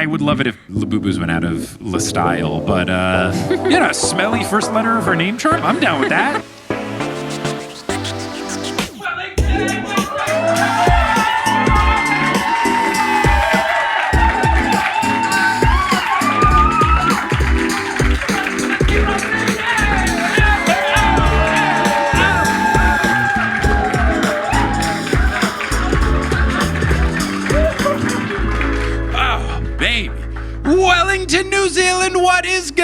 I would love it if Labubu's went out of La Style, but, a smelly first letter of her name chart? I'm down with that. Wellington, New Zealand, what is good?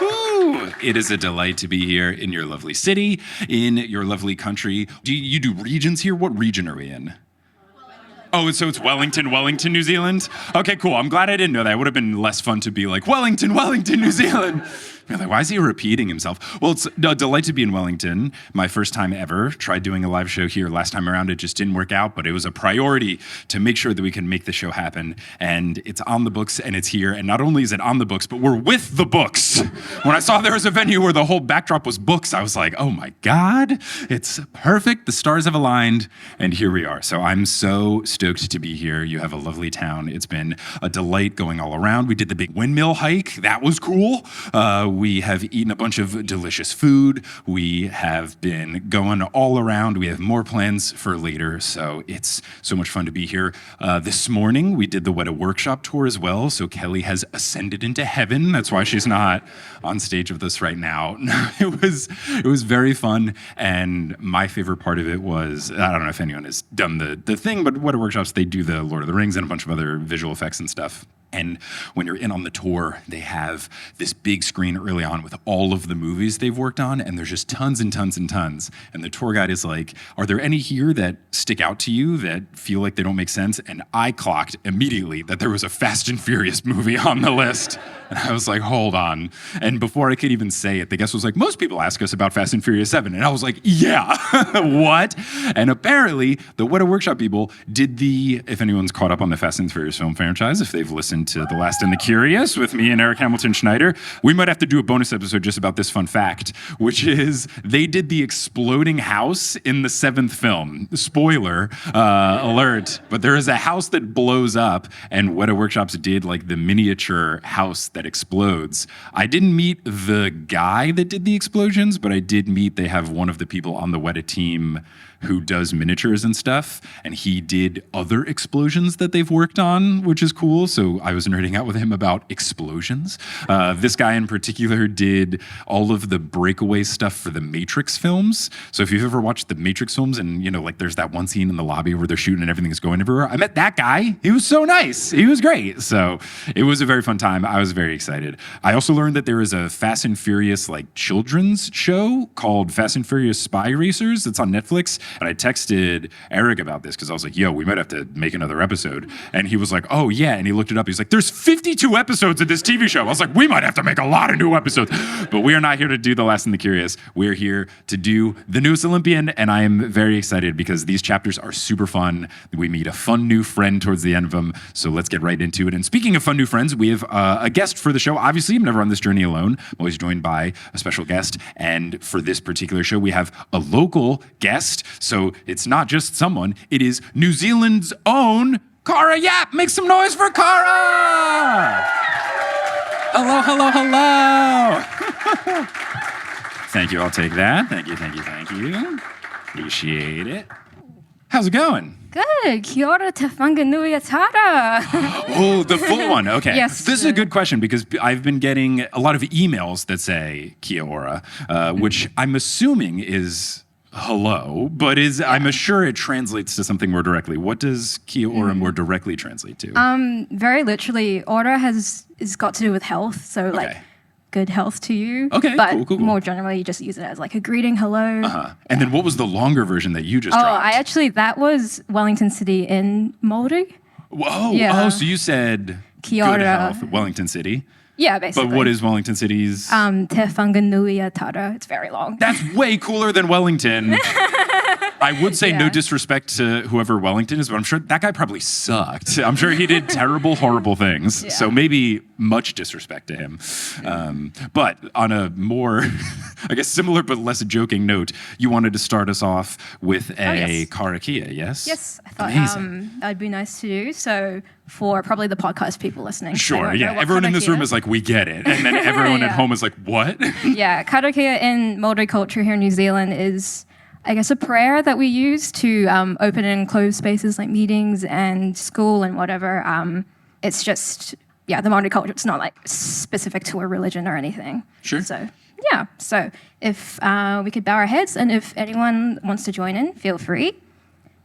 Ooh, it is a delight to be here in your lovely city, in your lovely country. Do you do regions here? What region are we in? Oh, so it's Wellington, New Zealand? Okay, cool. I'm glad I didn't know that. It would have been less fun to be like, Wellington, New Zealand. You're like, why is he repeating himself? Well, it's a delight to be in Wellington. My first time ever. Tried doing a live show here last time around. It just didn't work out, but it was a priority to make sure that we can make the show happen. And it's on the books and it's here. And not only is it on the books, but we're with the books. When I saw there was a venue where the whole backdrop was books, I was like, oh my God, it's perfect. The stars have aligned and here we are. So I'm so stoked to be here. You have a lovely town. It's been a delight going all around. We did the big windmill hike. That was cool. We have eaten a bunch of delicious food. We have been going all around. We have more plans for later, so it's so much fun to be here. This morning, we did the Weta Workshop tour as well, so Kelly has ascended into heaven. That's why she's not on stage with us right now. It was very fun, and my favorite part of it was, I don't know if anyone has done the thing, but Weta Workshops, they do the Lord of the Rings and a bunch of other visual effects and stuff. And when you're in on the tour, they have this big screen early on with all of the movies they've worked on, and there's just tons and tons and tons. And the tour guide is like, are there any here that stick out to you that feel like they don't make sense? And I clocked immediately that there was a Fast and Furious movie on the list. And I was like, hold on. And before I could even say it, the guest was like, most people ask us about Fast and Furious 7. And I was like, yeah, what? And apparently, the Weta Workshop people did if anyone's caught up on the Fast and Furious film franchise, if they've listened to The Last and the Curious with me and Eric Hamilton Schneider, we might have to do a bonus episode just about this fun fact, which is they did the exploding house in the 7th film. Spoiler alert, but there is a house that blows up, and Weta Workshops did like the miniature house that explodes. I didn't meet the guy that did the explosions, but I did meet, they have one of the people on the Weta team who does miniatures and stuff, and he did other explosions that they've worked on, which is cool. So I was nerding out with him about explosions. This guy in particular did all of the breakaway stuff for the Matrix films. So if you've ever watched the Matrix films and, like there's that one scene in the lobby where they're shooting and everything is going everywhere, I met that guy. He was so nice. He was great. So it was a very fun time. I was very excited. I also learned that there is a Fast and Furious children's show called Fast and Furious Spy Racers. It's on Netflix. And I texted Eric about this because I was like, yo, we might have to make another episode. And he was like, oh, yeah. And he looked it up. He's like, there's 52 episodes of this TV show. I was like, we might have to make a lot of new episodes. But we are not here to do The Last and the Curious. We're here to do the newest Olympian. And I am very excited because these chapters are super fun. We meet a fun new friend towards the end of them. So let's get right into it. And speaking of fun new friends, we have a guest for the show. Obviously, I'm never on this journey alone. I'm always joined by a special guest. And for this particular show, we have a local guest. So it's not just someone, it is New Zealand's own Cara Yap. Make some noise for Cara! Hello, hello, hello. Thank you, I'll take that. Thank you. Appreciate it. How's it going? Good. Kia ora te whanganui tara. Oh, the full one. Okay. Yes. This is a good question because I've been getting a lot of emails that say Kia ora, which I'm assuming is hello, but I'm sure it translates to something more directly. What does Kia ora more directly translate to? Very literally, ora is got to do with health. So good health to you. Okay, but cool. more generally, you just use it as a greeting, hello. Uh-huh. And then what was the longer version that you just dropped? That was Wellington City in Māori. Whoa. Yeah. Oh, so you said Kia ora. Good health, Wellington City. Yeah, basically. But what is Wellington City's? Te whanganui tara. It's very long. That's way cooler than Wellington. I would say no Yeah. disrespect to whoever Wellington is, but I'm sure that guy probably sucked. I'm sure he did terrible, horrible things. Yeah. So maybe much disrespect to him. But on a more, I guess, similar but less joking note, you wanted to start us off with a yes. Cara Yap, yes? Yes, I thought Amazing. that'd be nice to do. So for probably the podcast people listening. they Sure, won't know yeah. what Everyone in this room karakia is like, we get it. And then everyone at Yeah. home is like, what? Yeah, karakia in Maori culture here in New Zealand is, I guess, a prayer that we use to open and close spaces like meetings and school and whatever. It's just, the Maori culture. It's not like specific to a religion or anything. Sure. So, yeah. So if we could bow our heads, and if anyone wants to join in, feel free.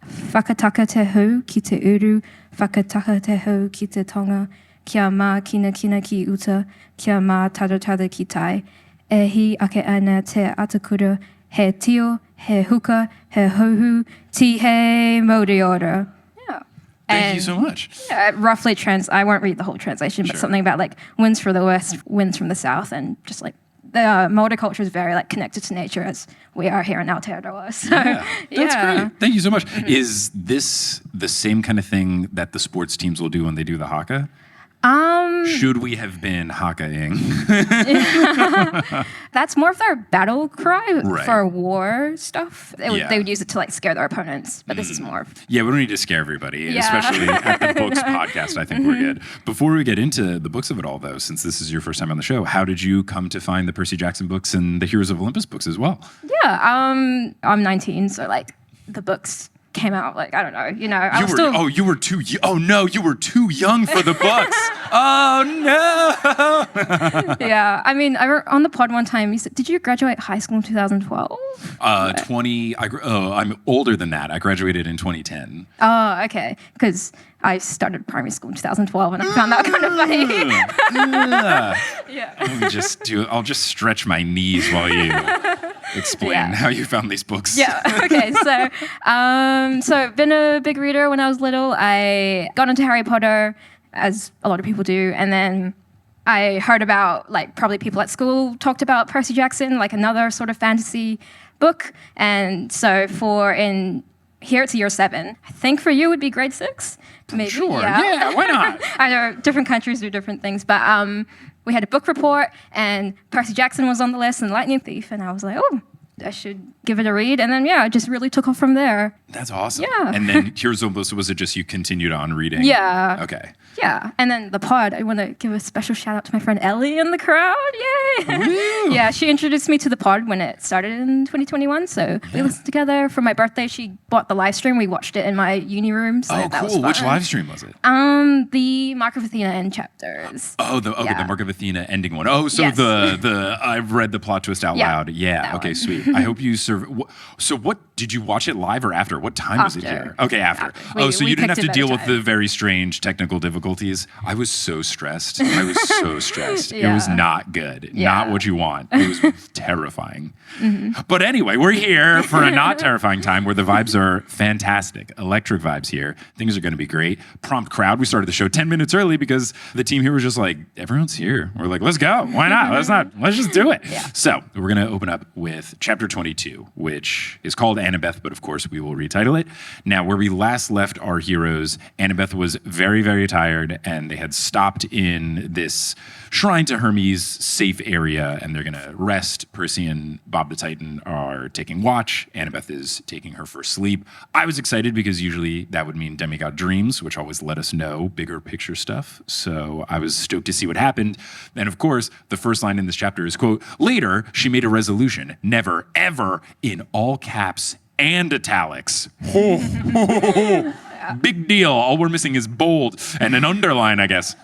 Whakataka te hau ki te uru, whakataka te hau ki te tonga, kia mā kina kina ki uta, kia mā tada ki tai, e hi ake ana te atakura, he tio, he huka, he hohu, ti he Māori ora. Yeah. Thank you so much. Yeah, roughly I won't read the whole translation, but Sure. something about like winds from the west, winds from the south, and just like the Maori culture is very like connected to nature as we are here in Aotearoa. So That's great. Thank you so much. Is this the same kind of thing that the sports teams will do when they do the haka? Should we have been hakaing? That's more of their battle cry Right. for war stuff. Yeah. They would use it to like scare their opponents, but this is more of Yeah, we don't need to scare everybody, Yeah. especially at the Books podcast. I think we're good. Before we get into the books of it all, though, since this is your first time on the show, how did you come to find the Percy Jackson books and the Heroes of Olympus books as well? I'm 19, so like the books came out like I don't know, I was still you were too. Oh no, you were too young for the books. Oh no. yeah. I mean, on the pod one time you said, did you graduate high school in 2012? 20. I'm older than that. I graduated in 2010. Oh, okay. Because I started primary school in 2012, and I found that kind of funny. Yeah. Let me just do. I'll just stretch my knees while you explain Yeah. how you found these books. Yeah. Okay. So been a big reader when I was little. I got into Harry Potter, as a lot of people do, and then I heard about like probably people at school talked about Percy Jackson, like another sort of fantasy book, and so here it's year 7. I think for you it would be grade 6, maybe. Sure. Yeah. Why not? I know different countries do different things, but we had a book report, and Percy Jackson was on the list, and Lightning Thief, and I was like, oh, I should give it a read, and then it just really took off from there. That's awesome. Yeah. And then here's almost, was it just you continued on reading? Yeah. Okay. Yeah, and then the pod, I want to give a special shout out to my friend Ellie in the crowd. Yay! Woo! Yeah, she introduced me to the pod when it started in 2021. So we listened together for my birthday. She bought the live stream. We watched it in my uni room. So Oh, that was cool. fun. Which live stream was it? The Mark of Athena end chapters. Oh, the Yeah. Mark of Athena ending one. Oh, so Yes. the I've read the plot twist out Yeah, loud. Yeah. that Okay, one. sweet. I hope you serve. So what did you watch it live or after? What time was it After. here? Okay, after. After. So We you didn't have picked to it deal at a with the very strange technical difficulties. I was so stressed. It was Yeah. not good. Yeah. Not what you want. It was terrifying. But anyway, we're here for a not terrifying time where the vibes are fantastic. Electric vibes here. Things are going to be great. Prompt crowd. We started the show 10 minutes early because the team here was just like, everyone's here. We're like, let's go. Why not? Let's just do it. Yeah. So we're going to open up with chapter 22, which is called Annabeth, but of course we will retitle it. Now, where we last left our heroes, Annabeth was very, very tired, and they had stopped in this shrine to Hermes safe area, and they're going to rest. Percy and Bob the Titan are taking watch. Annabeth is taking her first sleep. I was excited because usually that would mean demigod dreams, which always let us know bigger picture stuff. So I was stoked to see what happened. And of course, the first line in this chapter is, quote, later she made a resolution, never, ever, in all caps and italics. Big deal. All we're missing is bold and an underline, I guess.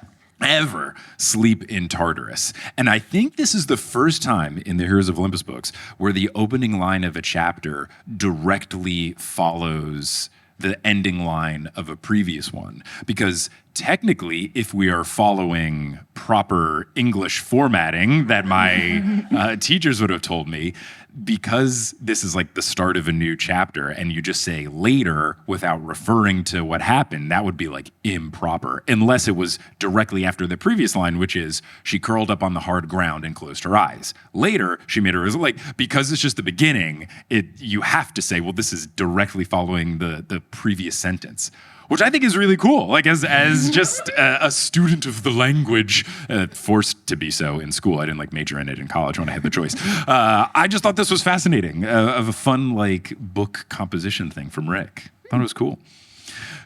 Ever sleep in Tartarus. And I think this is the first time in the Heroes of Olympus books where the opening line of a chapter directly follows the ending line of a previous one. Because technically, if we are following proper English formatting that my teachers would have told me, because this is like the start of a new chapter and you just say later without referring to what happened, that would be like improper, unless it was directly after the previous line, which is she curled up on the hard ground and closed her eyes. Later, she made her, like, because it's just the beginning, you have to say, well, this is directly following the previous sentence. Which I think is really cool. Like as just a student of the language, forced to be so in school. I didn't like major in it in college when I had the choice. I just thought this was fascinating, of a fun like book composition thing from Rick. I thought it was cool.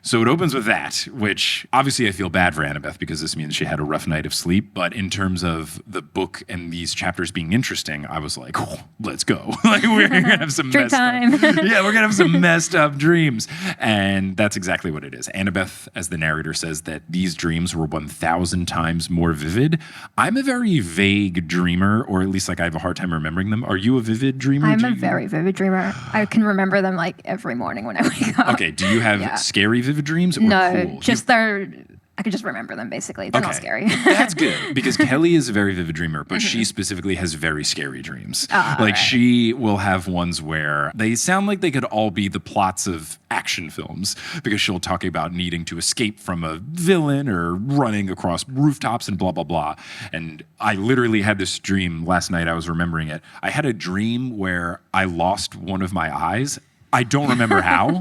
So it opens with that, which obviously I feel bad for Annabeth because this means she had a rough night of sleep. But in terms of the book and these chapters being interesting, I was like, oh, let's go. Like we're gonna have some Dream messed time. up. Yeah, we're gonna have some messed up dreams. And that's exactly what it is. Annabeth, as the narrator, says that these dreams were 1,000 times more vivid. I'm a very vague dreamer, or at least like I have a hard time remembering them. Are you a vivid dreamer? I'm a very vivid dreamer. I can remember them like every morning when I wake up. Okay, do you have scary vivid dreams or No, cool? just I could just remember them basically. They're not scary. That's good because Kelly is a very vivid dreamer, but she specifically has very scary dreams. Right. She will have ones where they sound like they could all be the plots of action films because she'll talk about needing to escape from a villain or running across rooftops and blah, blah, blah. And I literally had this dream last night. I was remembering it. I had a dream where I lost one of my eyes. I don't remember how.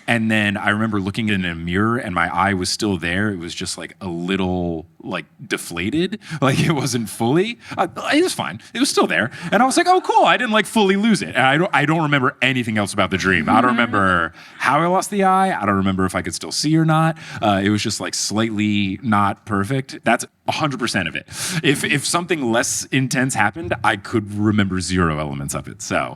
And then I remember looking in a mirror and my eye was still there. It was just like a little like deflated. Like it wasn't fully. It was fine. It was still there. And I was like, oh, cool. I didn't like fully lose it. And I don't remember anything else about the dream. I don't remember how I lost the eye. I don't remember if I could still see or not. It was just like slightly not perfect. That's 100% of it. If something less intense happened, I could remember 0 elements of it. So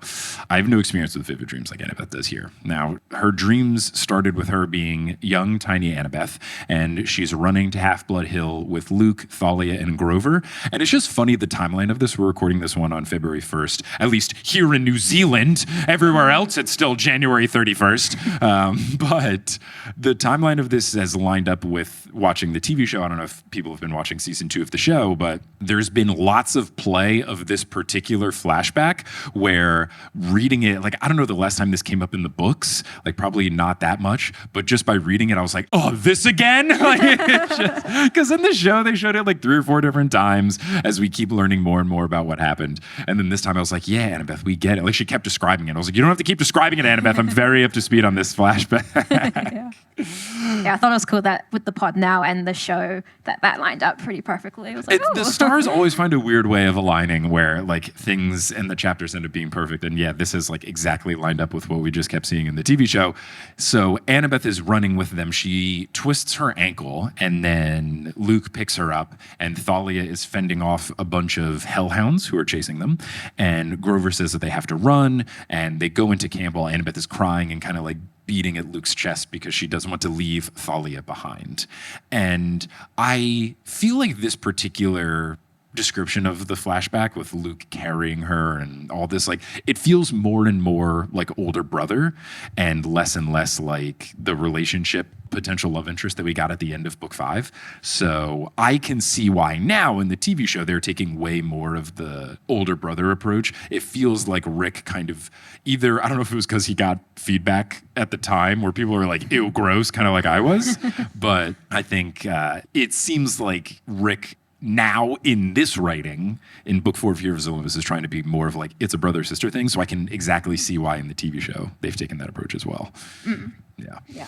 I have no experience with vivid dreams like Annabeth does here. Now, her dreams started with her being young, tiny Annabeth, and she's running to Half-Blood Hill with Luke, Thalia, and Grover. And it's just funny, the timeline of this. We're recording this one on February 1st, at least here in New Zealand. Everywhere else, it's still January 31st. But the timeline of this has lined up with watching the TV show. I don't know if people have been watching season 2 of the show, but there's been lots of play of this particular flashback where reading it, like, I don't know the last time this came up in the books, like probably not that much, but just by reading it, I was like, oh, this again? Because in the show, they showed it like 3 or 4 different times as we keep learning more and more about what happened. And then this time I was like, yeah, Annabeth, we get it. Like she kept describing it. I was like, you don't have to keep describing it, Annabeth. I'm very up to speed on this flashback. Yeah, I thought it was cool that with the pod now and the show that lined up pretty perfectly. It was like, the stars always find a weird way of aligning where like things and the chapters end up being perfect. And yeah, this is like exactly lined up with what we just kept seeing in the TV show. So Annabeth is running with them. She twists her ankle and then Luke picks her up and Thalia is fending off a bunch of hellhounds who are chasing them. And Grover says that they have to run and they go into camp while Annabeth is crying and kind of like beating at Luke's chest because she doesn't want to leave Thalia behind. And I feel like this particular description of the flashback with Luke carrying her and all this, like it feels more and more like older brother and less like the relationship potential love interest that we got at the end of book 5. So I can see why now in the TV show they're taking way more of the older brother approach. It feels like Rick kind of either, I don't know if it was because he got feedback at the time where people were like, ew, gross, kind of like I was. But I think it seems like Rick now in this writing in book 4 of Fear of Olympus is trying to be more of like it's a brother-sister thing. So I can exactly see why in the TV show they've taken that approach as well. Yeah.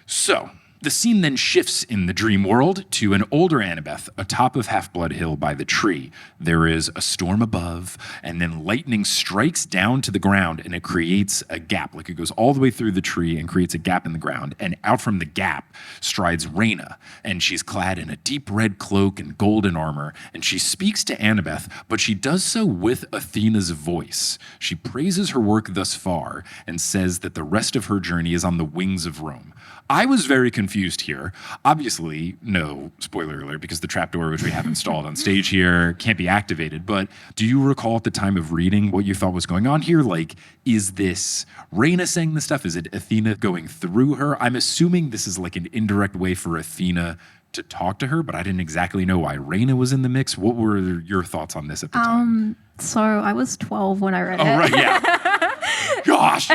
So the scene then shifts in the dream world to an older Annabeth atop of Half-Blood Hill by the tree. There is a storm above, and then lightning strikes down to the ground, and it creates a gap. Like it goes all the way through the tree and creates a gap in the ground. And out from the gap strides Rhaena, and she's clad in a deep red cloak and golden armor, and she speaks to Annabeth, but she does so with Athena's voice. She praises her work thus far and says that the rest of her journey is on the wings of Rome. I was very confused here. Obviously, no spoiler alert, because the trapdoor, which we have installed on stage here, can't be activated. But do you recall at the time of reading what you thought was going on here? Like, is this Rhaena saying this stuff? Is it Athena going through her? I'm assuming this is like an indirect way for Athena to talk to her, but I didn't exactly know why Raina was in the mix. What were your thoughts on this at the time? So I was 12 when I read it. Oh, right, yeah. Gosh.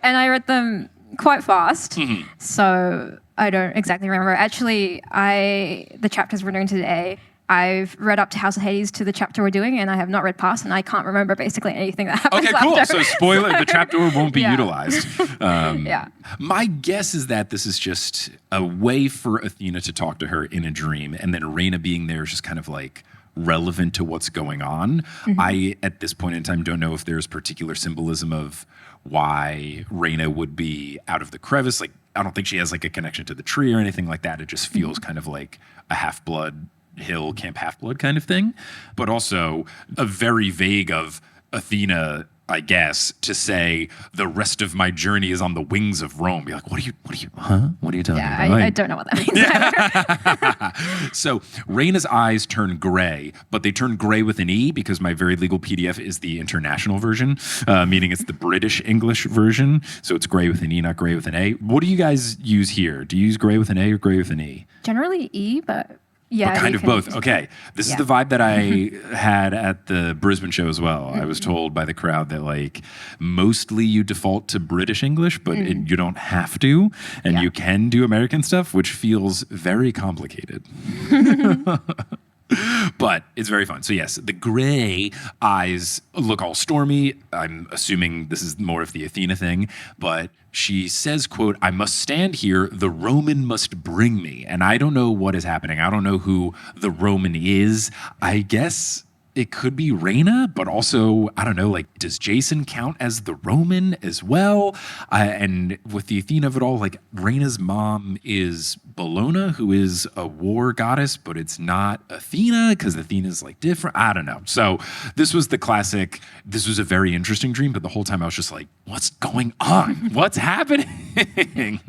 And I read them quite fast. So I don't exactly remember. Actually, the chapters we're doing today, I've read up to House of Hades to the chapter we're doing, and I have not read past, and I can't remember basically anything that happens Okay, cool. after. So spoiler, the trapdoor won't be utilized. Yeah. My guess is that this is just a way for Athena to talk to her in a dream, and then Raina being there is just kind of like relevant to what's going on. I, at this point in time, don't know if there's particular symbolism of why Raina would be out of the crevice. Like, I don't think she has like a connection to the tree or anything like that. It just feels kind of like a Half-Blood Hill, Camp Half-Blood kind of thing. But also a very vague of Athena, I guess, to say the rest of my journey is on the wings of Rome. Be like, what are you talking about? I don't know what that means. So Raina's eyes turn gray, but they turn gray with an E because my very legal PDF is the international version, meaning it's the British English version. So it's gray with an E, not gray with an A. What do you guys use here? Do you use gray with an A or gray with an E? Generally E, but yeah. But kind of both. Okay. This is the vibe that I had at the Brisbane show as well. I was told by the crowd that like mostly you default to British English, but you don't have to. And you can do American stuff, which feels very complicated. But it's very fun. So yes, the gray eyes look all stormy. I'm assuming this is more of the Athena thing, but she says, quote, "I must stand here. The Roman must bring me." And I don't know what is happening. I don't know who the Roman is. I guess it could be Raina, but also, I don't know, like, does Jason count as the Roman as well? And with the Athena of it all, like, Raina's mom is Bellona, who is a war goddess, but it's not Athena because Athena's, like, different. I don't know. So this was the classic, this was a very interesting dream, but the whole time I was just like, what's going on? What's happening?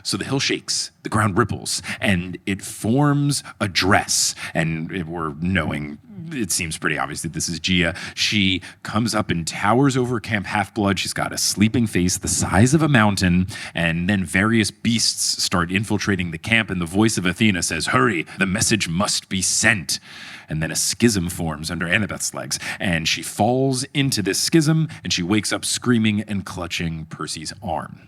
So the hill shakes, the ground ripples, and it forms a dress. And we're knowing, it seems pretty obvious that this is Gia. She comes up and towers over Camp Half-Blood. She's got a sleeping face the size of a mountain. And then various beasts start infiltrating the camp. And the voice of Athena says, "Hurry, the message must be sent." And then a schism forms under Annabeth's legs. And she falls into this schism, and she wakes up screaming and clutching Percy's arm.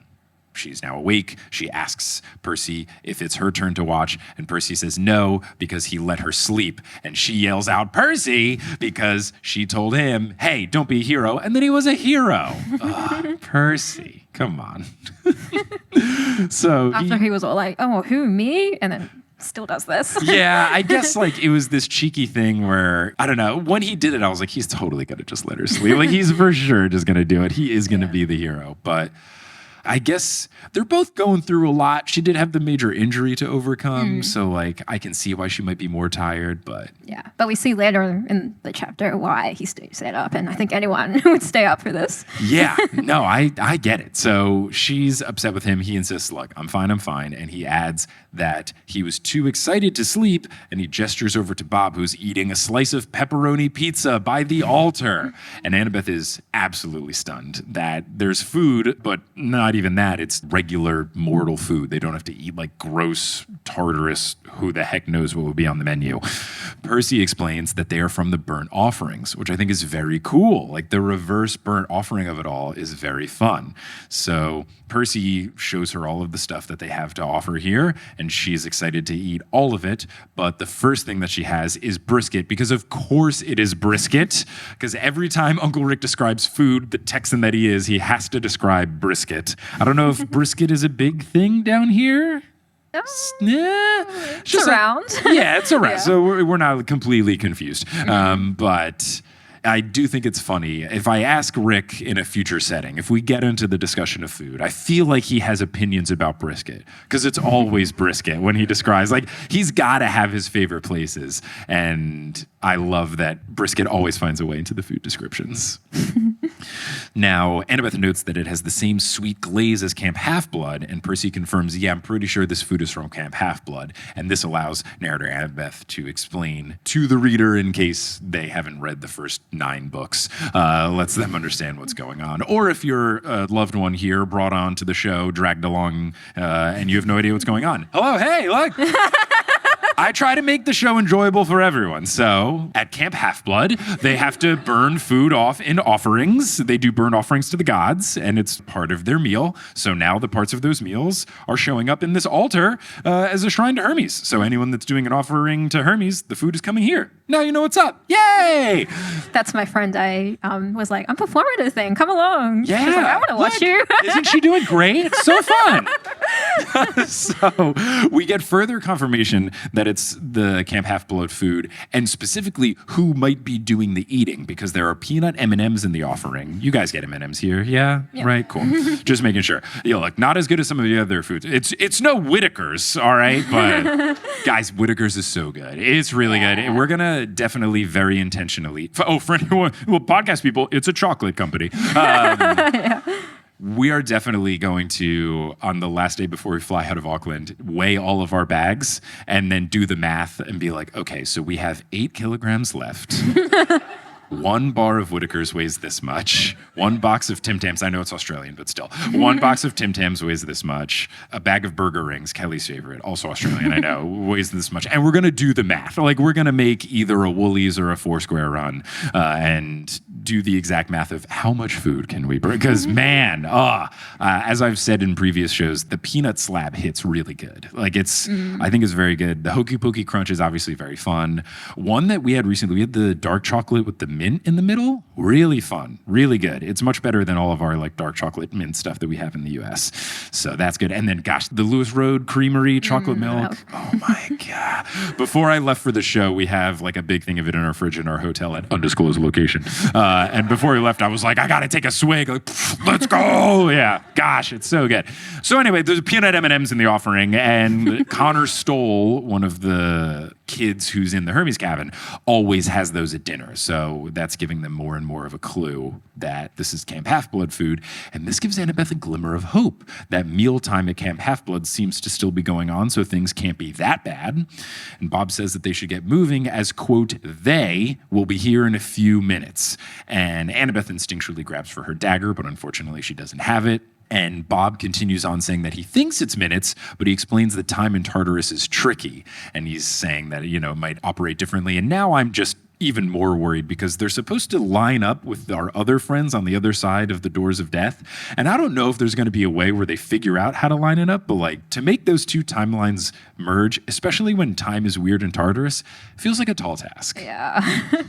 She's now awake. She asks Percy if it's her turn to watch, and Percy says no because he let her sleep. And she yells out, "Percy!" because she told him, "Hey, don't be a hero." And then he was a hero. Ugh, Percy, come on. So After he was all like, "Oh, who, me?" And then still does this. Yeah, I guess like it was this cheeky thing where, I don't know, when he did it, I was like, he's totally going to just let her sleep. Like he's for sure just going to do it. He is going to be the hero. But I guess they're both going through a lot. She did have the major injury to overcome, so like I can see why she might be more tired, but yeah. But we see later in the chapter why he stayed up, and I think anyone would stay up for this. Yeah, no, I get it. So she's upset with him. He insists, "Look, I'm fine. And he adds that he was too excited to sleep, and he gestures over to Bob, who's eating a slice of pepperoni pizza by the altar. And Annabeth is absolutely stunned that there's food, but not even that. It's regular mortal food. They don't have to eat like gross Tartarus. Who the heck knows what will be on the menu. Percy explains that they are from the burnt offerings, which I think is very cool. Like the reverse burnt offering of it all is very fun. So Percy shows her all of the stuff that they have to offer here, and she's excited to eat all of it. But the first thing that she has is brisket, because of course it is brisket. Because every time Uncle Rick describes food, the Texan that he is, he has to describe brisket. I don't know if brisket is a big thing down here. Yeah, it's around. Yeah, it's around. Yeah. So we're not completely confused. But I do think it's funny. If I ask Rick in a future setting, if we get into the discussion of food, I feel like he has opinions about brisket because it's always brisket when he describes, like he's got to have his favorite places. And I love that brisket always finds a way into the food descriptions. Now, Annabeth notes that it has the same sweet glaze as Camp Half-Blood, and Percy confirms, yeah, I'm pretty sure this food is from Camp Half-Blood, and this allows narrator Annabeth to explain to the reader, in case they haven't read the first 9 books, lets them understand what's going on. Or if your loved one here brought on to the show, dragged along, and you have no idea what's going on. Hello, hey, look! I try to make the show enjoyable for everyone. So at Camp Half-Blood, they have to burn food off in offerings. They do burn offerings to the gods, and it's part of their meal. So now the parts of those meals are showing up in this altar as a shrine to Hermes. So anyone that's doing an offering to Hermes, the food is coming here. Now you know what's up. Yay! That's my friend. I was like, I'm performing this thing. Come along. Yeah. She's like, I want to watch you. Isn't she doing great? It's so fun. So we get further confirmation that it's the Camp Half-Blood food, and specifically who might be doing the eating, because there are peanut M&Ms in the offering. You guys get M&Ms here, yeah? Right, cool. Just making sure. Look, not as good as some of the other foods. It's no Whitaker's, all right? But guys, Whitaker's is so good. It's really good. We're gonna definitely very intentionally. For anyone, well, podcast people, it's a chocolate company. We are definitely going to, on the last day before we fly out of Auckland, weigh all of our bags and then do the math and be like, okay, so we have 8 kilograms left. 1 bar of Whitaker's weighs this much. 1 box of Tim Tams, I know it's Australian, but still. 1 box of Tim Tams weighs this much. A bag of burger rings, Kelly's favorite, also Australian, I know, weighs this much. And we're going to do the math. Like, we're going to make either a Woolies or a Foursquare run and do the exact math of how much food can we bring. Because, man, as I've said in previous shows, the peanut slab hits really good. Like, I think it's very good. The Hokey Pokey Crunch is obviously very fun. One that we had recently, we had the dark chocolate with the mint in the middle. Really fun, really good. It's much better than all of our like dark chocolate mint stuff that we have in the US. So that's good. And then gosh, the Lewis Road Creamery chocolate milk. Oh my God. Before I left for the show, we have like a big thing of it in our fridge in our hotel at undisclosed location. And before we left, I was like, I gotta take a swig. Like, let's go. Yeah, gosh, it's so good. So anyway, there's peanut M&Ms in the offering, and Connor Stoll, one of the kids who's in the Hermes cabin, always has those at dinner. So that's giving them more and more of a clue that this is Camp Half-Blood food. And this gives Annabeth a glimmer of hope that mealtime at Camp Half-Blood seems to still be going on, so things can't be that bad. And Bob says that they should get moving as, quote, they will be here in a few minutes. And Annabeth instinctually grabs for her dagger, but unfortunately she doesn't have it. And Bob continues on saying that he thinks it's minutes, but he explains that time in Tartarus is tricky. And he's saying that, it might operate differently. And now I'm just even more worried because they're supposed to line up with our other friends on the other side of the doors of death. And I don't know if there's going to be a way where they figure out how to line it up, but like to make those two timelines merge, especially when time is weird in Tartarus, feels like a tall task. Yeah,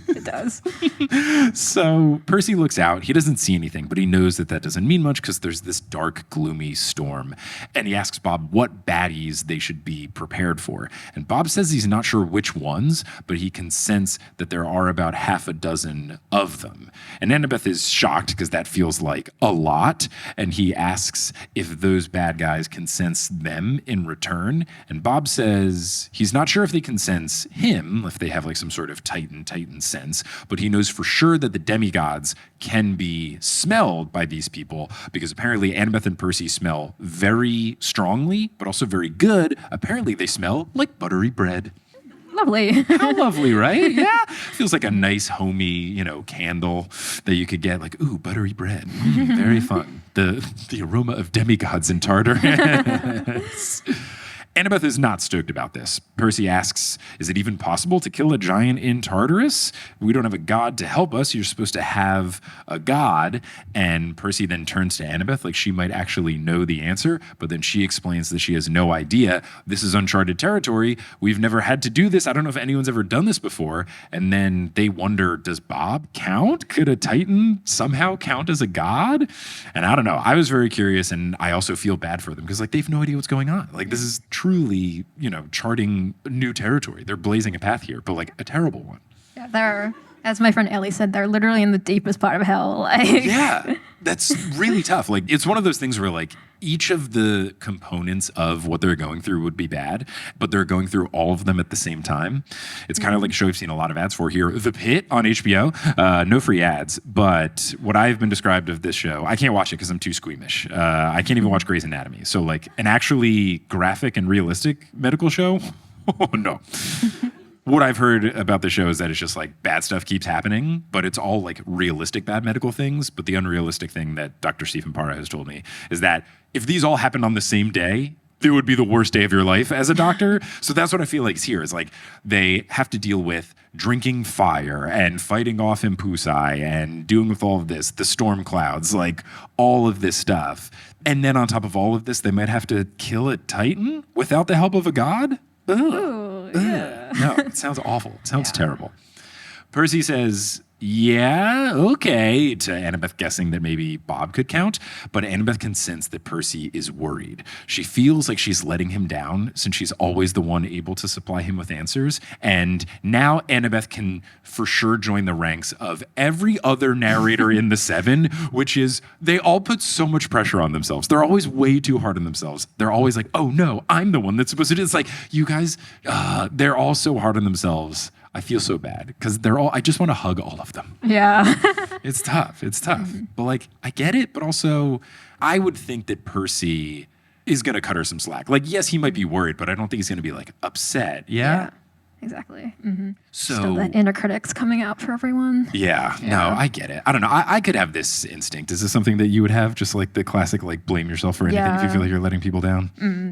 it does. So Percy looks out. He doesn't see anything, but he knows that doesn't mean much because there's this dark, gloomy storm. And he asks Bob what baddies they should be prepared for. And Bob says he's not sure which ones, but he can sense that there are about half a dozen of them. And Annabeth is shocked because that feels like a lot. And he asks if those bad guys can sense them in return. And Bob says he's not sure if they can sense him, if they have like some sort of Titan sense, but he knows for sure that the demigods can be smelled by these people because apparently Annabeth and Percy smell very strongly, but also very good. Apparently they smell like buttery bread. Lovely. How lovely, right? Yeah. Feels like a nice, homey, candle that you could get like, ooh, buttery bread. Very fun. The aroma of demigods in Tartarus. Annabeth is not stoked about this. Percy asks, is it even possible to kill a giant in Tartarus? We don't have a god to help us. You're supposed to have a god. And Percy then turns to Annabeth like she might actually know the answer, but then she explains that she has no idea. This is uncharted territory. We've never had to do this. I don't know if anyone's ever done this before. And then they wonder, does Bob count? Could a Titan somehow count as a god? And I don't know. I was very curious, and I also feel bad for them because like they have no idea what's going on. Like this is truly, charting new territory. They're blazing a path here, but like a terrible one. Yeah, they're, as my friend Ellie said, they're literally in the deepest part of hell. Like. Yeah, that's really tough. Like, it's one of those things where like, each of the components of what they're going through would be bad, but they're going through all of them at the same time. It's kind of like a show I've seen a lot of ads for here. The Pitt on HBO. No free ads, but what I've been described of this show, I can't watch it because I'm too squeamish. I can't even watch Grey's Anatomy. So like an actually graphic and realistic medical show? Oh, no. What I've heard about the show is that it's just like bad stuff keeps happening, but it's all like realistic bad medical things. But the unrealistic thing that Dr. Stephen Parra has told me is that if these all happened on the same day, it would be the worst day of your life as a doctor. So that's what I feel like is here. Is like they have to deal with drinking fire and fighting off Impusai and dealing with all of this, the storm clouds, like all of this stuff. And then on top of all of this, they might have to kill a Titan without the help of a god? Ugh. Ooh, yeah. No, it sounds awful. It sounds terrible. Percy says, yeah, okay, to Annabeth, guessing that maybe Bob could count. But Annabeth can sense that Percy is worried. She feels like she's letting him down since she's always the one able to supply him with answers. And now Annabeth can for sure join the ranks of every other narrator in the Seven, which is they all put so much pressure on themselves. They're always way too hard on themselves. They're always like, oh no, I'm the one that's supposed to do it. It's like, you guys, they're all so hard on themselves. I feel so bad because I just want to hug all of them. Yeah. It's tough. Mm-hmm. But like, I get it. But also, I would think that Percy is going to cut her some slack. Like, yes, he might be worried, but I don't think he's going to be like upset. Yeah. Exactly. Mm-hmm. So still that inner critic's coming out for everyone. Yeah. No, I get it. I don't know. I could have this instinct. Is this something that you would have? Just like the classic, like blame yourself for anything if you feel like you're letting people down?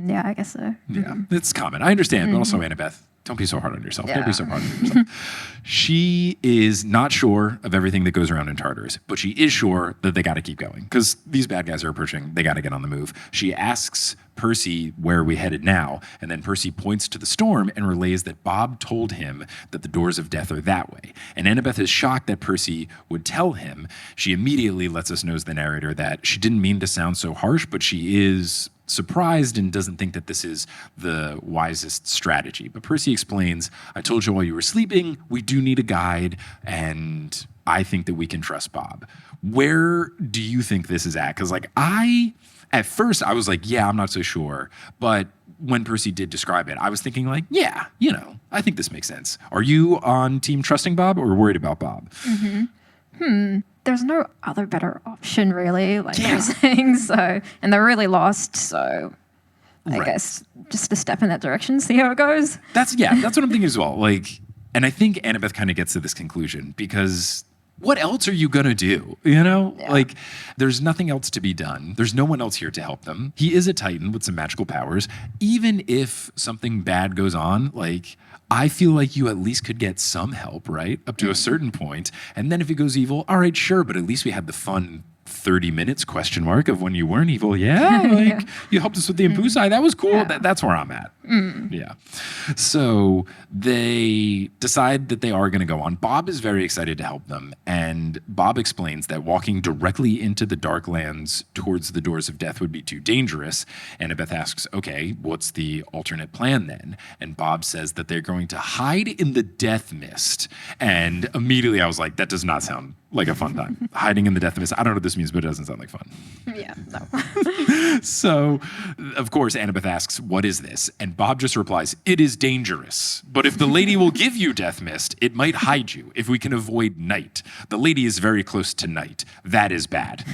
Yeah, I guess so. Yeah. It's common. I understand. But also, Annabeth, don't be so hard on yourself. Yeah. Don't be so hard on yourself. She is not sure of everything that goes around in Tartarus, but she is sure that they got to keep going because these bad guys are approaching. They got to get on the move. She asks Percy where are we headed now, and then Percy points to the storm and relays that Bob told him that the doors of death are that way. And Annabeth is shocked that Percy would tell him. She immediately lets us know as the narrator that she didn't mean to sound so harsh, but she is surprised and doesn't think that this is the wisest strategy. But Percy explains, I told you while you were sleeping, we do need a guide, and I think that we can trust Bob. Where do you think this is at? Because like at first I was like, yeah, I'm not so sure. But when Percy did describe it, I was thinking like, yeah, I think this makes sense. Are you on team trusting Bob or worried about Bob? There's no other better option, really, like you're saying. So, and they're really lost. So, I guess just a step in that direction, see how it goes. That's what I'm thinking as well. Like, and I think Annabeth kind of gets to this conclusion because what else are you gonna do? Like, there's nothing else to be done. There's no one else here to help them. He is a Titan with some magical powers. Even if something bad goes on, like, I feel like you at least could get some help, right? Up to a certain point. And then if it goes evil, all right, sure, but at least we had the fun 30 minutes question mark of when you weren't evil. Yeah, like you helped us with the Impusai. That was cool. Yeah. That's where I'm at. Yeah. So they decide that they are going to go on. Bob is very excited to help them. And Bob explains that walking directly into the dark lands towards the doors of death would be too dangerous. Annabeth asks, okay, what's the alternate plan then? And Bob says that they're going to hide in the death mist. And immediately I was like, that does not sound like a fun time. Hiding in the death mist. I don't know what this means, but it doesn't sound like fun. Yeah, no. So, of course, Annabeth asks, what is this? And Bob just replies, it is dangerous. But if the lady will give you death mist, it might hide you if we can avoid night. The lady is very close to night. That is bad.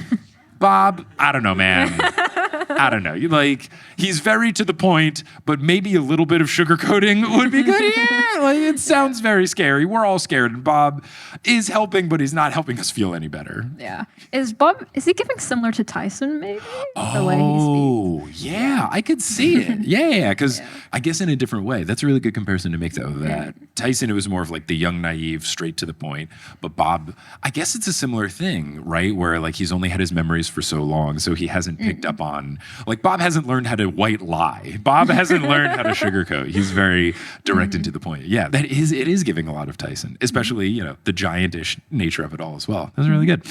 Bob, I don't know, man. I don't know. He's very to the point, but maybe a little bit of sugarcoating would be good. Yeah, it sounds very scary. We're all scared, and Bob is helping, but he's not helping us feel any better. Yeah. Is he giving similar to Tyson, maybe? Oh, yeah. I could see it. Yeah, because I guess in a different way. That's a really good comparison to make, though. That Tyson, it was more of like the young, naive, straight to the point. But Bob, I guess it's a similar thing, right? Where he's only had his memories for so long, so he hasn't picked up on, Bob hasn't learned how to white lie. Bob hasn't learned how to sugarcoat. He's very direct and to the point. Yeah, it is giving a lot of Tyson, especially, the giantish nature of it all as well. That's really good.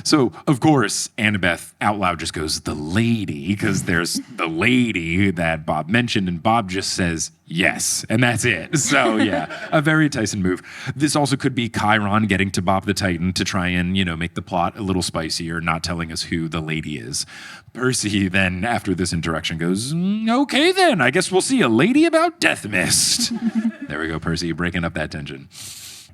So, of course, Annabeth out loud just goes, the lady, because there's the lady that Bob mentioned, and Bob just says, yes, and that's it. So, yeah, a very Tyson move. This also could be Chiron getting to Bob the Titan to try and, make the plot a little spicier, not telling us who the lady is. Percy then after this interaction goes, okay then, I guess we'll see a lady about death mist. There we go, Percy, breaking up that tension.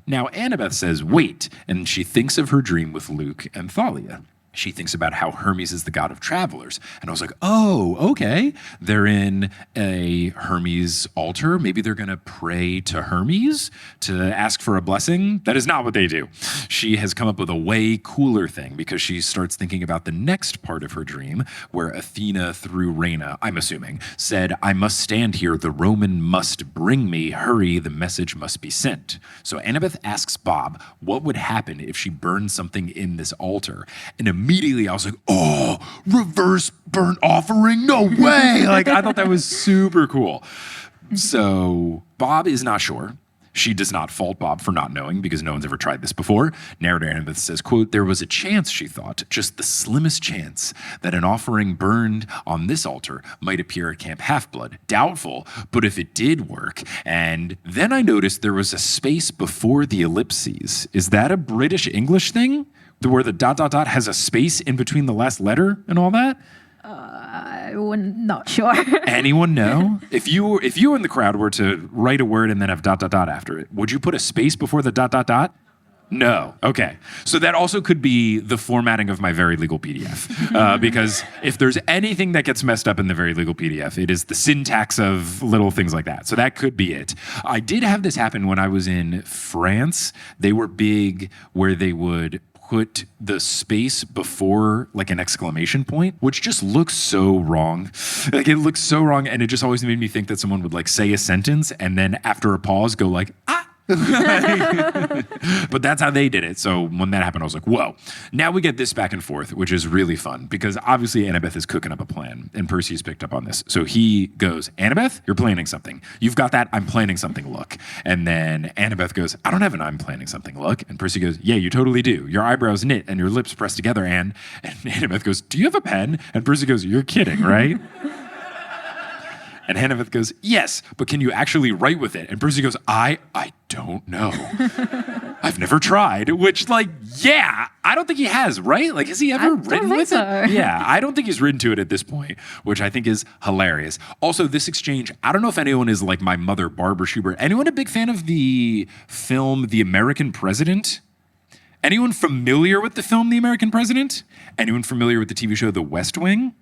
Now, Annabeth says, wait, and she thinks of her dream with Luke and Thalia. She thinks about how Hermes is the god of travelers. And I was like, oh, okay. They're in a Hermes altar. Maybe they're going to pray to Hermes to ask for a blessing. That is not what they do. She has come up with a way cooler thing because she starts thinking about the next part of her dream where Athena, through Rhena, I'm assuming, said, I must stand here. The Roman must bring me. Hurry, the message must be sent. So Annabeth asks Bob what would happen if she burned something in this altar. And immediately I was like, oh, reverse burnt offering? No way. Like, I thought that was super cool. So Bob is not sure. She does not fault Bob for not knowing because no one's ever tried this before. Narrator Annabeth says, quote, there was a chance, she thought, just the slimmest chance that an offering burned on this altar might appear at Camp Half-Blood. Doubtful, but if it did work. And then I noticed there was a space before the ellipses. Is that a British English thing? Where the ... has a space in between the last letter and all that? I'm not sure. Anyone know? If you in the crowd were to write a word and then have ... after it, would you put a space before the ... No. Okay. So that also could be the formatting of my Very Legal PDF. Because if there's anything that gets messed up in the Very Legal PDF, it is the syntax of little things like that. So that could be it. I did have this happen when I was in France. They were big where they would put the space before like an exclamation point, which just looks so wrong. Like it looks so wrong. And it just always made me think that someone would like say a sentence and then after a pause go like, ah. But that's how they did it. So when that happened, I was like, whoa. Now we get this back and forth, which is really fun because obviously Annabeth is cooking up a plan and Percy's picked up on this. So he goes, Annabeth, you're planning something. You've got that I'm planning something look. And then Annabeth goes, I don't have an I'm planning something look. And Percy goes, yeah, you totally do. Your eyebrows knit and your lips pressed together. And Annabeth goes, do you have a pen? And Percy goes, you're kidding, right? And Annabeth goes, yes, but can you actually write with it? And Percy goes, I don't know. I've never tried, which like, yeah, I don't think he has, right? Like, has he ever written with it? Yeah, I don't think he's written to it at this point, which I think is hilarious. Also, this exchange, I don't know if anyone is like my mother, Barbara Schubert. Anyone a big fan of the film The American President? Anyone familiar with the film The American President? Anyone familiar with the TV show The West Wing?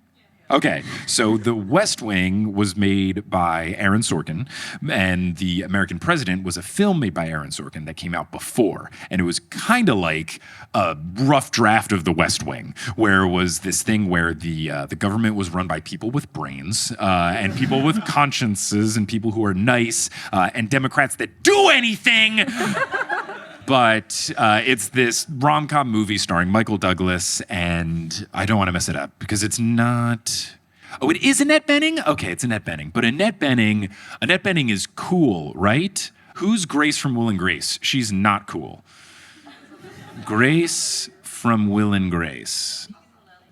Okay, so The West Wing was made by Aaron Sorkin, and The American President was a film made by Aaron Sorkin that came out before, and it was kind of like a rough draft of The West Wing, where it was this thing where the government was run by people with brains, and people with consciences, and people who are nice, and Democrats that do anything. But it's this rom-com movie starring Michael Douglas, and I don't want to mess it up because it's not... Oh, it is Annette Bening? Okay, it's Annette Bening. But Annette Bening is cool, right? Who's Grace from Will and Grace? She's not cool. Grace from Will and Grace.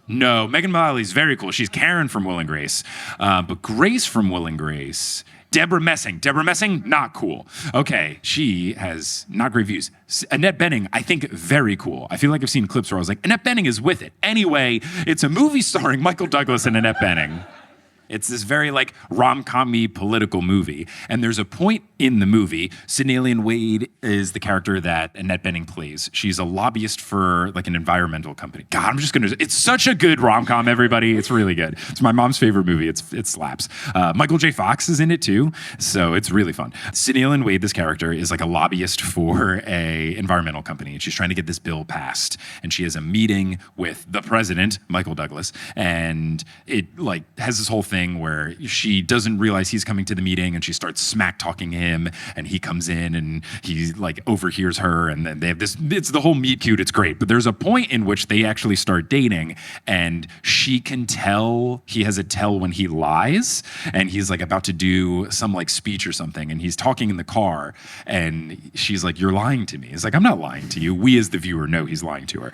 No, Megan Mullally's very cool. She's Karen from Will and Grace. But Grace from Will and Grace... Deborah Messing, not cool. Okay, she has not great views. Annette Bening, I think very cool. I feel like I've seen clips where I was like, Annette Bening is with it. Anyway, it's a movie starring Michael Douglas and Annette Bening. It's this very like rom-com-y political movie. And there's a point in the movie, Sidney Alien Wade is the character that Annette Bening plays. She's a lobbyist for like an environmental company. God, it's such a good rom-com, everybody. It's really good. It's my mom's favorite movie. It slaps. Michael J. Fox is in it too. So it's really fun. Sidney Alien Wade, this character, is like a lobbyist for a environmental company. And she's trying to get this bill passed. And she has a meeting with the president, Michael Douglas. And it like has this whole thing where she doesn't realize he's coming to the meeting and she starts smack talking him and he comes in and he like overhears her and then they have this, it's the whole meet cute, it's great. But there's a point in which they actually start dating and she can tell, he has a tell when he lies and he's like about to do some like speech or something and he's talking in the car and she's like, you're lying to me. He's like, I'm not lying to you. We as the viewer know he's lying to her.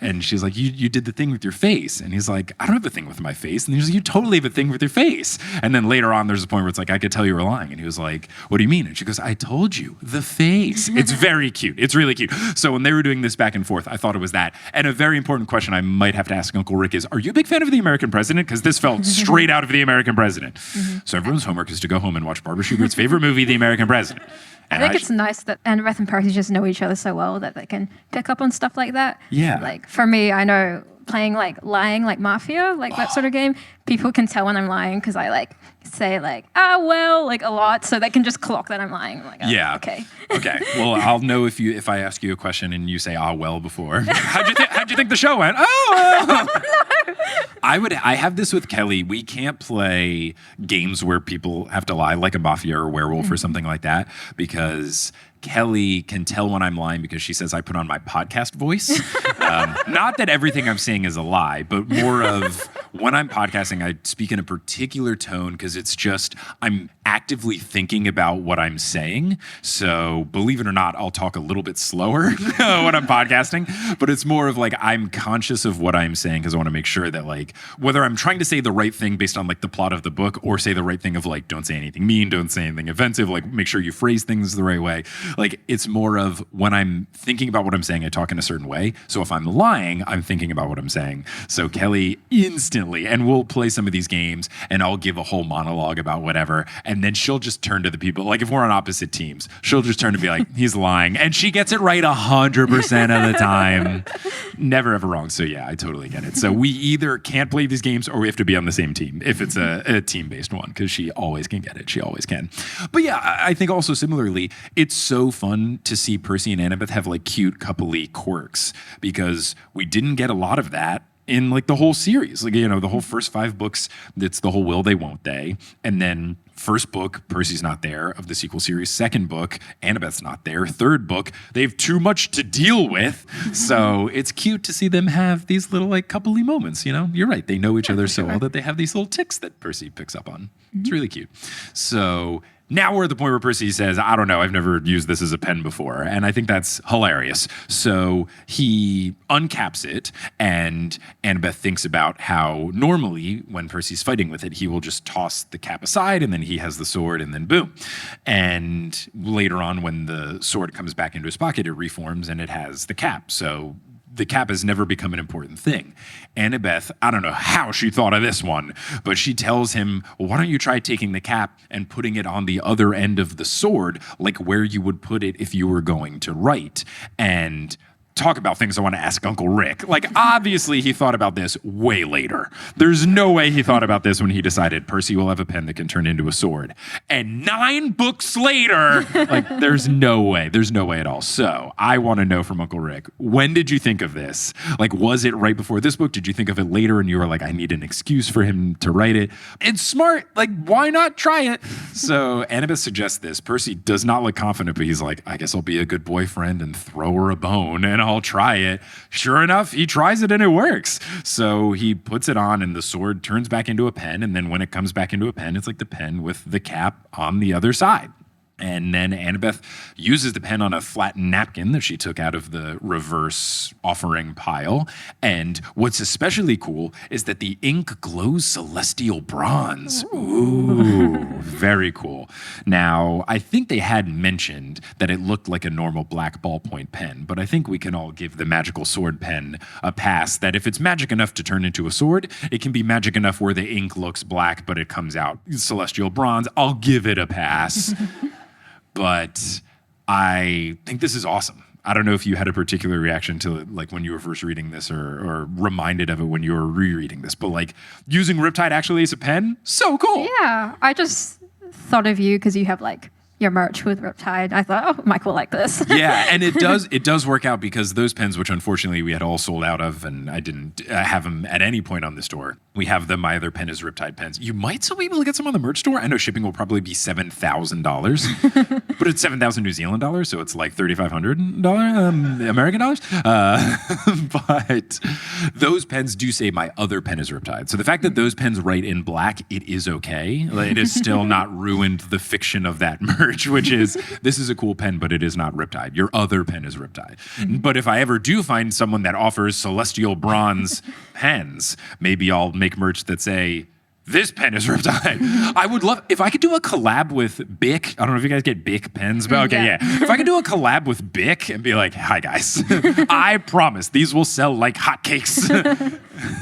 And she's like, you did the thing with your face. And he's like, I don't have a thing with my face. And he's like, you totally have a thing with your face. And then later on, there's a point where it's like, I could tell you were lying. And he was like, what do you mean? And she goes, I told you, the face. It's very cute. It's really cute. So when they were doing this back and forth, I thought it was that. And a very important question I might have to ask Uncle Rick is, are you a big fan of The American President? Because this felt straight out of The American President. So everyone's homework is to go home and watch Barbara Schubert's favorite movie, The American President. And I think it's nice that Annabeth and Percy just know each other so well that they can pick up on stuff like that. Yeah. Like for me, I know playing like lying, like Mafia, like that sort of game, people can tell when I'm lying because I like say like, well, like a lot, so they can just clock that I'm lying. I'm like, oh, yeah. Okay. Okay. Well, I'll know if I ask you a question and you say well before. How'd you think the show went? Oh well. No. I have this with Kelly. We can't play games where people have to lie, like a Mafia or Werewolf or something like that, because Kelly can tell when I'm lying because she says I put on my podcast voice. Not that everything I'm saying is a lie, but more of when I'm podcasting, I speak in a particular tone because it's just I'm actively thinking about what I'm saying. So believe it or not, I'll talk a little bit slower when I'm podcasting, but it's more of like I'm conscious of what I'm saying because I want to make sure that like whether I'm trying to say the right thing based on like the plot of the book or say the right thing of like don't say anything mean, don't say anything offensive, like make sure you phrase things the right way. Like it's more of when I'm thinking about what I'm saying, I talk in a certain way. So if I'm lying, I'm thinking about what I'm saying. So Kelly instantly, and we'll play some of these games and I'll give a whole monologue about whatever. And then she'll just turn to the people. Like if we're on opposite teams, she'll just turn to be like, he's lying. And she gets it right 100% of the time. Never ever wrong. So yeah, I totally get it. So we either can't play these games or we have to be on the same team if it's a team-based one because she always can get it. She always can. But yeah, I think also similarly, it's so fun to see Percy and Annabeth have like cute coupley quirks because we didn't get a lot of that in like the whole series. Like, you know, the whole first 5 books, it's the whole will they, won't they. And then first book, Percy's not there of the sequel series. Second book, Annabeth's not there. Third book, they have too much to deal with. So it's cute to see them have these little like coupley moments, you know? You're right. They know each other so well that they have these little ticks that Percy picks up on. It's really cute. So now we're at the point where Percy says, I don't know, I've never used this as a pen before. And I think that's hilarious. So he uncaps it, and Annabeth thinks about how normally when Percy's fighting with it, he will just toss the cap aside, and then he has the sword, and then boom. And later on, when the sword comes back into his pocket, it reforms, and it has the cap. So the cap has never become an important thing. Annabeth, I don't know how she thought of this one, but she tells him, well, why don't you try taking the cap and putting it on the other end of the sword, like where you would put it if you were going to write. And talk about things I want to ask Uncle Rick. Like, obviously, he thought about this way later. There's no way he thought about this when he decided Percy will have a pen that can turn into a sword. And 9 books later, like, there's no way. There's no way at all. So I want to know from Uncle Rick, when did you think of this? Like, was it right before this book? Did you think of it later and you were like, I need an excuse for him to write it? It's smart. Like, why not try it? So Annabeth suggests this. Percy does not look confident, but he's like, I guess I'll be a good boyfriend and throw her a bone and I'll try it. Sure enough, he tries it and it works. So he puts it on and the sword turns back into a pen. And then when it comes back into a pen, it's like the pen with the cap on the other side. And then Annabeth uses the pen on a flattened napkin that she took out of the reverse offering pile. And what's especially cool is that the ink glows celestial bronze. Ooh, very cool. Now, I think they had mentioned that it looked like a normal black ballpoint pen, but I think we can all give the magical sword pen a pass that if it's magic enough to turn into a sword, it can be magic enough where the ink looks black, but it comes out celestial bronze. I'll give it a pass. But I think this is awesome. I don't know if you had a particular reaction to it, like when you were first reading this or reminded of it when you were rereading this, but like using Riptide actually as a pen, so cool. Yeah, I just thought of you because you have like your merch with Riptide. I thought, oh, Mike will like this. Yeah, and it does work out because those pens, which unfortunately we had all sold out of, and I didn't have them at any point on the store. We have them. My other pen is Riptide pens. You might still be able to get some on the merch store. I know shipping will probably be $7,000, but it's 7,000 New Zealand dollars, so it's like $3,500 American dollars. But those pens do say my other pen is Riptide. So the fact that those pens write in black, it is okay. It has still not ruined the fiction of that merch, which is this is a cool pen, but it is not Riptide. Your other pen is Riptide. But if I ever do find someone that offers celestial bronze pens, maybe I'll make merch that say this pen is Riptide. I would love, if I could do a collab with Bic. I don't know if you guys get Bic pens, but okay, yeah. If I could do a collab with Bic and be like, hi guys, I promise these will sell like hotcakes.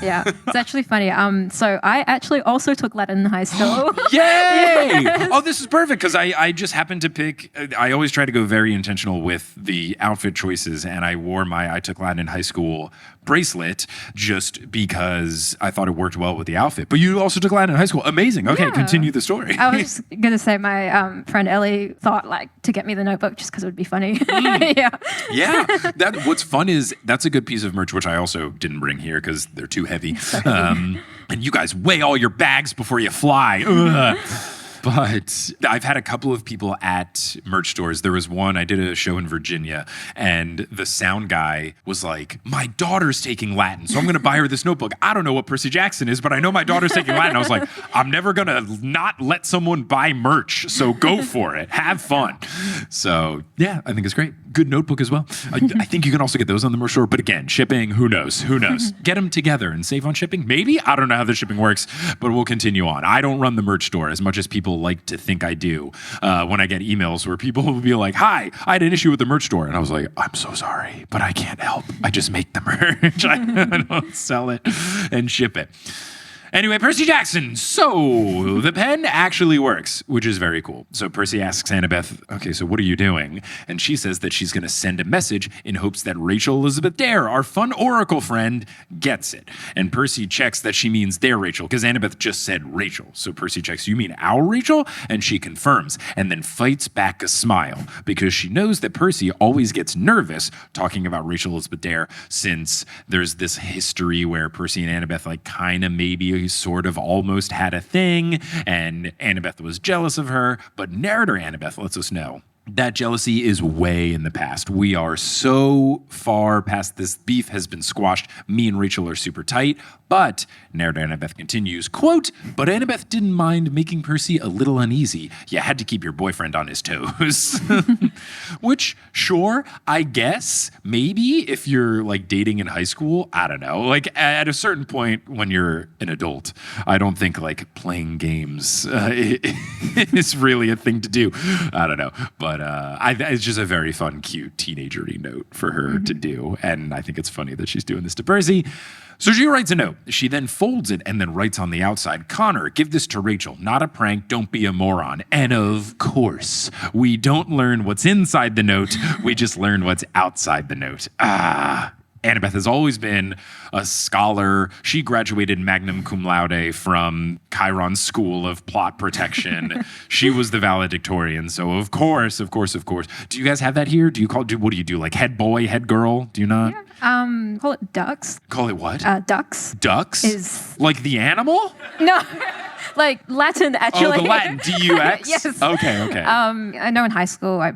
Yeah, it's actually funny. So I actually also took Latin in high school. Yay! Oh, this is perfect because I just happened to pick, I always try to go very intentional with the outfit choices, and I wore my I took Latin in high school bracelet just because I thought it worked well with the outfit. But you also took Latin in high school. Amazing. Okay, continue the story. I was just going to say my friend Ellie thought like to get me the notebook just because it would be funny. Yeah. Yeah. What's fun is that's a good piece of merch, which I also didn't bring here because they're too heavy. And you guys weigh all your bags before you fly. Ugh. But I've had a couple of people at merch stores. There was one, I did a show in Virginia, and the sound guy was like, my daughter's taking Latin, so I'm going to buy her this notebook. I don't know what Percy Jackson is, but I know my daughter's taking Latin. I was like, I'm never going to not let someone buy merch, so go for it. Have fun. So, yeah, I think it's great. Good notebook as well. I think you can also get those on the merch store, but again, shipping, who knows? Who knows? Get them together and save on shipping? Maybe? I don't know how the shipping works, but we'll continue on. I don't run the merch store as much as people like to think I do. When I get emails where people will be like, hi, I had an issue with the merch store. And I was like, I'm so sorry, but I can't help. I just make the merch. I don't sell it and ship it. Anyway, Percy Jackson. So the pen actually works, which is very cool. So Percy asks Annabeth, okay, so what are you doing? And she says that she's going to send a message in hopes that Rachel Elizabeth Dare, our fun oracle friend, gets it. And Percy checks that she means their Rachel, because Annabeth just said Rachel. So Percy checks, you mean our Rachel? And she confirms, and then fights back a smile, because she knows that Percy always gets nervous talking about Rachel Elizabeth Dare, since there's this history where Percy and Annabeth like kind of maybe sort of almost had a thing, and Annabeth was jealous of her, but narrator Annabeth lets us know that jealousy is way in the past. We are so far past this. Beef has been squashed. Me and Rachel are super tight. But, narrator Annabeth continues, quote, but Annabeth didn't mind making Percy a little uneasy. You had to keep your boyfriend on his toes. Which, sure, I guess, maybe if you're like dating in high school, I don't know. Like at a certain point when you're an adult, I don't think like playing games is really a thing to do. I don't know. But it's just a very fun, cute teenager-y note for her to do. And I think it's funny that she's doing this to Percy. So she writes a note. She then folds it and then writes on the outside, Connor, give this to Rachel. Not a prank. Don't be a moron. And of course, we don't learn what's inside the note. We just learn what's outside the note. Annabeth has always been a scholar. She graduated magna cum laude from Chiron's School of Plot Protection. She was the valedictorian. So of course. Do you guys have that here? What do you do? Like head boy, head girl? Do you not? Yeah. Call it ducks. Call it what? Ducks. Ducks? Is like the animal? No. Like Latin, actually. Oh, the Latin. D-U-X? Yes. Okay. I know in high school, I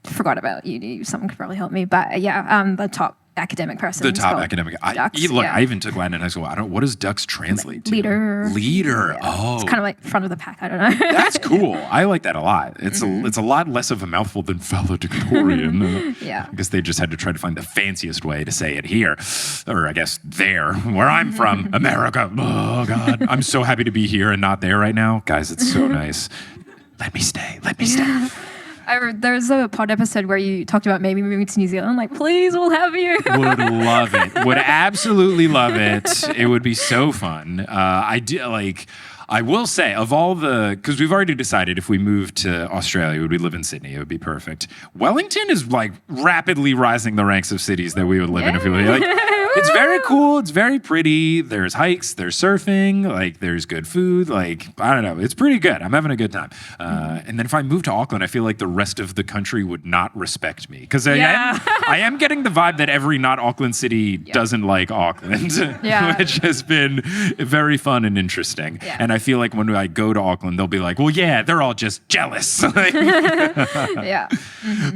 forgot about uni. Someone could probably help me. But yeah, the top academic person. The top academic. Ducks, I even took Latin in high school. What does ducks translate to? Leader. Leader. Yeah. Oh. It's kind of like front of the pack. I don't know. That's cool. I like that a lot. It's a lot less of a mouthful than valedictorian. Yeah. I guess they just had to try to find the fanciest way to say it here. Or I guess there, where I'm from, America. Oh, God. I'm so happy to be here and not there right now. Guys, it's so nice. Let me stay. Yeah. There's a pod episode where you talked about maybe moving to New Zealand. I'm like, please, we'll have you. Would love it. Would absolutely love it. It would be so fun. I will say, of all because we've already decided if we moved to Australia, would we live in Sydney? It would be perfect. Wellington is like rapidly rising the ranks of cities that we would live in if we lived. Like, it's very cool. It's very pretty. There's hikes. There's surfing. Like, there's good food. Like, I don't know. It's pretty good. I'm having a good time. And then if I move to Auckland, I feel like the rest of the country would not respect me. Because I am getting the vibe that every not Auckland city doesn't like Auckland, which has been very fun and interesting. Yeah. And I feel like when I go to Auckland, they'll be like, well, yeah, they're all just jealous. Yeah.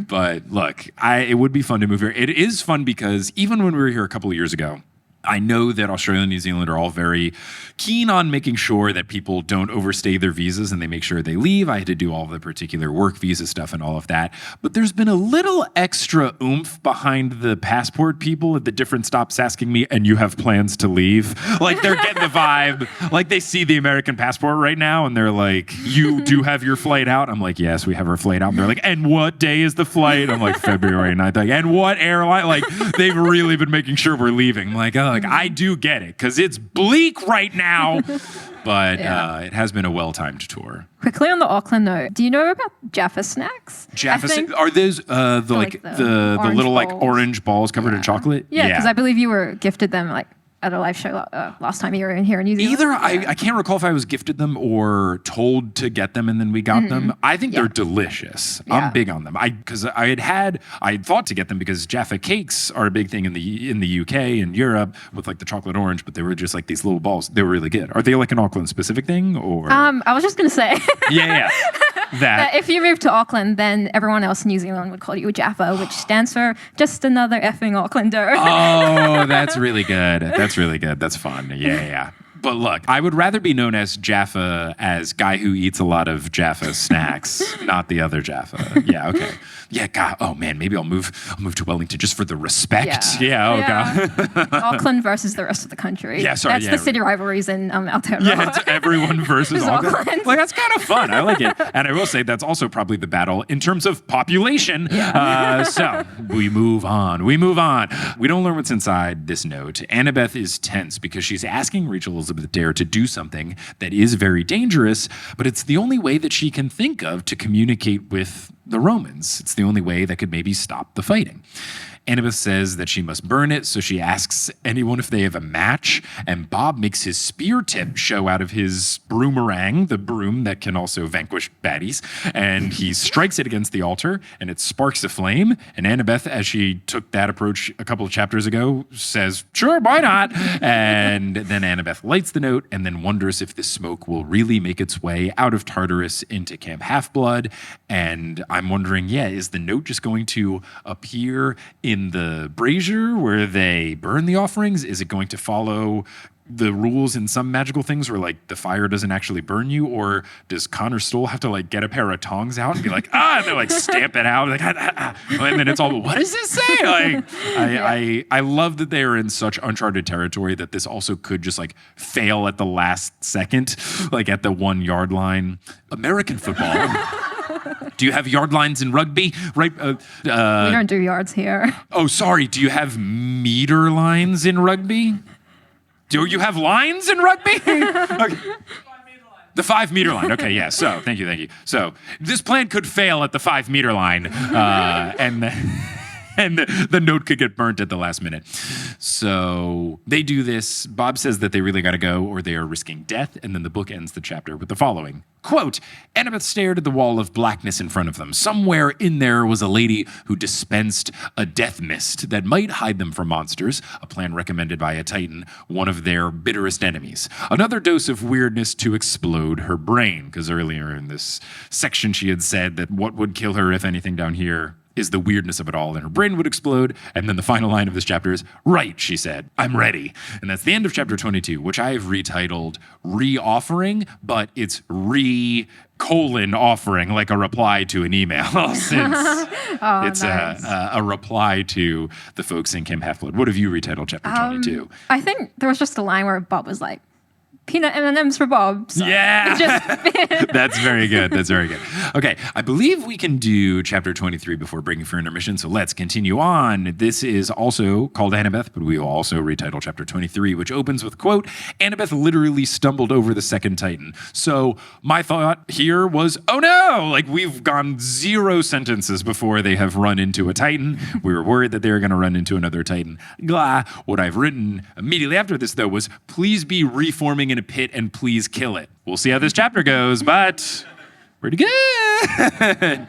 But look, it would be fun to move here. It is fun because even when we were here a couple of years ago, I know that Australia and New Zealand are all very keen on making sure that people don't overstay their visas and they make sure they leave. I had to do all the particular work visa stuff and all of that. But there's been a little extra oomph behind the passport people at the different stops asking me, and you have plans to leave? Like they're getting the vibe. Like they see the American passport right now and they're like, you do have your flight out? I'm like, yes, we have our flight out. And they're like, and what day is the flight? I'm like, February 9th. Like, and what airline? Like they've really been making sure we're leaving. I'm like, oh, like, I do get it because it's bleak right now, but it has been a well-timed tour. Quickly on the Auckland note, do you know about Jaffa snacks? Are those the little like balls. orange balls covered in chocolate? Yeah, because I believe you were gifted them like at a live show last time you were in here in New Zealand. Either I can't recall if I was gifted them or told to get them and then we got them. I think they're delicious. Yeah. I'm big on them. Because I thought to get them because Jaffa cakes are a big thing in the UK and Europe with like the chocolate orange, but they were just like these little balls. They were really good. Are they like an Auckland specific thing or? I was just gonna say. Yeah. That. If you move to Auckland, then everyone else in New Zealand would call you Jaffa, which stands for just another effing Aucklander. Oh, that's really good. That's really good. That's fun. Yeah. But look, I would rather be known as Jaffa as guy who eats a lot of Jaffa snacks, not the other Jaffa. Yeah, okay. Yeah, God. Oh man, maybe I'll move to Wellington just for the respect. God. Auckland versus the rest of the country. Yeah, sorry. That's the city rivalries in Aotearoa. Yeah, it's everyone versus Auckland. Like that's kind of fun. I like it. And I will say that's also probably the battle in terms of population. Yeah. So we move on. We don't learn what's inside this note. Annabeth is tense because she's asking Rachel Elizabeth Dare to do something that is very dangerous, but it's the only way that she can think of to communicate with the Romans. It's the only way that could maybe stop the fighting. Annabeth says that she must burn it, so she asks anyone if they have a match, and Bob makes his spear tip show out of his broomerang, the broom that can also vanquish baddies, and he strikes it against the altar, and it sparks a flame, and Annabeth, as she took that approach a couple of chapters ago, says, sure, why not? And then Annabeth lights the note, and then wonders if the smoke will really make its way out of Tartarus into Camp Half-Blood, and I'm wondering, is the note just going to appear in the brazier where they burn the offerings? Is it going to follow the rules in some magical things where like the fire doesn't actually burn you? Or does Connor Stoll have to like get a pair of tongs out and be like, and they like stamp it out? Like, and then it's all, what does this say? Like, I love that they are in such uncharted territory that this also could just like fail at the last second, like at the 1 yard line. American football. Do you have yard lines in rugby? Right? We don't do yards here. Oh, sorry. Do you have meter lines in rugby? Do you have lines in rugby? Okay. The 5 meter line. Okay, yeah. So, thank you. So, this plan could fail at the 5 meter line, and the note could get burnt at the last minute. So they do this. Bob says that they really got to go or they are risking death. And then the book ends the chapter with the following. Quote, Annabeth stared at the wall of blackness in front of them. Somewhere in there was a lady who dispensed a death mist that might hide them from monsters, a plan recommended by a Titan, one of their bitterest enemies. Another dose of weirdness to explode her brain, because earlier in this section she had said that what would kill her, if anything, down here is the weirdness of it all, and her brain would explode. And then the final line of this chapter is, right, she said, I'm ready. And that's the end of chapter 22, which I have retitled Re-Offering, but it's Re-offering, like a reply to an email, since it's nice. a reply to the folks in Camp Half-Blood. What have you retitled chapter 22? I think there was just a line where Bob was like, peanut M&Ms for Bob. So yeah. That's very good. Okay, I believe we can do chapter 23 before breaking for intermission, so let's continue on. This is also called Annabeth, but we will also retitle chapter 23, which opens with, quote, Annabeth literally stumbled over the second Titan. So my thought here was, oh no, like we've gone 0 sentences before they have run into a Titan. We were worried that they were going to run into another Titan. Glah. What I've written immediately after this, though, was please be reforming in a pit and please kill it. We'll see how this chapter goes, but Pretty good.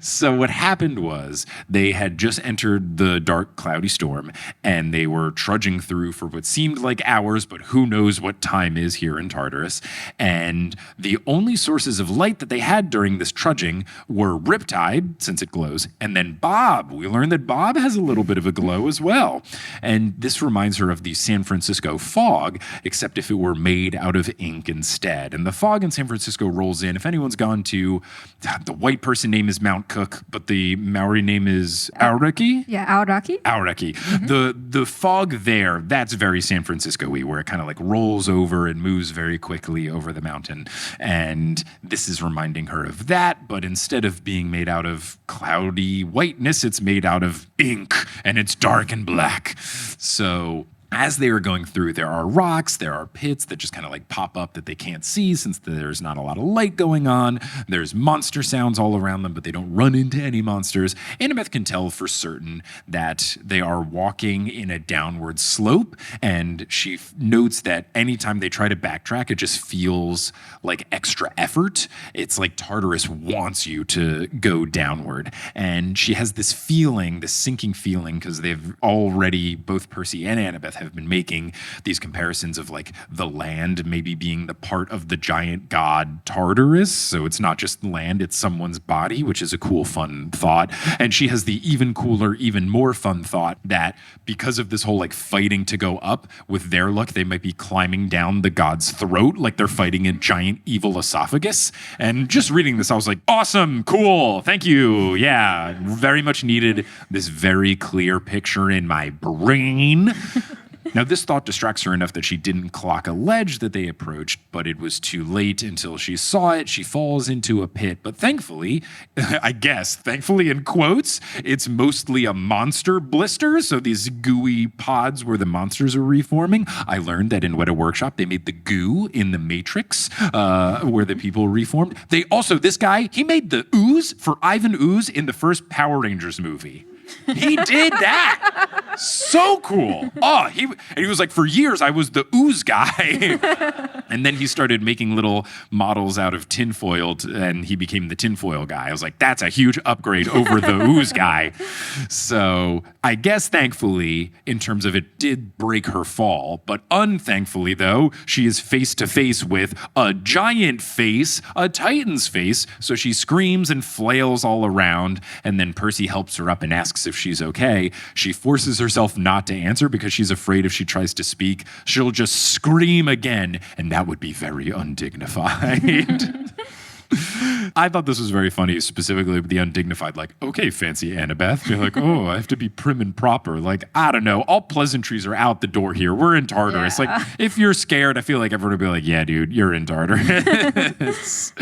So what happened was they had just entered the dark, cloudy storm, and they were trudging through for what seemed like hours, but who knows what time is here in Tartarus. And the only sources of light that they had during this trudging were Riptide, since it glows, and then Bob. We learned that Bob has a little bit of a glow as well. And this reminds her of the San Francisco fog, except if it were made out of ink instead. And the fog in San Francisco rolls in. If anyone's gone to, the white person name is Mount Cook, but the Maori name is Aoraki? Yeah, Aoraki. Aoraki. The fog there, that's very San Francisco-y, where it kind of like rolls over and moves very quickly over the mountain. And this is reminding her of that, but instead of being made out of cloudy whiteness, it's made out of ink, and it's dark and black. So as they are going through, there are rocks, there are pits that just kind of like pop up that they can't see since there's not a lot of light going on. There's monster sounds all around them, but they don't run into any monsters. Annabeth can tell for certain that they are walking in a downward slope, and she notes that anytime they try to backtrack, it just feels like extra effort. It's like Tartarus wants you to go downward. And she has this feeling, this sinking feeling, because they've already, both Percy and Annabeth, have been making these comparisons of like the land maybe being the part of the giant god Tartarus. So it's not just land, it's someone's body, which is a cool, fun thought. And she has the even cooler, even more fun thought that because of this whole like fighting to go up, with their luck, they might be climbing down the god's throat like they're fighting a giant evil esophagus. And just reading this, I was like, awesome, cool, thank you. Yeah, very much needed this very clear picture in my brain. Now, this thought distracts her enough that she didn't clock a ledge that they approached, but it was too late until she saw it. She falls into a pit, but thankfully, I guess, thankfully in quotes, it's mostly a monster blister, so these gooey pods where the monsters are reforming. I learned that in Weta Workshop, they made the goo in the Matrix, where the people reformed. They also, this guy, he made the ooze for Ivan Ooze in the first Power Rangers movie. He did that. So cool. Oh, he was like, for years, I was the ooze guy. And then he started making little models out of tinfoil, and he became the tinfoil guy. I was like, that's a huge upgrade over the ooze guy. So I guess, thankfully, in terms of it did break her fall. But unthankfully, though, she is face to face with a giant face, a Titan's face. So she screams and flails all around. And then Percy helps her up and asks if she's okay. She forces herself not to answer because she's afraid if she tries to speak, she'll just scream again, and that would be very undignified. I thought this was very funny, specifically with the undignified, like, okay, fancy Annabeth. You're like, oh, I have to be prim and proper. Like, I don't know. All pleasantries are out the door here. We're in Tartarus. Yeah. Like, if you're scared, I feel like everyone would be like, yeah, dude, you're in Tartarus.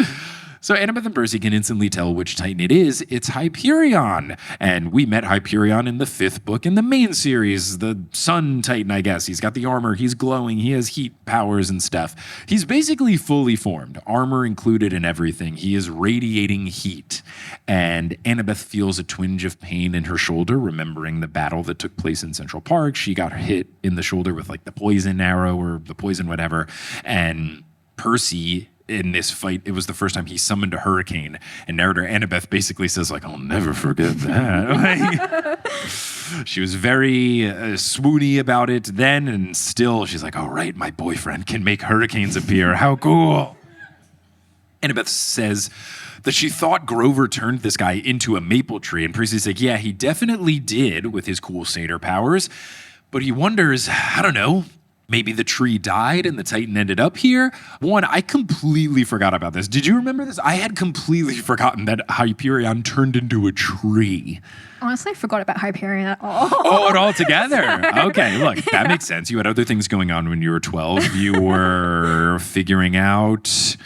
So Annabeth and Percy can instantly tell which Titan it is. It's Hyperion. And we met Hyperion in the 5th book in the main series, the Sun Titan, I guess. He's got the armor, he's glowing, he has heat powers and stuff. He's basically fully formed, armor included in everything. He is radiating heat. And Annabeth feels a twinge of pain in her shoulder, remembering the battle that took place in Central Park. She got hit in the shoulder with like the poison arrow or the poison whatever. And Percy, in this fight, it was the first time he summoned a hurricane, and narrator Annabeth basically says, like, I'll never forget that. She was very swoony about it then, and still she's like, all right, my boyfriend can make hurricanes appear. How cool. Annabeth says that she thought Grover turned this guy into a maple tree, and Percy's like, yeah, he definitely did with his cool satyr powers, but he wonders, I don't know, maybe the tree died and the Titan ended up here. One, I completely forgot about this. Did you remember this? I had completely forgotten that Hyperion turned into a tree. Honestly, I forgot about Hyperion at all. Oh, it all together. Okay, look, that makes sense. You had other things going on when you were 12. You were figuring out...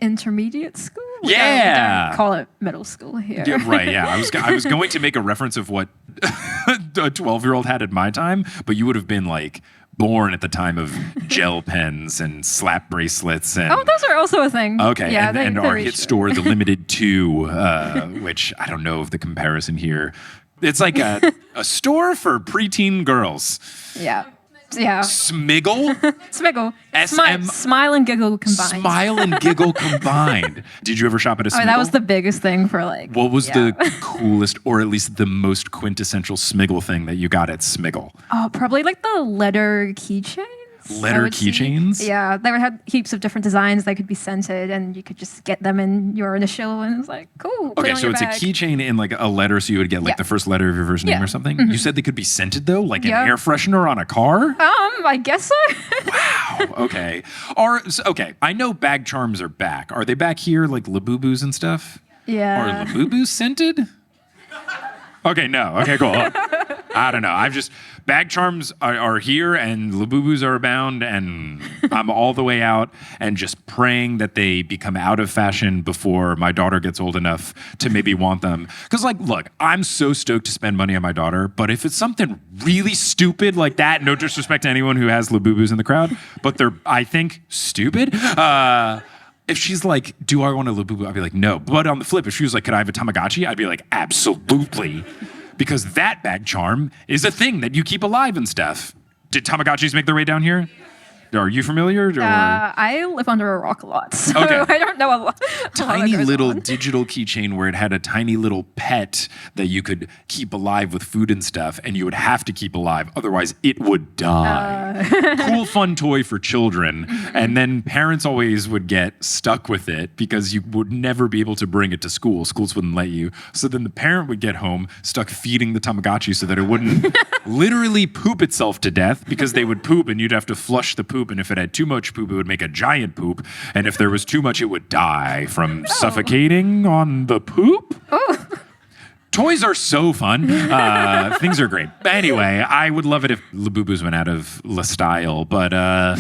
Intermediate school? Yeah. We don't call it middle school here. Yeah, right, yeah. I was going to make a reference of what a 12-year-old had at my time, but you would have been like born at the time of gel pens and slap bracelets. And, oh, those are also a thing. Okay, yeah, and our hit store, The Limited 2, which I don't know of the comparison here. It's like a store for preteen girls. Yeah. Yeah. Smiggle? Smiggle. SM Smile and giggle combined. Smile and giggle combined. Did you ever shop at a Smiggle? Oh, that was the biggest thing for like. What was the coolest, or at least the most quintessential Smiggle thing that you got at Smiggle? Oh, probably like the letter keychains. Letter keychains? Yeah, they would have heaps of different designs. They could be scented, and you could just get them in your initial, and it's like, cool. Put it Okay, on so your it's bag. a keychain in like a letter, so you would get like the first letter of your first name Yeah. or something? You said they could be scented though? Like an air freshener on a car? I guess so. Wow. Okay. Okay, I know bag charms are back. Are they back here like Labubu's and stuff? Yeah. Are Labubu's scented? Okay, no. Okay, cool. I don't know. Bag charms are here and Labubus are abound, and I'm all the way out and just praying that they become out of fashion before my daughter gets old enough to maybe want them. Because, like, look, I'm so stoked to spend money on my daughter, but if it's something really stupid like that, no disrespect to anyone who has Labubus in the crowd, but they're, I think, stupid. If she's like, do I want a Labubu? I'd be like, no. But on the flip, if she was like, could I have a Tamagotchi? I'd be like, absolutely. Because that bag charm is a thing that you keep alive and stuff. Did Tamagotchis make their way down here? Are you familiar? Or? I live under a rock a lot, so Okay. I don't know a lot. Tiny little digital keychain where it had a tiny little pet that you could keep alive with food and stuff, and you would have to keep alive, otherwise it would die. Cool, fun toy for children, and then parents always would get stuck with it because you would never be able to bring it to school. Schools wouldn't let you. So then the parent would get home stuck feeding the Tamagotchi so that it wouldn't literally poop itself to death, because they would poop and you'd have to flush the poop, and if it had too much poop, it would make a giant poop, and if there was too much, it would die from suffocating on the poop. Oh. Toys are so fun. Things are great. Anyway, I would love it if Labubus went out of La Style, but a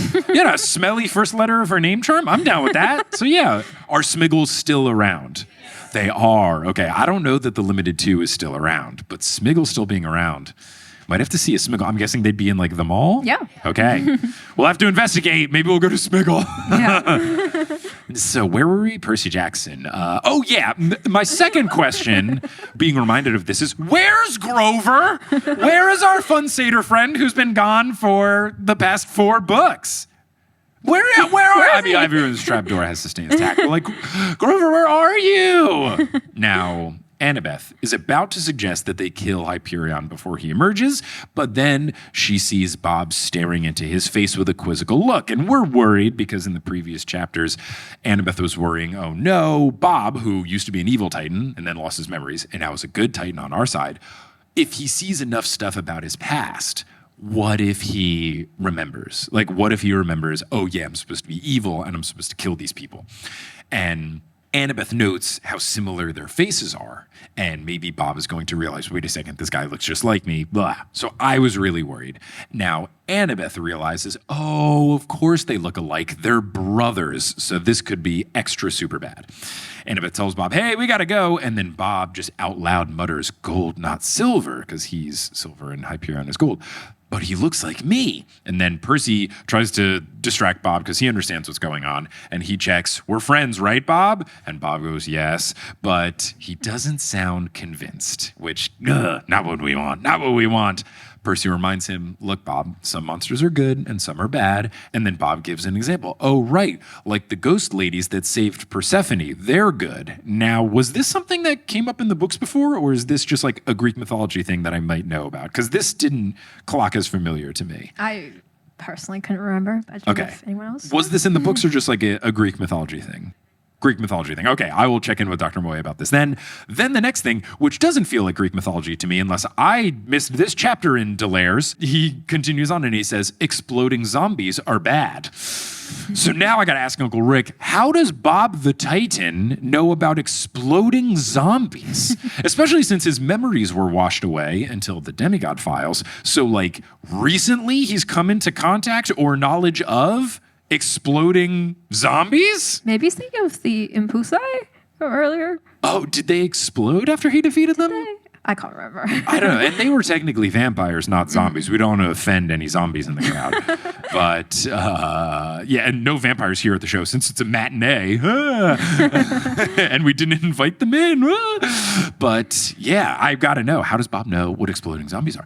smelly first letter of her name charm, I'm down with that. So yeah, are Smiggles still around? They are. Okay, I don't know that the Limited 2 is still around, but Smiggle still being around. Might have to see a Smiggle. I'm guessing they'd be in like the mall? Yeah. Okay. We'll have to investigate. Maybe we'll go to Smiggle. Yeah. So where were we? Percy Jackson. My second question, being reminded of this, is where's Grover? Where is our fun satyr friend who's been gone for the past 4 books? Where are I mean, everyone's trapdoor has sustained attack. We're like, Grover, where are you? Now, Annabeth is about to suggest that they kill Hyperion before he emerges, but then she sees Bob staring into his face with a quizzical look, and we're worried because in the previous chapters, Annabeth was worrying, oh no, Bob, who used to be an evil Titan and then lost his memories and now is a good Titan on our side, if he sees enough stuff about his past, what if he remembers? Like, what if he remembers, oh yeah, I'm supposed to be evil and I'm supposed to kill these people? And Annabeth notes how similar their faces are, and maybe Bob is going to realize, wait a second, this guy looks just like me, blah. So I was really worried. Now, Annabeth realizes, oh, of course they look alike. They're brothers, so this could be extra super bad. Annabeth tells Bob, hey, we gotta go, and then Bob just out loud mutters, gold, not silver, because he's silver and Hyperion is gold. But he looks like me. And then Percy tries to distract Bob because he understands what's going on. And he checks, we're friends, right, Bob? And Bob goes, yes. But he doesn't sound convinced, which, not what we want, not what we want. Percy reminds him, look, Bob, some monsters are good and some are bad. And then Bob gives an example. Oh, right, like the ghost ladies that saved Persephone, they're good. Now, was this something that came up in the books before, or is this just like a Greek mythology thing that I might know about? Because this didn't clock as familiar to me. I personally couldn't remember. I don't know if anyone else. Was this in the books or just like a Greek mythology thing? Greek mythology thing. Okay, I will check in with Dr. Moy about this. Then the next thing, which doesn't feel like Greek mythology to me unless I missed this chapter in Delaire's, he continues on and he says, exploding zombies are bad. So now I got to ask Uncle Rick, how does Bob the Titan know about exploding zombies? Especially since his memories were washed away until the Demigod files. So like recently he's come into contact or knowledge of exploding zombies? Maybe he's thinking of the Impulsi from earlier. Oh, did they explode after he defeated them? I can't remember. I don't know. And they were technically vampires, not zombies. We don't want to offend any zombies in the crowd. But, and no vampires here at the show since it's a matinee. And we didn't invite them in. But, yeah, I've got to know. How does Bob know what exploding zombies are?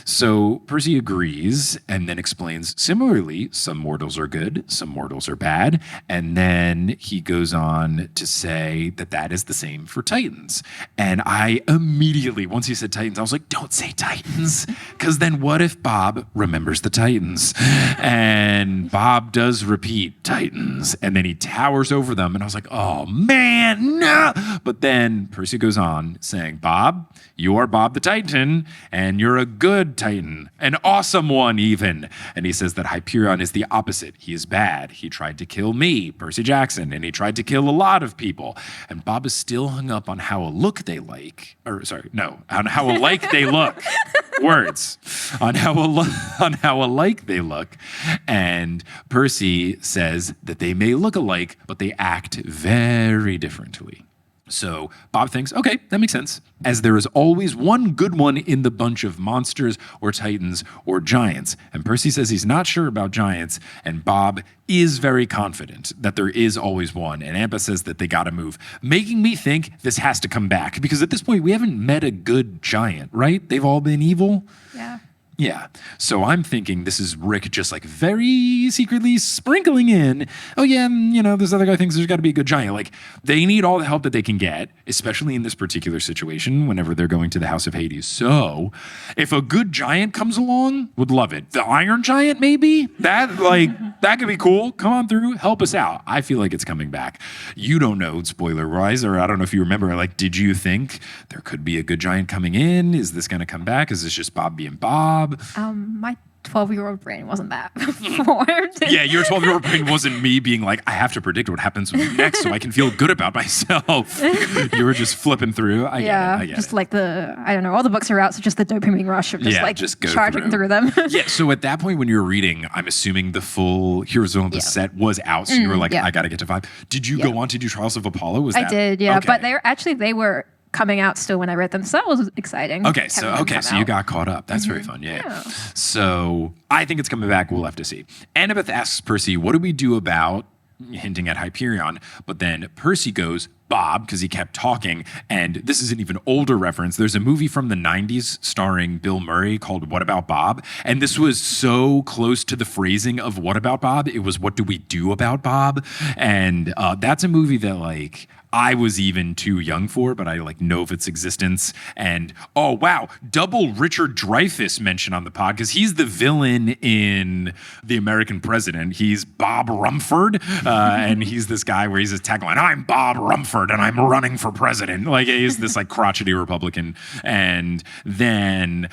So Percy agrees and then explains similarly, some mortals are good, some mortals are bad. And then he goes on to say that that is the same for Titans. And I immediately, once he said Titans, I was like, don't say Titans. Because then what if Bob remembers the Titans? And Bob does repeat Titans. And then he towers over them. And I was like, oh man, no. But then Percy goes on saying, Bob, you are Bob the Titan, and you're a good Titan, an awesome one even. And he says that Hyperion is the opposite. He is bad. He tried to kill me, Percy Jackson, and he tried to kill a lot of people. And Bob is still hung up on how alike they look. Words. On how alike they look. And Percy says that they may look alike, but they act very differently. So Bob thinks, okay, that makes sense. As there is always one good one in the bunch of monsters or titans or giants. And Percy says he's not sure about giants. And Bob is very confident that there is always one. And Annabeth says that they got to move, making me think this has to come back. Because at this point, we haven't met a good giant, right? They've all been evil. Yeah. Yeah. So I'm thinking this is Rick just like very secretly sprinkling in, oh yeah, this other guy thinks there's got to be a good giant. Like they need all the help that they can get, especially in this particular situation whenever they're going to the House of Hades. So if a good giant comes along, would love it. The Iron Giant, maybe? That could be cool. Come on through. Help us out. I feel like it's coming back. You don't know, spoiler-wise, or I don't know if you remember, like, did you think there could be a good giant coming in? Is this going to come back? Is this just Bob being Bob? My 12-year-old brain wasn't that formed. Yeah, your 12-year-old brain wasn't me being like, I have to predict what happens next so I can feel good about myself. You were just flipping through. I get it. Like all the books are out, so just the dopamine rush of just go charging through them. Yeah, so at that point when you were reading, I'm assuming the full Heroes of Olympus set was out, so you were like, I got to get to 5. Did you go on to do Trials of Apollo? I did, yeah. Okay. But they were coming out still when I read them, so that was exciting. Okay, so you got caught up. That's very fun. Yeah. So I think it's coming back. We'll have to see. Annabeth asks Percy, what do we do about, hinting at Hyperion, but then Percy goes, Bob, because he kept talking, and this is an even older reference. There's a movie from the 90s starring Bill Murray called What About Bob? And this was so close to the phrasing of What About Bob? It was What Do We Do About Bob? And that's a movie that I was even too young for, but I know of its existence. And oh wow, double Richard Dreyfuss mention on the pod because he's the villain in The American President. He's Bob Rumford, and he's this guy where he's his tagline, "I'm Bob Rumford and I'm running for president." He's this crotchety Republican, and then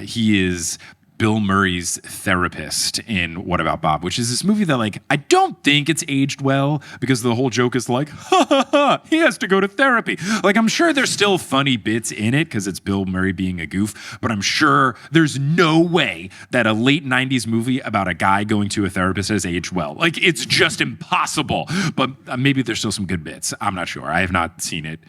he is Bill Murray's therapist in What About Bob, which is this movie that I don't think it's aged well because the whole joke is ha ha ha, he has to go to therapy. I'm sure there's still funny bits in it because it's Bill Murray being a goof, but I'm sure there's no way that a late 90s movie about a guy going to a therapist has aged well. It's just impossible, but maybe there's still some good bits. I'm not sure. I have not seen it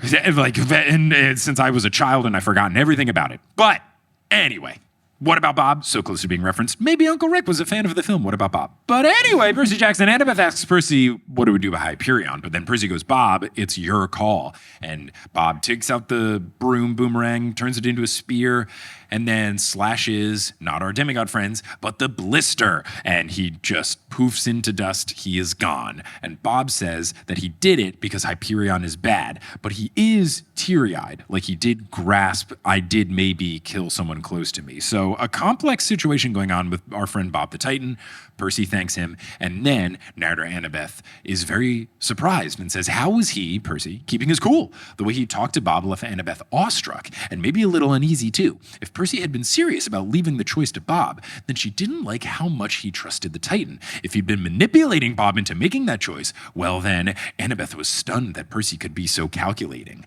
since I was a child and I've forgotten everything about it. But anyway, What About Bob? So close to being referenced. Maybe Uncle Rick was a fan of the film What About Bob? But anyway, Percy Jackson and Annabeth asks Percy, what do we do about Hyperion? But then Percy goes, Bob, it's your call. And Bob takes out the broom boomerang, turns it into a spear, and then slashes, not our demigod friends, but the blister. And he just poofs into dust. He is gone. And Bob says that he did it because Hyperion is bad. But he is teary-eyed. He did grasp, I did maybe kill someone close to me. So a complex situation going on with our friend Bob the Titan. Percy thanks him. And then narrator Annabeth is very surprised and says, how was he, Percy, keeping his cool? The way he talked to Bob left Annabeth awestruck and maybe a little uneasy too. If Percy had been serious about leaving the choice to Bob, then she didn't like how much he trusted the Titan. If he'd been manipulating Bob into making that choice, well then, Annabeth was stunned that Percy could be so calculating.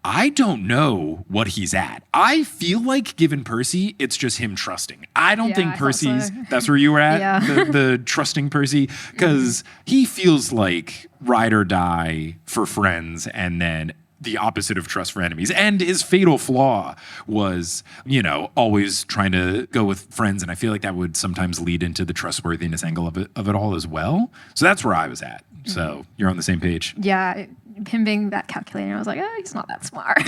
I don't know what he's at. I feel like, given Percy, it's just him trusting. I don't think Percy's, that's where you were at? Yeah. The trusting Percy? Because he feels like ride or die for friends and then the opposite of trust for enemies. And his fatal flaw was, always trying to go with friends. And I feel like that would sometimes lead into the trustworthiness angle of it all as well. So that's where I was at. So you're on the same page. Yeah, him being that calculating, I was like, oh, he's not that smart.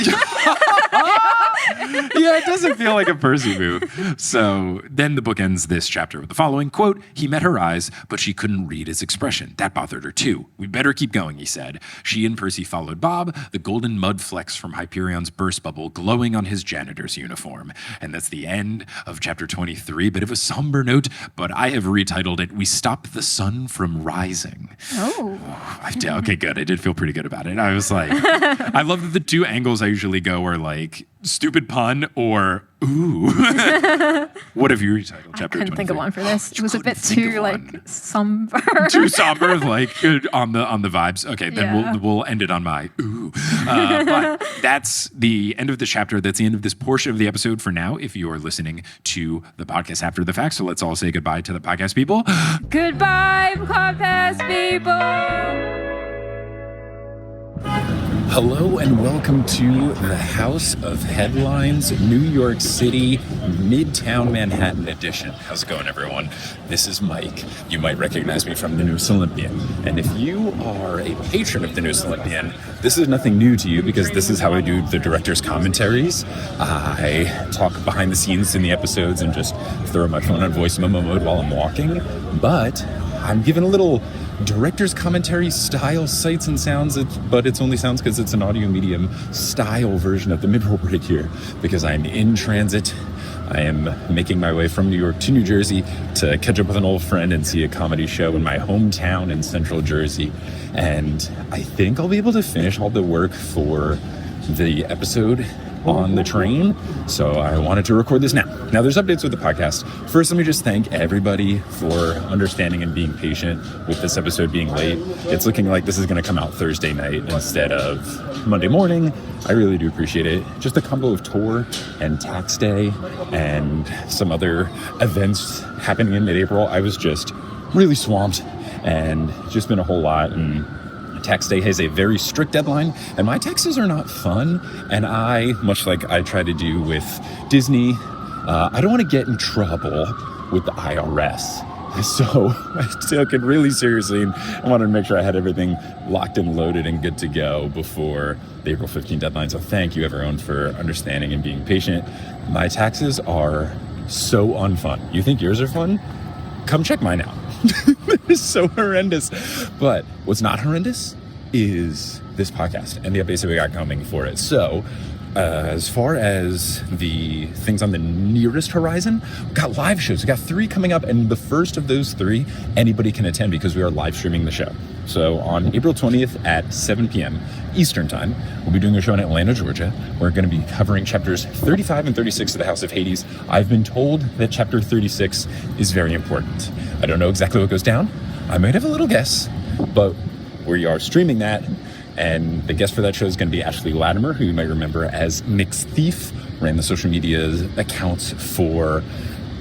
Yeah, it doesn't feel like a Percy move. So then the book ends this chapter with the following, quote, he met her eyes, but she couldn't read his expression. That bothered her too. We better keep going, he said. She and Percy followed Bob, the golden mud flecks from Hyperion's burst bubble glowing on his janitor's uniform. And that's the end of chapter 23. Bit of a somber note, but I have retitled it, We Stop the Sun from Rising. Oh. Okay, good. I did feel pretty good about it. I was like, I love that the two angles I usually go are like stupid pun or ooh. What have you retitled? Chapter I couldn't 23? think of one for this. It was a bit Think of too like one. somber. Too somber, like on the vibes. Okay, then Yeah. we'll end it on my ooh. But that's the end of the chapter. That's the end of this portion of the episode for now. If you are listening to the podcast after the fact, so let's all say goodbye to the podcast people. Goodbye, podcast people. Hello and welcome to the House of Headlines, New York City, Midtown Manhattan edition. How's it going, everyone? This is Mike. You might recognize me from the News Olympian. And if you are a patron of the News Olympian, this is nothing new to you because this is how I do the director's commentaries. I talk behind the scenes in the episodes and just throw my phone on voice memo mode while I'm walking. But I'm giving a little director's commentary style sights and sounds, but it's only sounds because it's an audio medium style version of the mid-roll right here because I'm in transit. I am making my way from New York to New Jersey to catch up with an old friend and see a comedy show in my hometown in Central Jersey. And I think I'll be able to finish all the work for the episode on the train, so I wanted to record this now. Now there's updates with the podcast. First, let me just thank everybody for understanding and being patient with this episode being late. It's looking like this is going to come out Thursday night instead of Monday morning. I really do appreciate it. Just a combo of tour and tax day and some other events happening in mid-April. I was just really swamped and just been a whole lot, and tax day has a very strict deadline, and my taxes are not fun. And I, much like I try to do with Disney, I don't want to get in trouble with the IRS. So I took it really seriously and I wanted to make sure I had everything locked and loaded and good to go before the April 15 deadline. So thank you, everyone, for understanding and being patient. My taxes are so unfun. You think yours are fun? Come check mine out. It's so horrendous. But what's not horrendous is this podcast and the updates that we got coming for it. So as far as the things on the nearest horizon, we've got live shows. We've got 3 coming up, and the first of those 3, anybody can attend because we are live streaming the show. So on April 20th at 7 p.m. Eastern Time, we'll be doing a show in Atlanta, Georgia. We're going to be covering chapters 35 and 36 of the House of Hades. I've been told that chapter 36 is very important. I don't know exactly what goes down. I might have a little guess, but we are streaming that. And the guest for that show is going to be Ashley Latimer, who you might remember as Nick's Thief, ran the social media accounts for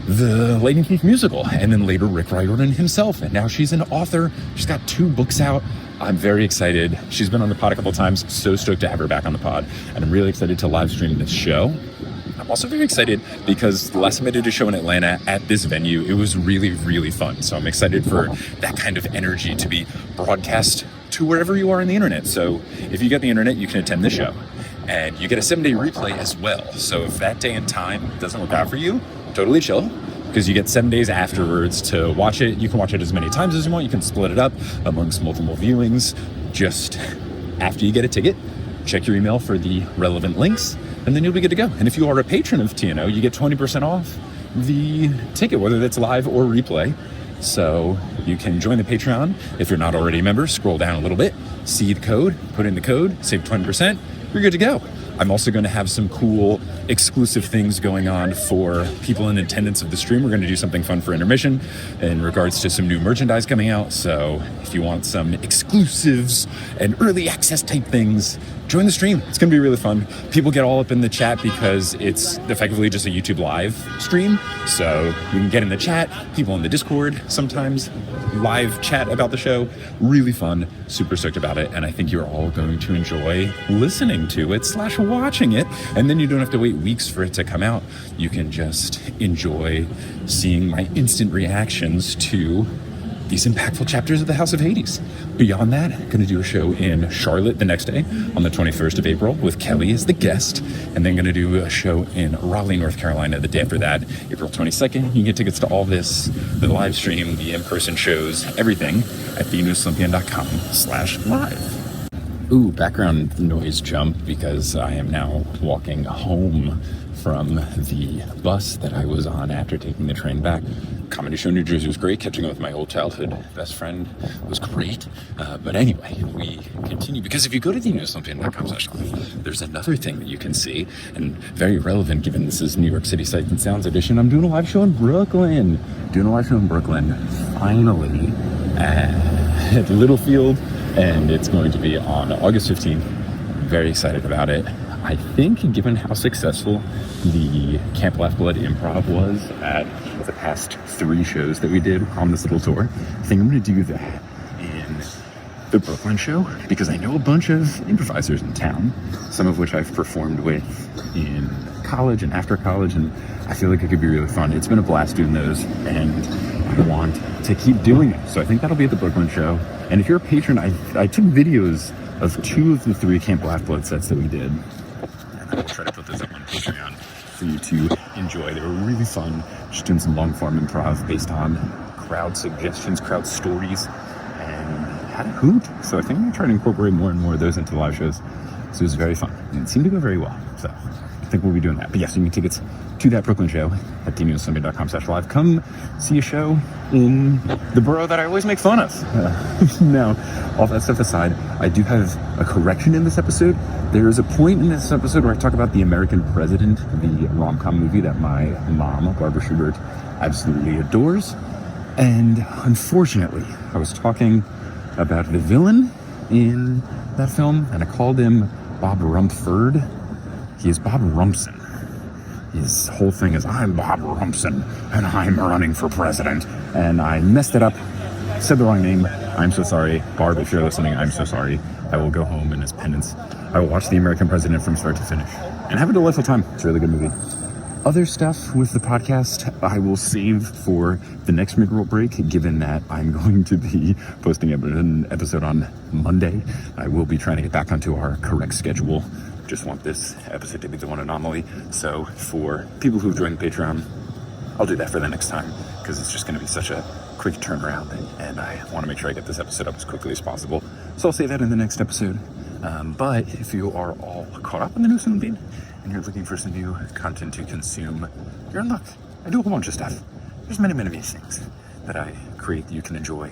the Lightning Thief musical, and then later Rick Riordan himself. And now she's an author. She's got 2 books out. I'm very excited. She's been on the pod a couple times. So stoked to have her back on the pod. And I'm really excited to live stream this show. I'm also very excited because the last time I did a show in Atlanta at this venue, it was really, really fun. So I'm excited for that kind of energy to be broadcast to wherever you are on the internet. So if you get the internet, you can attend the show. And you get a 7-day replay as well. So if that day and time doesn't work out for you, totally chill, because you get 7 days afterwards to watch it. You can watch it as many times as you want. You can split it up amongst multiple viewings. Just after you get a ticket, check your email for the relevant links, and then you'll be good to go. And if you are a patron of TNO, you get 20% off the ticket, whether that's live or replay. So you can join the Patreon. If you're not already a member, scroll down a little bit, see the code, put in the code, save 20%, you're good to go. I'm also going to have some cool exclusive things going on for people in attendance of the stream. We're going to do something fun for intermission in regards to some new merchandise coming out. So if you want some exclusives and early access type things, join the stream. It's going to be really fun. People get all up in the chat because it's effectively just a YouTube live stream. So you can get in the chat, people in the Discord sometimes live chat about the show. Really fun. Super stoked about it. And I think you're all going to enjoy listening to it / watching it. And then you don't have to wait weeks for it to come out. You can just enjoy seeing my instant reactions to these impactful chapters of the House of Hades. Beyond that, going to do a show in Charlotte the next day on the 21st of April with Kelly as the guest, and then going to do a show in Raleigh, North Carolina the day after that, April 22nd. You can get tickets to all this, the live stream, the in-person shows, everything at thenewsolympian.com/live. Ooh, background noise jump because I am now walking home from the bus that I was on after taking the train back. Comedy Show New Jersey was great. Catching up with my old childhood best friend was great. But anyway, we continue because if you go to thenewsolympian.com/live, there's another thing that you can see, and very relevant given this is New York City Sights and Sounds edition. I'm doing a live show in Brooklyn. Finally, at Littlefield, and it's going to be on August 15th. Very excited about it. I think, given how successful the Camp Laugh Blood Improv was at the past 3 shows that we did on this little tour, I think I'm going to do that in the Brooklyn show, because I know a bunch of improvisers in town, some of which I've performed with in college and after college, and I feel like it could be really fun. It's been a blast doing those, and I want to keep doing it. So I think that'll be at the Brooklyn show. And if you're a patron, I took videos of 2 of the 3 Camp Laugh Blood sets that we did. And I'll try to put those up on Patreon for you to enjoy. They were really fun, just doing some long form improv based on crowd suggestions, crowd stories, and had a hoot. So I think I'm going to try to incorporate more and more of those into live shows. So it was very fun, and it seemed to go very well. So I think we'll be doing that. But yes, you can get tickets to that Brooklyn show at thenewsolympian.com/live. Come see a show in the borough that I always make fun of. Now, all that stuff aside, I do have a correction in this episode. There is a point in this episode where I talk about The American President, the rom-com movie that my mom, Barbara Schubert, absolutely adores. And unfortunately, I was talking about the villain in that film, and I called him Bob Rumford. He is Bob Rumson. His whole thing is, I'm Bob Rumson, and I'm running for president. And I messed it up, said the wrong name. I'm so sorry. Barb, if you're listening, I'm so sorry. I will go home, and as penance, I will watch The American President from start to finish and have a delightful time. It's a really good movie. Other stuff with the podcast, I will save for the next mid-roll break, given that I'm going to be posting an episode on Monday. I will be trying to get back onto our correct schedule. Just want this episode to be the one anomaly. So for people who've joined Patreon, I'll do that for the next time, because it's just going to be such a quick turnaround, and I want to make sure I get this episode up as quickly as possible. So I'll say that in the next episode. But if you are all caught up on the New Olympian and you're looking for some new content to consume, you're in luck. I do a whole bunch of stuff. There's many, many things that I create that you can enjoy.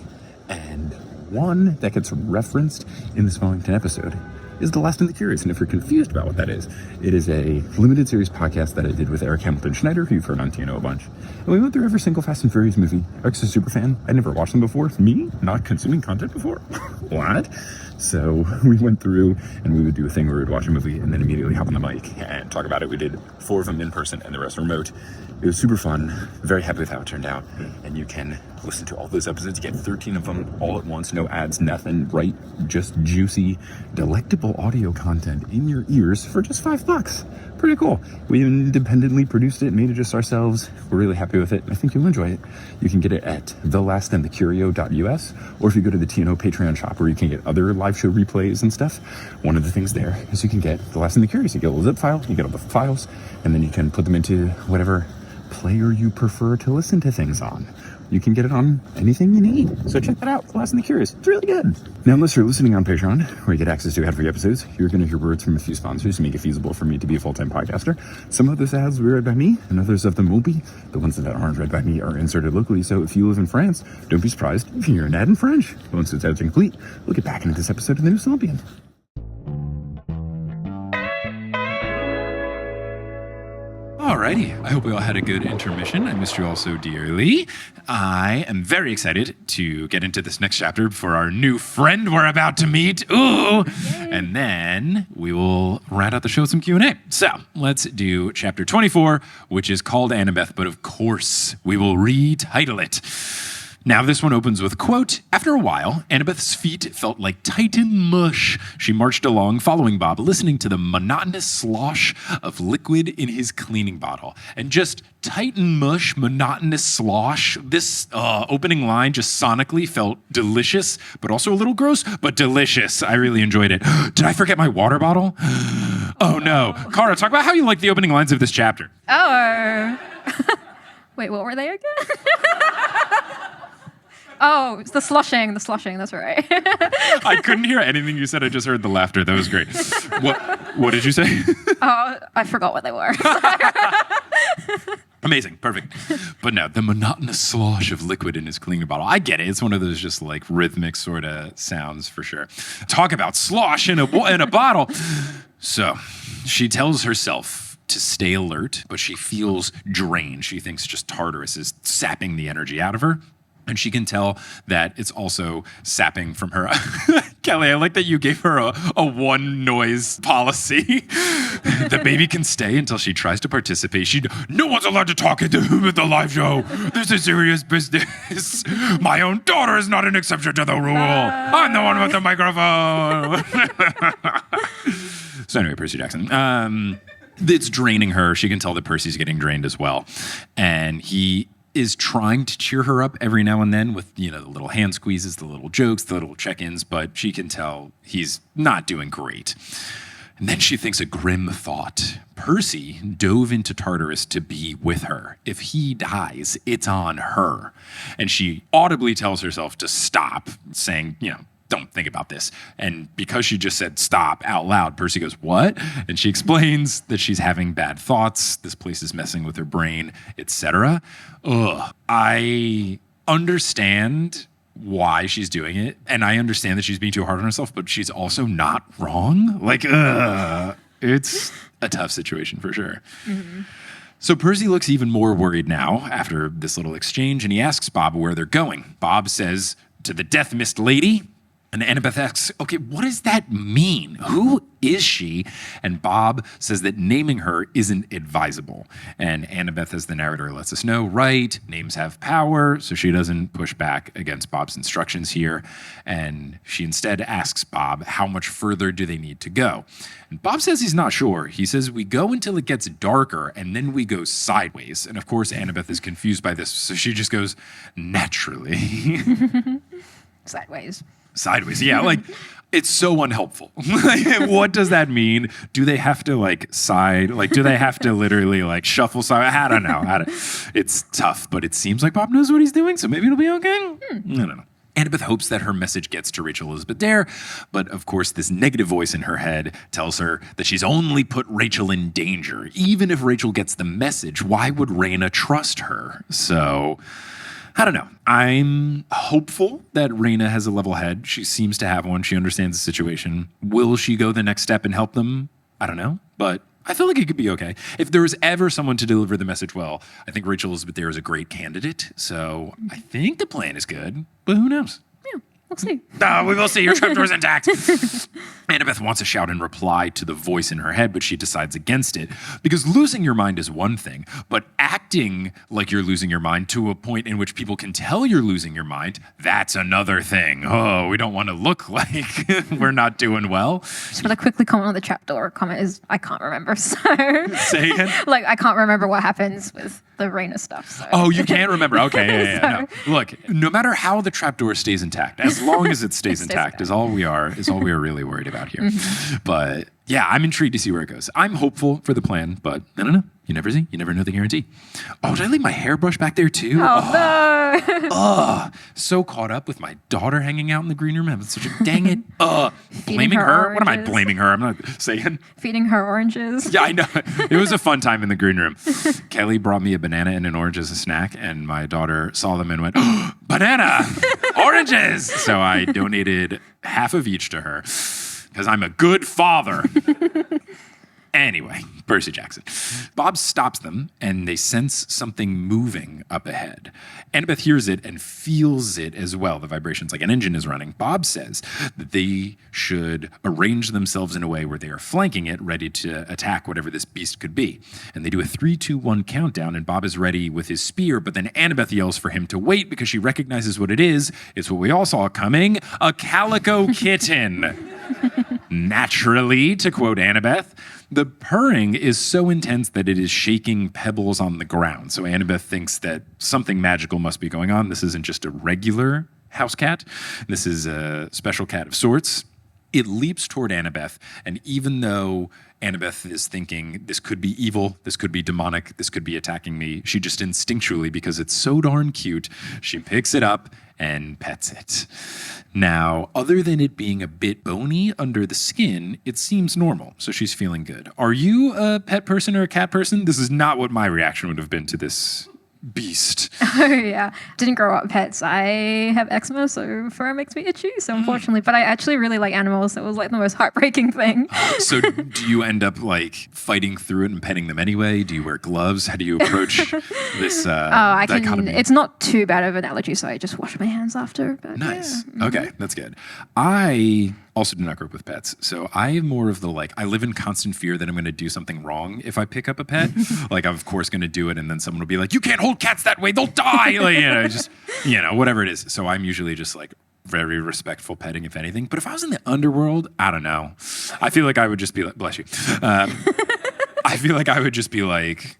And one that gets referenced in this Wellington episode is The Last and the Curious. And if you're confused about what that is, it is a limited series podcast that I did with Eric Hamilton Schneider, who you've heard on TNO a bunch. And we went through every single Fast and Furious movie. Eric's a super fan. I'd never watched them before. Me? Not consuming content before? What? So we went through, and we would do a thing where we would watch a movie and then immediately hop on the mic and talk about it. We did 4 of them in person and the rest remote. It was super fun. Very happy with how it turned out. And you can listen to all those episodes. You get 13 of them all at once. No ads, nothing. Right? Just juicy, delectable audio content in your ears for just $5. Pretty cool. We independently produced it, made it just ourselves. We're really happy with it. I think you'll enjoy it. You can get it at thelastandthecurio.us, or if you go to the TNO Patreon shop where you can get other live show replays and stuff, one of the things there is you can get The Last and the Curious. You get a little zip file, you get all the files, and then you can put them into whatever player you prefer to listen to things on. You can get it on anything you need. So check that out, The Last and the Curious. It's really good. Now, unless you're listening on Patreon, where you get access to ad-free episodes, you're going to hear words from a few sponsors to make it feasible for me to be a full-time podcaster. Some of those ads will be read by me, and others of them will be. The ones that aren't read by me are inserted locally, so if you live in France, don't be surprised if you hear an ad in French. Once it's edited complete, we'll get back into this episode of the New Olympian. Alrighty, I hope we all had a good intermission. I missed you all so dearly. I am very excited to get into this next chapter for our new friend we're about to meet. Ooh! Yay. And then we will round out the show with some Q&A. So let's do chapter 24, which is called Annabeth, but of course we will retitle it Now this one opens with, quote, "After a while, Annabeth's feet felt like Titan mush. She marched along, following Bob, listening to the monotonous slosh of liquid in his cleaning bottle." And just Titan mush, monotonous slosh. This opening line just sonically felt delicious, but also a little gross, but delicious. I really enjoyed it. Did I forget my water bottle? Oh no. Cara, talk about how you like the opening lines of this chapter. Oh. Wait, what were they again? Oh, it's the sloshing, that's right. I couldn't hear anything you said. I just heard the laughter. That was great. What did you say? Oh, I forgot what they were. Amazing. Perfect. But no, the monotonous slosh of liquid in his cleaning bottle. I get it. It's one of those just like rhythmic sort of sounds for sure. Talk about slosh in a bottle. So she tells herself to stay alert, but she feels drained. She thinks just Tartarus is sapping the energy out of her. And she can tell that it's also sapping from her. Kelly, I like that you gave her a one noise policy. The baby can stay until she tries to participate. No one's allowed to talk at the live show. This is serious business. My own daughter is not an exception to the rule. I'm the one with the microphone. So anyway, Percy Jackson. It's draining her. She can tell that Percy's getting drained as well. And he is trying to cheer her up every now and then with, the little hand squeezes, the little jokes, the little check-ins, but she can tell he's not doing great. And then she thinks a grim thought. Percy dove into Tartarus to be with her. If he dies, it's on her. And she audibly tells herself to stop, saying, don't think about this. And because she just said stop out loud, Percy goes, what? And she explains that she's having bad thoughts. This place is messing with her brain, etc. I understand why she's doing it. And I understand that she's being too hard on herself, but she's also not wrong. It's a tough situation for sure. Mm-hmm. So Percy looks even more worried now after this little exchange, and he asks Bob where they're going. Bob says to the Death Mist lady, and Annabeth asks, okay, what does that mean? Who is she? And Bob says that naming her isn't advisable. And Annabeth, as the narrator lets us know, right, names have power, so she doesn't push back against Bob's instructions here. And she instead asks Bob, how much further do they need to go? And Bob says he's not sure. He says, we go until it gets darker, and then we go sideways. And of course, Annabeth is confused by this, so she just goes, naturally. Sideways, yeah, it's so unhelpful. What does that mean? Do they have to side? Do they have to literally shuffle side? I don't know. It's tough, but it seems like Bob knows what he's doing, so maybe it'll be okay. I don't know. Annabeth hopes that her message gets to Rachel Elizabeth Dare, but of course this negative voice in her head tells her that she's only put Rachel in danger. Even if Rachel gets the message, why would Raina trust her? So I don't know. I'm hopeful that Raina has a level head. She seems to have one. She understands the situation. Will she go the next step and help them? I don't know. But I feel like it could be okay. If there was ever someone to deliver the message well, I think Rachel Elizabeth Dare is a great candidate. So I think the plan is good. But who knows? We'll see. We will see. Your trapdoor's intact. Annabeth wants to shout in reply to the voice in her head, but she decides against it. Because losing your mind is one thing, but acting like you're losing your mind to a point in which people can tell you're losing your mind, that's another thing. Oh, we don't want to look like we're not doing well. Just want to quickly comment on the trapdoor. Comment is, I can't remember. So say again? I can't remember what happens with the Raina stuff. So. Oh, you can't remember? Okay, yeah. No. Look, no matter how the trapdoor stays intact, as long as it stays intact, is all we are really worried about here. Mm-hmm. But yeah, I'm intrigued to see where it goes. I'm hopeful for the plan, but I don't know. You never see. You never know the guarantee. Oh, did I leave my hairbrush back there too? Oh no. So caught up with my daughter hanging out in the green room. Having such a dang it. Blaming her? Oranges. What am I blaming her? I'm not saying. Feeding her oranges. Yeah, I know. It was a fun time in the green room. Kelly brought me a banana and an orange as a snack, and my daughter saw them and went, oh, banana, oranges. So I donated half of each to her because I'm a good father. Anyway, Percy Jackson. Bob stops them, and they sense something moving up ahead. Annabeth hears it and feels it as well. The vibrations, like an engine is running. Bob says that they should arrange themselves in a way where they are flanking it, ready to attack whatever this beast could be. And they do a 3, 2, 1 countdown, and Bob is ready with his spear, but then Annabeth yells for him to wait because she recognizes what it is. It's what we all saw coming, a calico kitten. Naturally, to quote Annabeth, the purring is so intense that it is shaking pebbles on the ground. So Annabeth thinks that something magical must be going on. This isn't just a regular house cat. This is a special cat of sorts. It leaps toward Annabeth, and even though Annabeth is thinking, this could be evil, this could be demonic, this could be attacking me, she just instinctually, because it's so darn cute, she picks it up and pets it. Now, other than it being a bit bony under the skin, it seems normal, so she's feeling good. Are you a pet person or a cat person? This is not what my reaction would have been to this beast. Oh, yeah. Didn't grow up pets. I have eczema, so fur makes me itchy, so unfortunately. But I actually really like animals. It was like the most heartbreaking thing. So do you end up like fighting through it and petting them anyway? Do you wear gloves? How do you approach this dichotomy? It's not too bad of an allergy, so I just wash my hands after. But Nice. Yeah. Okay, that's good. I also do not grow up with pets. So I am more of the I live in constant fear that I'm going to do something wrong if I pick up a pet. I'm of course going to do it, and then someone will be like, you can't hold cats that way, they'll die. Whatever it is. So I'm usually just very respectful petting, if anything. But if I was in the underworld, I don't know. I feel like I would just be like, bless you. I feel like I would just be like,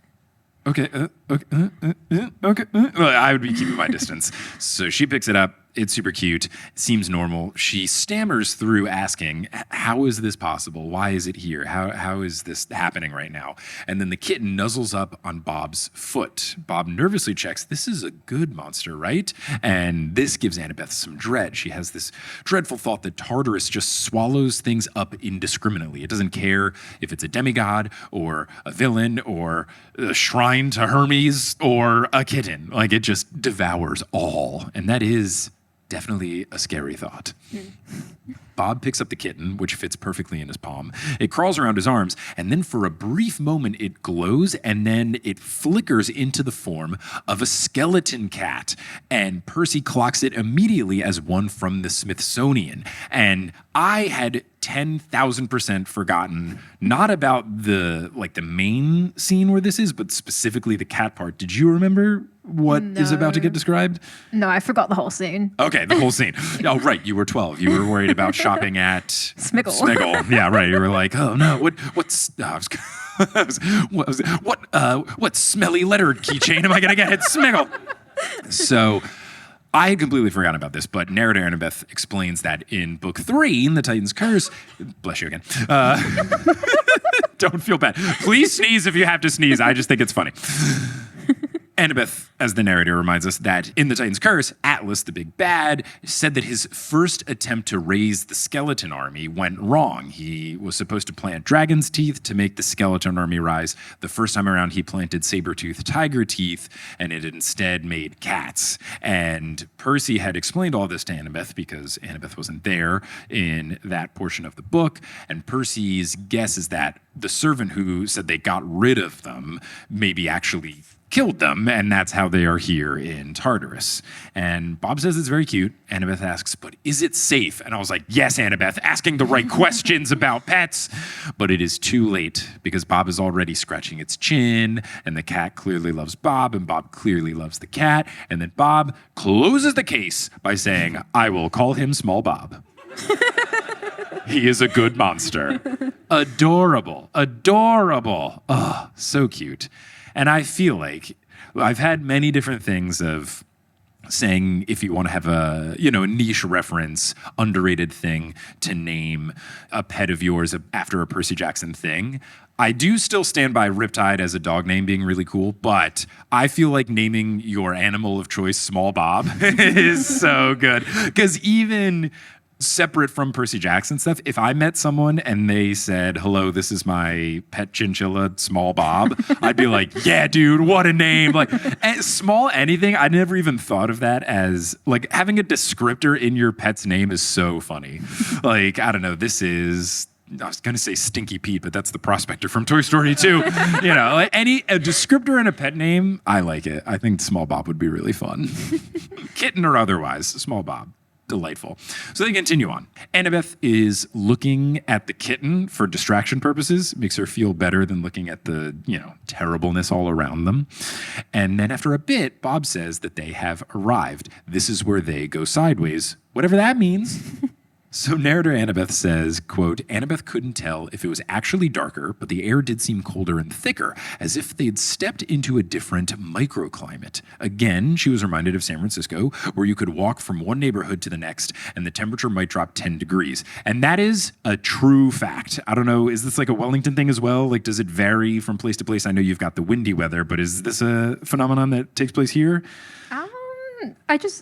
okay. I would be keeping my distance. So she picks it up. It's super cute. Seems normal. She stammers through asking, how is this possible? Why is it here? How is this happening right now? And then the kitten nuzzles up on Bob's foot. Bob nervously checks, this is a good monster, right? And this gives Annabeth some dread. She has this dreadful thought that Tartarus just swallows things up indiscriminately. It doesn't care if it's a demigod or a villain or a shrine to Hermes or a kitten. It just devours all. And that is definitely a scary thought. Bob picks up the kitten, which fits perfectly in his palm. It crawls around his arms, and then for a brief moment, it glows, and then it flickers into the form of a skeleton cat. And Percy clocks it immediately as one from the Smithsonian. And I had 10,000% forgotten, not about the main scene where this is, but specifically the cat part. Did you remember what is about to get described? No, I forgot the whole scene. Okay, the whole scene. Oh, right. You were 12. You were worried about shopping at Smiggle. Yeah, right. You were like, oh no, what's what smelly letter keychain am I gonna get at Smiggle? So I had completely forgotten about this, but narrator Annabeth explains that in book 3, in The Titan's Curse, bless you again. Don't feel bad. Please sneeze if you have to sneeze. I just think it's funny. Annabeth, as the narrator, reminds us that in The Titan's Curse, Atlas, the big bad, said that his first attempt to raise the skeleton army went wrong. He was supposed to plant dragon's teeth to make the skeleton army rise. The first time around, he planted saber-toothed tiger teeth, and it instead made cats. And Percy had explained all this to Annabeth because Annabeth wasn't there in that portion of the book. And Percy's guess is that the servant who said they got rid of them maybe actually killed them, and that's how they are here in Tartarus. And Bob says it's very cute. Annabeth asks, but is it safe? And I was like, yes, Annabeth, asking the right questions about pets. But it is too late because Bob is already scratching its chin, and the cat clearly loves Bob, and Bob clearly loves the cat. And then Bob closes the case by saying, I will call him Small Bob. He is a good monster. Adorable. Oh, so cute. And I feel like I've had many different things of saying if you want to have a niche reference, underrated thing to name a pet of yours after a Percy Jackson thing. I do still stand by Riptide as a dog name being really cool, but I feel like naming your animal of choice Small Bob is so good. Because even separate from Percy Jackson stuff, if I met someone and they said, hello, this is my pet chinchilla, Small Bob, I'd be like, yeah, dude, what a name. Small anything, I never even thought of that as, having a descriptor in your pet's name is so funny. I don't know, this is I was going to say Stinky Pete, but that's the prospector from Toy Story 2. Like a descriptor and a pet name, I like it. I think Small Bob would be really fun. Kitten or otherwise, Small Bob. Delightful. So they continue on. Annabeth is looking at the kitten for distraction purposes. Makes her feel better than looking at the, terribleness all around them. And then after a bit, Bob says that they have arrived. This is where they go sideways, whatever that means. So narrator Annabeth says, quote, Annabeth couldn't tell if it was actually darker, but the air did seem colder and thicker, as if they'd stepped into a different microclimate. Again, she was reminded of San Francisco, where you could walk from one neighborhood to the next, and the temperature might drop 10 degrees. And that is a true fact. I don't know, is this like a Wellington thing as well? Like, does it vary from place to place? I know you've got the windy weather, but is this a phenomenon that takes place here?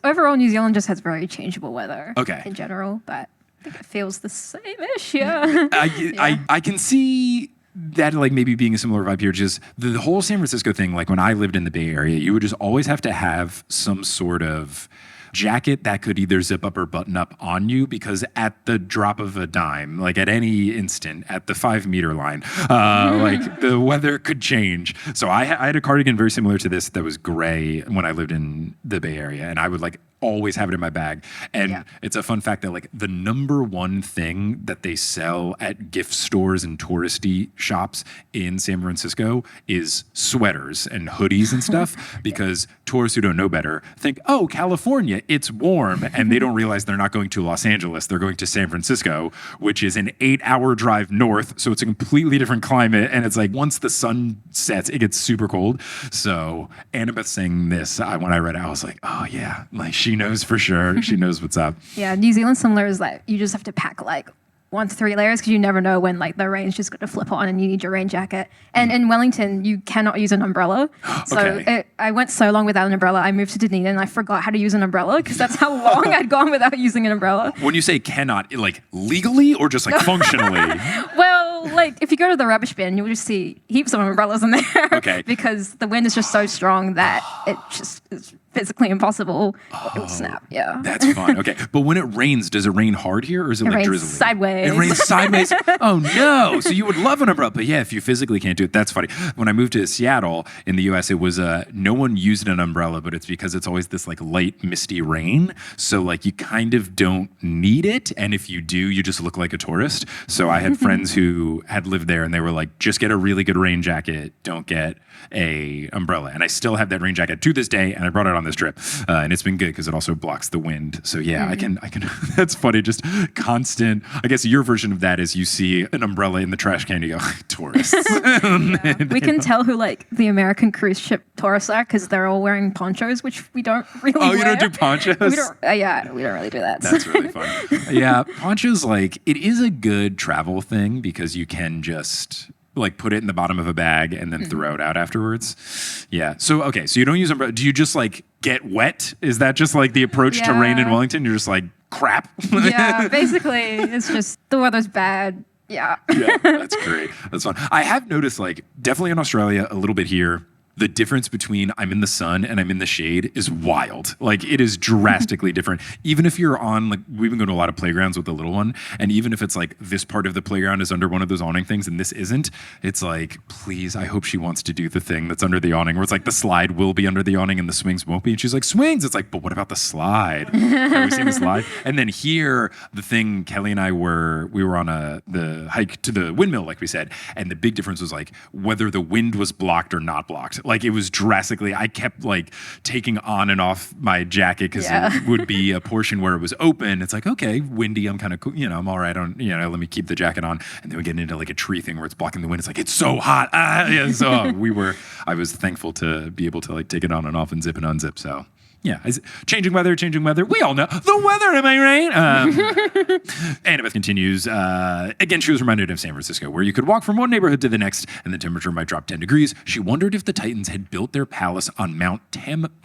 Overall, New Zealand just has very changeable weather. Okay. In general, but I think it feels the same-ish, yeah. I can see that like maybe being a similar vibe here. Just the whole San Francisco thing, like when I lived in the Bay Area, you would just always have to have some sort of jacket that could either zip up or button up on you, because at the drop of a dime, like at any instant, at the 5 meter line, like the weather could change. So I had a cardigan very similar to this that was gray when I lived in the Bay Area, and I would like always have it in my bag. And it's a fun fact that like the number one thing that they sell at gift stores and touristy shops in San Francisco is sweaters and hoodies and stuff, because tourists who don't know better think, oh, California, it's warm. And they don't realize they're not going to Los Angeles. They're going to San Francisco, which is an 8-hour drive north. So it's a completely different climate. And it's like once the sun sets, it gets super cold. So Annabeth saying this, when I read it, I was like, oh yeah, like she knows for sure. She knows what's up. Yeah, New Zealand similar is like you just have to pack like 1 to 3 layers because you never know when like the rain's just going to flip on and you need your rain jacket. And in Wellington, you cannot use an umbrella. So I went so long without an umbrella. I moved to Dunedin and I forgot how to use an umbrella because that's how long I'd gone without using an umbrella. When you say cannot, like legally or just like functionally? Well, like if you go to the rubbish bin, you'll just see heaps of umbrellas in there. Okay. Because the wind is just so strong that it just is physically impossible. It will snap. Yeah. That's fun. Okay. But when it rains, does it rain hard here or is it like drizzling? Sideways. It rains sideways. Oh no. So you would love an umbrella. But yeah, if you physically can't do it, that's funny. When I moved to Seattle in the US, it was no one used an umbrella, but it's because it's always this like light misty rain. So like you kind of don't need it. And if you do, you just look like a tourist. So I had friends who had lived there and they were like, just get a really good rain jacket. Don't get a umbrella. And I still have that rain jacket to this day. And I brought it on this trip. And it's been good because it also blocks the wind. So yeah, I can, that's funny. Just constant, I guess your version of that is you see an umbrella in the trash can, you go, tourists. We can tell who like the American cruise ship tourists are because they're all wearing ponchos, which we don't really wear. You don't do ponchos? We don't really do that. That's really fun. Yeah, ponchos, like, it is a good travel thing because you can just like put it in the bottom of a bag and then throw it out afterwards. Yeah. So, okay. So you don't use umbrella. Do you just like get wet? Is that just like the approach to rain in Wellington? You're just like, crap. Yeah, basically it's just the weather's bad. Yeah. Yeah, that's great. That's fun. I have noticed like definitely in Australia, a little bit here, the difference between I'm in the sun and I'm in the shade is wild. Like it is drastically different. Even if you're on, like we've been going to a lot of playgrounds with the little one. And even if it's like this part of the playground is under one of those awning things and this isn't, it's like, please, I hope she wants to do the thing that's under the awning where it's like the slide will be under the awning and the swings won't be. And she's like, swings. It's like, but what about the slide? Have we seen the slide? And then here, the thing Kelly and I we were on the hike to the windmill, like we said. And the big difference was like whether the wind was blocked or not blocked. Like it was drastically, I kept like taking on and off my jacket because it would be a portion where it was open. It's like, okay, windy, I'm kind of cool, I'm all right on, let me keep the jacket on. And then we get into like a tree thing where it's blocking the wind. It's like, it's so hot. So I was thankful to be able to like take it on and off and zip and unzip. So yeah, changing weather. We all know the weather, am I right? Annabeth continues. Again, she was reminded of San Francisco, where you could walk from one neighborhood to the next, and the temperature might drop 10 degrees. She wondered if the Titans had built their palace on Mount Tamalpais,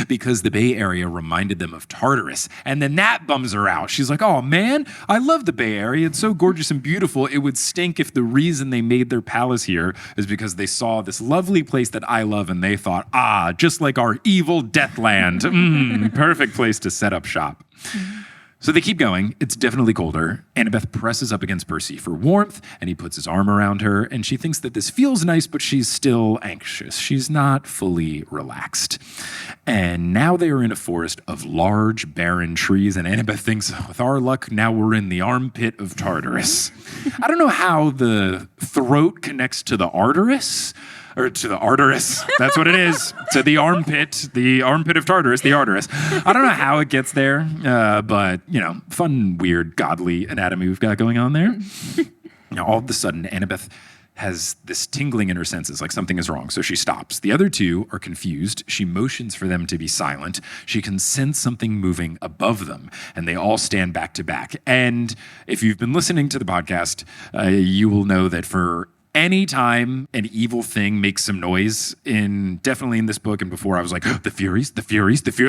because the Bay Area reminded them of Tartarus. And then that bums her out. She's like, oh man, I love the Bay Area. It's so gorgeous and beautiful. It would stink if the reason they made their palace here is because they saw this lovely place that I love and they thought, just like our evil Deathland. Perfect place to set up shop. So they keep going. It's definitely colder. Annabeth presses up against Percy for warmth, and he puts his arm around her, and she thinks that this feels nice, but she's still anxious. She's not fully relaxed. And now they are in a forest of large, barren trees, and Annabeth thinks, with our luck, now we're in the armpit of Tartarus. I don't know how the throat connects to the arteris, or to the arteris. That's what it is. To the armpit of Tartarus, the arteris. I don't know how it gets there, but, fun, weird, godly anatomy we've got going on there. All of a sudden, Annabeth has this tingling in her senses, like something is wrong, so she stops. The other two are confused. She motions for them to be silent. She can sense something moving above them, and they all stand back to back. And if you've been listening to the podcast, you will know that for anytime an evil thing makes some noise, definitely in this book and before, I was like, the Furies.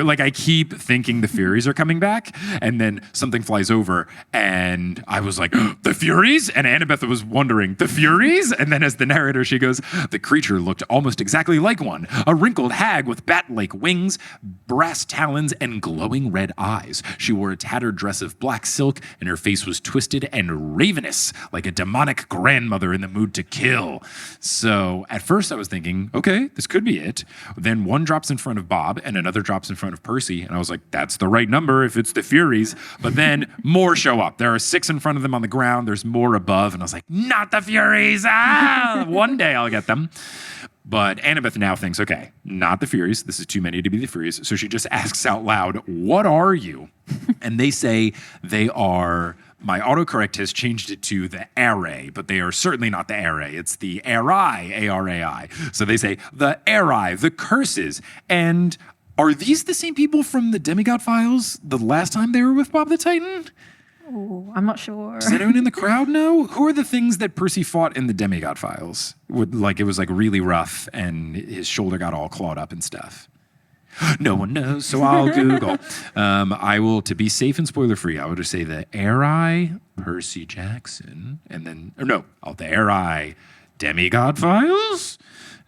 Like, I keep thinking the Furies are coming back, and then something flies over, and I was like, the Furies? And Annabeth was wondering, the Furies? And then as the narrator, she goes, the creature looked almost exactly like one, a wrinkled hag with bat-like wings, brass talons, and glowing red eyes. She wore a tattered dress of black silk, and her face was twisted and ravenous, like a demonic grandmother in the mood to kill. So at first I was thinking, okay, this could be it. Then one drops in front of Bob and another drops in front of Percy. And I was like, that's the right number if it's the Furies. But then more show up. There are 6 in front of them on the ground. There's more above. And I was like, not the Furies. One day I'll get them. But Annabeth now thinks, okay, not the Furies. This is too many to be the Furies. So she just asks out loud, what are you? And they say they are... My autocorrect has changed it to the Arai, but they are certainly not the Arai. It's the Arai, A-R-A-I. So they say the Arai, the curses. And are these the same people from the Demigod Files the last time they were with Bob the Titan? Oh, I'm not sure. Does anyone in the crowd know? Who are the things that Percy fought in the Demigod Files? It was really rough and his shoulder got all clawed up and stuff. No one knows, so I'll Google. I will, to be safe and spoiler-free, I would just say the Arai, Percy Jackson, and then, the Arai Demigod Files?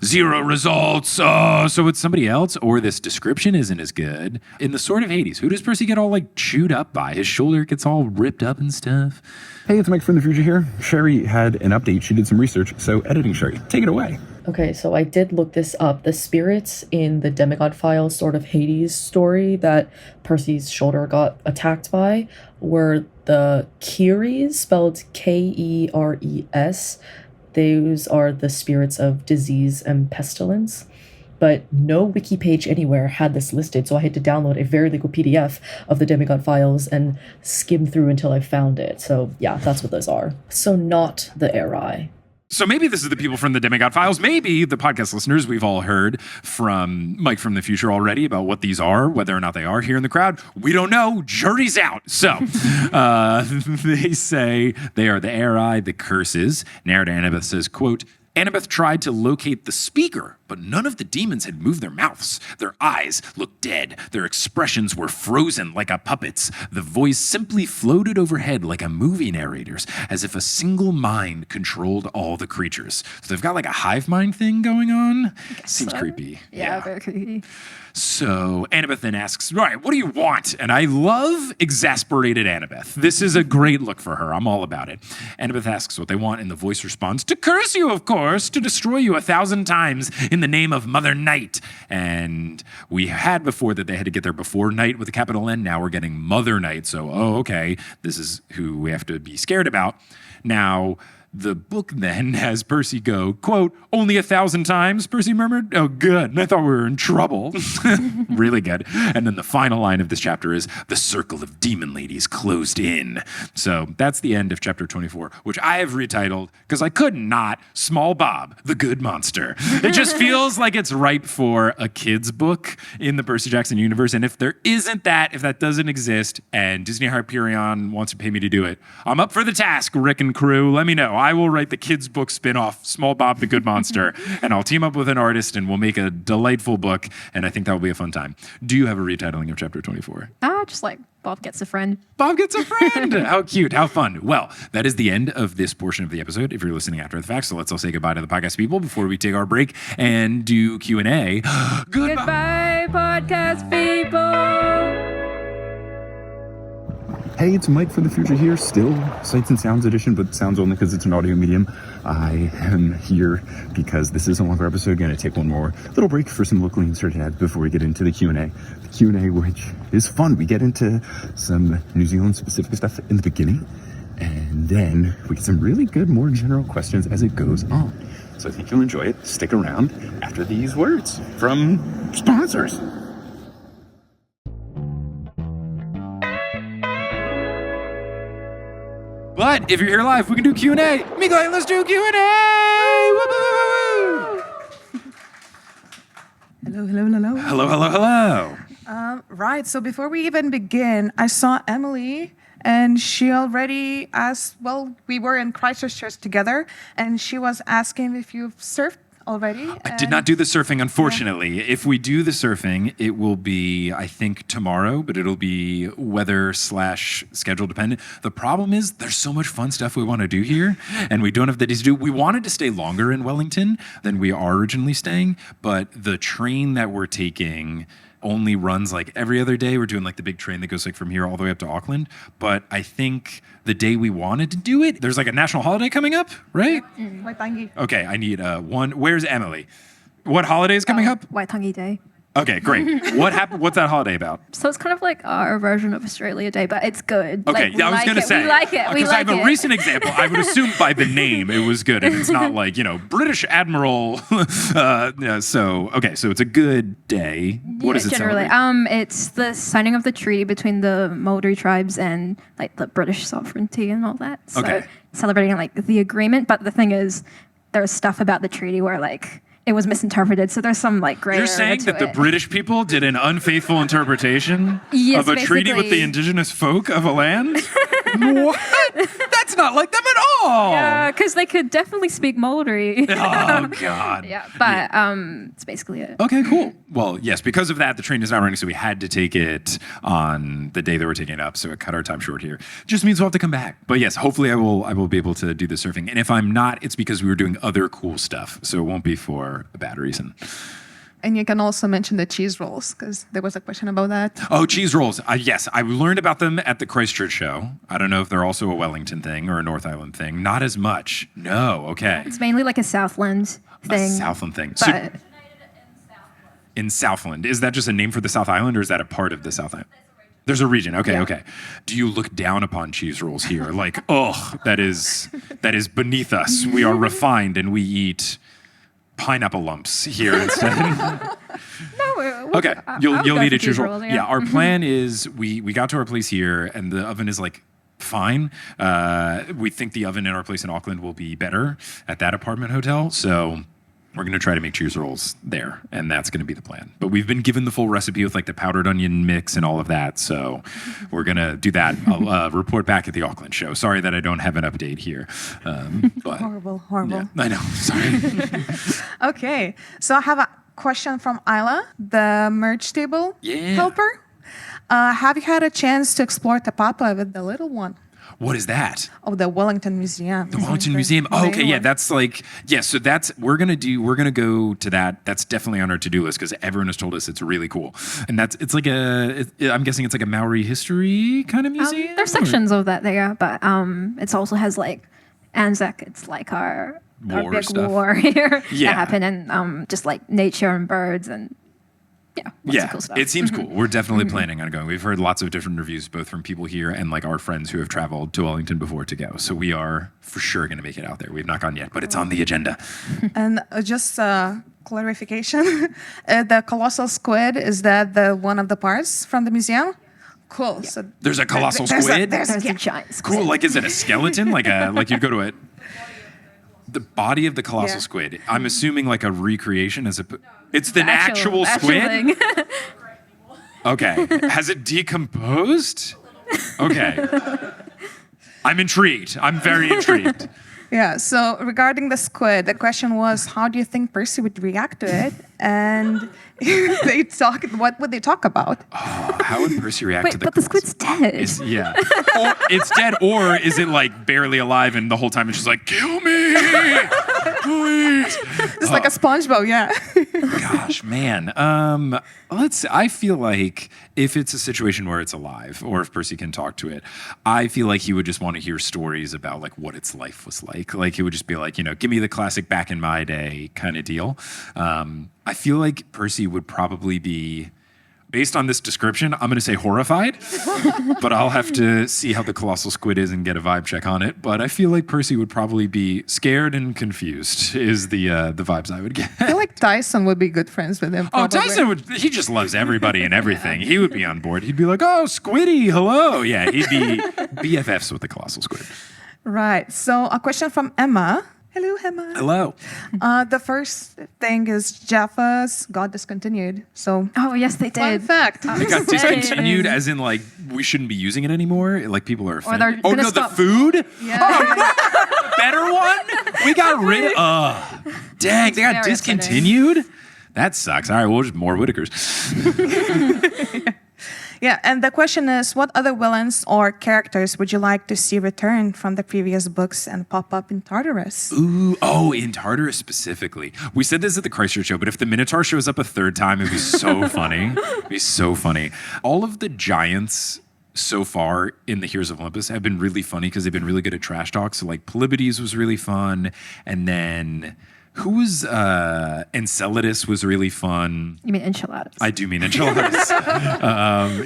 0 results. Oh, so it's somebody else, or this description isn't as good. In the Sword of Hades, who does Percy get all chewed up by? His shoulder gets all ripped up and stuff. Hey, it's Mike from the future here. Sherry had an update. She did some research, so editing Sherry, take it away. Okay, so I did look this up. The spirits in the Demigod Files Sword of Hades story that Percy's shoulder got attacked by were the Keres, spelled Keres. Those are the spirits of disease and pestilence. But no wiki page anywhere had this listed, so I had to download a very legal PDF of the Demigod Files and skim through until I found it. So yeah, that's what those are. So not the Arai. So maybe this is the people from the Demigod Files. Maybe the podcast listeners, we've all heard from Mike from the future already about what these are, whether or not they are here in the crowd. We don't know. Jury's out. So they say they are the Arai, the curses. Narrator Annabeth says, quote, Annabeth tried to locate the speaker, but none of the demons had moved their mouths. Their eyes looked dead. Their expressions were frozen like a puppet's. The voice simply floated overhead like a movie narrator's, as if a single mind controlled all the creatures. So they've got a hive mind thing going on. Seems creepy. Yeah, very creepy. So Annabeth then asks, all right, what do you want? And I love exasperated Annabeth. This is a great look for her. I'm all about it. Annabeth asks what they want, and the voice responds, to curse you, of course, to destroy you 1,000 times in the name of Mother Night. And we had before that they had to get there before night with a capital N. Now we're getting Mother Night. So, okay, this is who we have to be scared about. Now, the book then has Percy go, quote, only 1,000 times, Percy murmured. Oh, good. I thought we were in trouble. Really good. And then the final line of this chapter is, the circle of demon ladies closed in. So that's the end of chapter 24, which I have retitled, because I could not, Small Bob, the Good Monster. It just feels like it's ripe for a kid's book in the Percy Jackson universe. And if there isn't that, if that doesn't exist, and Disney Hyperion wants to pay me to do it, I'm up for the task, Rick and crew. Let me know. I will write the kids' book spin-off, Small Bob the Good Monster, and I'll team up with an artist and we'll make a delightful book, and I think that will be a fun time. Do you have a retitling of chapter 24? Just Bob Gets a Friend. Bob Gets a Friend! How cute, how fun. Well, that is the end of this portion of the episode, if you're listening after the fact, so let's all say goodbye to the podcast people before we take our break and do Q&A. Goodbye, podcast people! Hey, it's Mike for the future here. Still Sights and Sounds edition, but sounds only because it's an audio medium. I am here because this is a longer episode. Going to take one more little break for some locally inserted ads before we get into the Q&A. The Q&A, which is fun. We get into some New Zealand specific stuff in the beginning, and then we get some really good, more general questions as it goes on. So I think you'll enjoy it. Stick around after these words from sponsors. But if you're here live, we can do Q&A. Miguel, let's do Q&A! Woo! Hello. Right, so before we even begin, I saw Emily, and she already asked, well, we were in Christchurch together, and she was asking if you've surfed already. I did not do the surfing, unfortunately. Yeah. If we do the surfing, it will be, I think, tomorrow, but it'll be weather/schedule dependent. The problem is there's so much fun stuff we want to do here, and we don't have the days to do. We wanted to stay longer in Wellington than we are originally staying, but the train that we're taking only runs like every other day. We're doing like the big train that goes like from here all the way up to Auckland. But I think the day we wanted to do it, there's like a national holiday coming up, right? Waitangi. Okay, I need one. Where's Emily? What holiday is coming up? Waitangi Day. Okay, great. What happened? What's that holiday about? So it's kind of like our version of Australia Day, but it's good. Okay, like, I was going to say. We like it. Because I have a recent example. I would assume by the name it was good, and it's not like, British Admiral. So it's a good day. What is it generally? celebrate? It's the signing of the treaty between the Maori tribes and like the British sovereignty and all that. So Okay. celebrating like the agreement, but the thing is, there's stuff about the treaty where like it was misinterpreted. So there's some like gray You're area saying to that the it. British people did an unfaithful interpretation Yes, of a treaty with the basically. indigenous folk of a land? What? That's not like them at all. Yeah, because they could definitely speak Maori. Oh, God. Yeah, but it's basically it. Okay, cool. Well, yes, because of that, the train is not running, so we had to take it on the day that we're taking it up, so it cut our time short here. Just means we'll have to come back. But yes, hopefully I will be able to do the surfing. And if I'm not, it's because we were doing other cool stuff, so it won't be for a bad reason. And you can also mention the cheese rolls, because there was a question about that. Oh, cheese rolls. Yes, I learned about them at the Christchurch show. I don't know if they're also a Wellington thing or a North Island thing. Not as much. No, okay. It's mainly like a Southland thing. A Southland thing. But In Southland. Is that just a name for the South Island, or is that a part of the South Island? There's a region. Okay, Yeah. okay. Do you look down upon cheese rolls here? Like, that is beneath us. We are refined and we eat pineapple lumps here instead. Okay, you'll need a cheese roll. Yeah, our plan is we got to our place here and the oven is like fine. We think the oven in our place in Auckland will be better at that apartment hotel. So we're going to try to make cheese rolls there, and that's going to be the plan. But we've been given the full recipe with like the powdered onion mix and all of that, so we're going to do that. I'll report back at the Auckland show. Sorry that I don't have an update here. But Horrible. yeah, I know, sorry. Okay, so I have a question from Isla, the merch table helper. Have you had a chance to explore Te Papa with the little one? What is that? Oh, the Wellington Museum. The Wellington Museum. Oh, okay, yeah, that's like, yeah, so we're gonna go to that. That's definitely on our to-do list because everyone has told us it's really cool. And I'm guessing it's like a Maori history kind of museum? there's sections of that there, but it also has like Anzac. It's like our big stuff. war here Yeah. that happened, and just like nature and birds and lots of cool stuff. It seems cool. We're definitely planning on going. We've heard lots of different reviews, both from people here and like our friends who have traveled to Wellington before to go. So we are for sure going to make it out there. We've not gone yet, but it's on the agenda. And just clarification, the colossal squid, is that one of the parts from the museum? Cool. Yeah. So There's a colossal squid? There's a giant squid. Cool. Like, is it a skeleton? Like you'd go to it. The body of the colossal squid. I'm assuming like a recreation it's the actual squid? Okay. Has it decomposed? Okay. I'm intrigued. I'm very intrigued. Yeah, so regarding the squid, the question was, how do you think Percy would react to it? and they talk. What would they talk about? Oh, how would Percy react to Wait, the but the squid's dead. Yeah. Or it's dead, or is it like barely alive and the whole time it's just like, kill me, please. It's like a SpongeBob, yeah. Gosh, man. I feel like if it's a situation where it's alive, or if Percy can talk to it, I feel like he would just want to hear stories about like what its life was like. Like he would just be like, give me the classic back in my day kind of deal. I feel like Percy would probably be, based on this description, I'm going to say horrified, but I'll have to see how the colossal squid is and get a vibe check on it. But I feel like Percy would probably be scared and confused is the vibes I would get. I feel like Tyson would be good friends with him. Oh, probably. Tyson he just loves everybody and everything. He would be on board. He'd be like, oh, Squiddy, hello. Yeah, he'd be BFFs with the colossal squid. Right. So a question from Emma. Hello, Emma. Hello. The first thing is Jaffa's got discontinued. So Oh, yes, they fun did. fact. It got discontinued as in like we shouldn't be using it anymore. Like people are offended. they're Oh gonna no, stop. the food? Yeah. Better one? We got rid of dang, they got very discontinued? That sucks. All right, well just more Whitakers. Yeah, and the question is, what other villains or characters would you like to see return from the previous books and pop up in Tartarus? Ooh, in Tartarus specifically. We said this at the Christchurch show, but if the Minotaur shows up a third time, it'd be so funny. It'd be so funny. All of the giants so far in the Heroes of Olympus have been really funny because they've been really good at trash talk. So like Polybides was really fun. And then who was Enceladus was really fun. You mean enchiladas? I do mean enchiladas.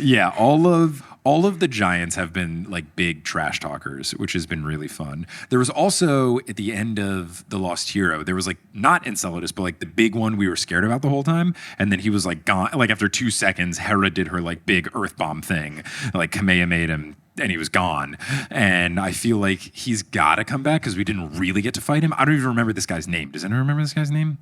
Yeah, all of the giants have been like big trash talkers, which has been really fun. There was also at the end of The Lost Hero, there was like not Enceladus, but like the big one we were scared about the whole time. And then he was like gone. Like after 2 seconds, Hera did her like big earth bomb thing. Like Kamea made him and he was gone. And I feel like he's got to come back because we didn't really get to fight him. I don't even remember this guy's name. Does anyone remember this guy's name?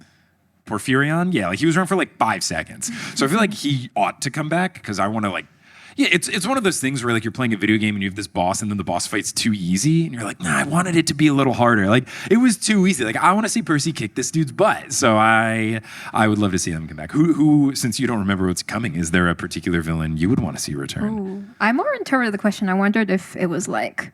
Porphyrion? Yeah, like he was around for like 5 seconds. So I feel like he ought to come back because I want to like, yeah, it's one of those things where like you're playing a video game and you have this boss and then the boss fight's too easy and you're like, nah, I wanted it to be a little harder. Like it was too easy. Like I want to see Percy kick this dude's butt. So I would love to see him come back. Who since you don't remember what's coming, is there a particular villain you would want to see return? Ooh. I more interpreted the question. I wondered if it was like,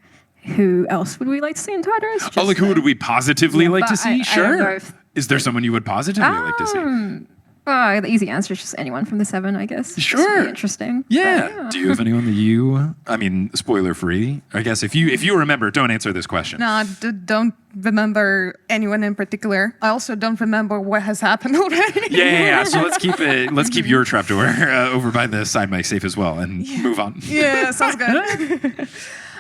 who else would we like to see in Tartarus? Oh, like who would we positively like to but see? I don't know Sure. if- Is there someone you would positively like to see? Oh, the easy answer is just anyone from the 7, I guess. Just Sure. be interesting. Yeah. Do you have anyone that you? I mean, spoiler free. I guess if you remember, don't answer this question. No, I don't remember anyone in particular. I also don't remember what has happened already. Yeah. So let's keep your trapdoor over by the side mic safe as well, and move on. Yeah, sounds good.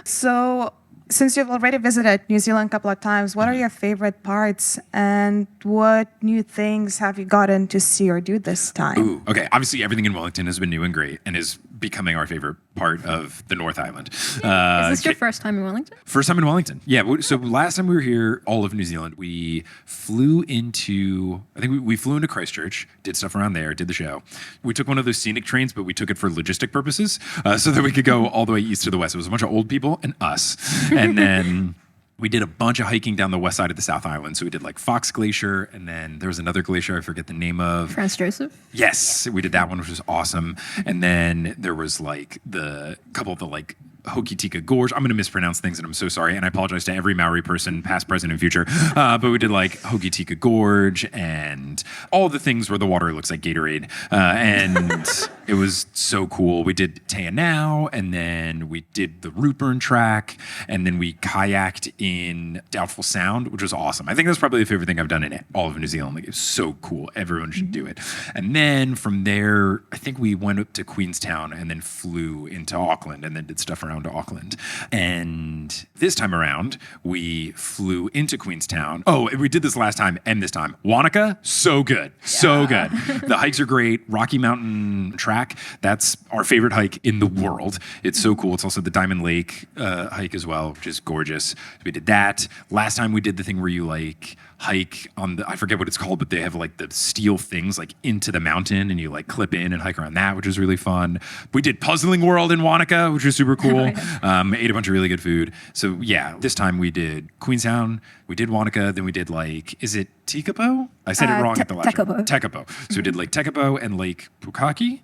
So, since you've already visited New Zealand a couple of times, what are your favorite parts and what new things have you gotten to see or do this time? Ooh, okay. Obviously, everything in Wellington has been new and great and is becoming our favorite part of the North Island. Is this your first time in Wellington? First time in Wellington. Yeah. So last time we were here, all of New Zealand, we flew into, I think we flew into Christchurch, did stuff around there, did the show. We took one of those scenic trains, but we took it for logistic purposes so that we could go all the way east to the west. It was a bunch of old people and us. And then we did a bunch of hiking down the west side of the South Island. So we did like Fox Glacier, and then there was another glacier, I forget the name of. Franz Joseph? Yes, we did that one, which was awesome. And then there was like the couple of the like Hokitika Gorge. I'm going to mispronounce things, and I'm so sorry. And I apologize to every Maori person, past, present, and future. But we did like Hokitika Gorge and all the things where the water looks like Gatorade. And it was so cool. We did Teanau, and then we did the Rootburn track, and then we kayaked in Doubtful Sound, which was awesome. I think that's probably the favorite thing I've done in all of New Zealand. Like, it's so cool. Everyone should do it. And then from there, I think we went up to Queenstown and then flew into Auckland and then did stuff around Auckland. And this time around, we flew into Queenstown. Oh, we did this last time and this time. Wanaka, so good. So good. The hikes are great. Rocky Mountain track track. That's our favorite hike in the world. It's so cool. It's also the Diamond Lake hike as well, which is gorgeous. We did that. Last time we did the thing where you like hike on the, I forget what it's called, but they have like the steel things like into the mountain and you like clip in and hike around that, which was really fun. We did Puzzling World in Wanaka, which was super cool. Ate a bunch of really good food. So yeah, this time we did Queenstown, we did Wanaka, then we did like, is it Tekapo? I said it wrong at the last one. Tekapo. So we did Lake Tekapo and Lake Pukaki.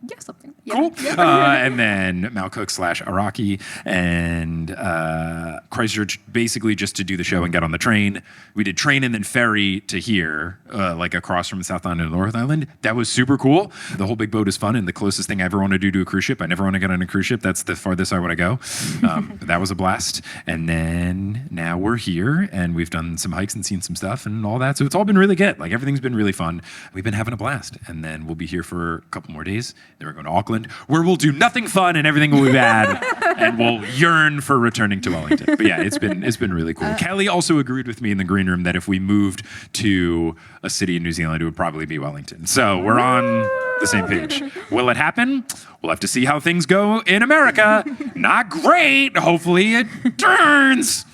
Yeah, something. Cool. And then Mount Cook / Araki and Christchurch, basically just to do the show and get on the train. We did train and then ferry to here, like across from South Island to North Island. That was super cool. The whole big boat is fun and the closest thing I ever want to do to a cruise ship. I never want to get on a cruise ship. That's the farthest I want to go. That was a blast. And then now we're here and we've done some hikes and seen some stuff and all that. So it's all been really good. Like everything's been really fun. We've been having a blast. And then we'll be here for a couple more days. Then we're going to Auckland, where we'll do nothing fun and everything will be bad, and we'll yearn for returning to Wellington. But yeah, it's been really cool. Kelly also agreed with me in the green room that if we moved to a city in New Zealand, it would probably be Wellington. So we're on the same page. Will it happen? We'll have to see how things go in America. Not great. Hopefully it turns.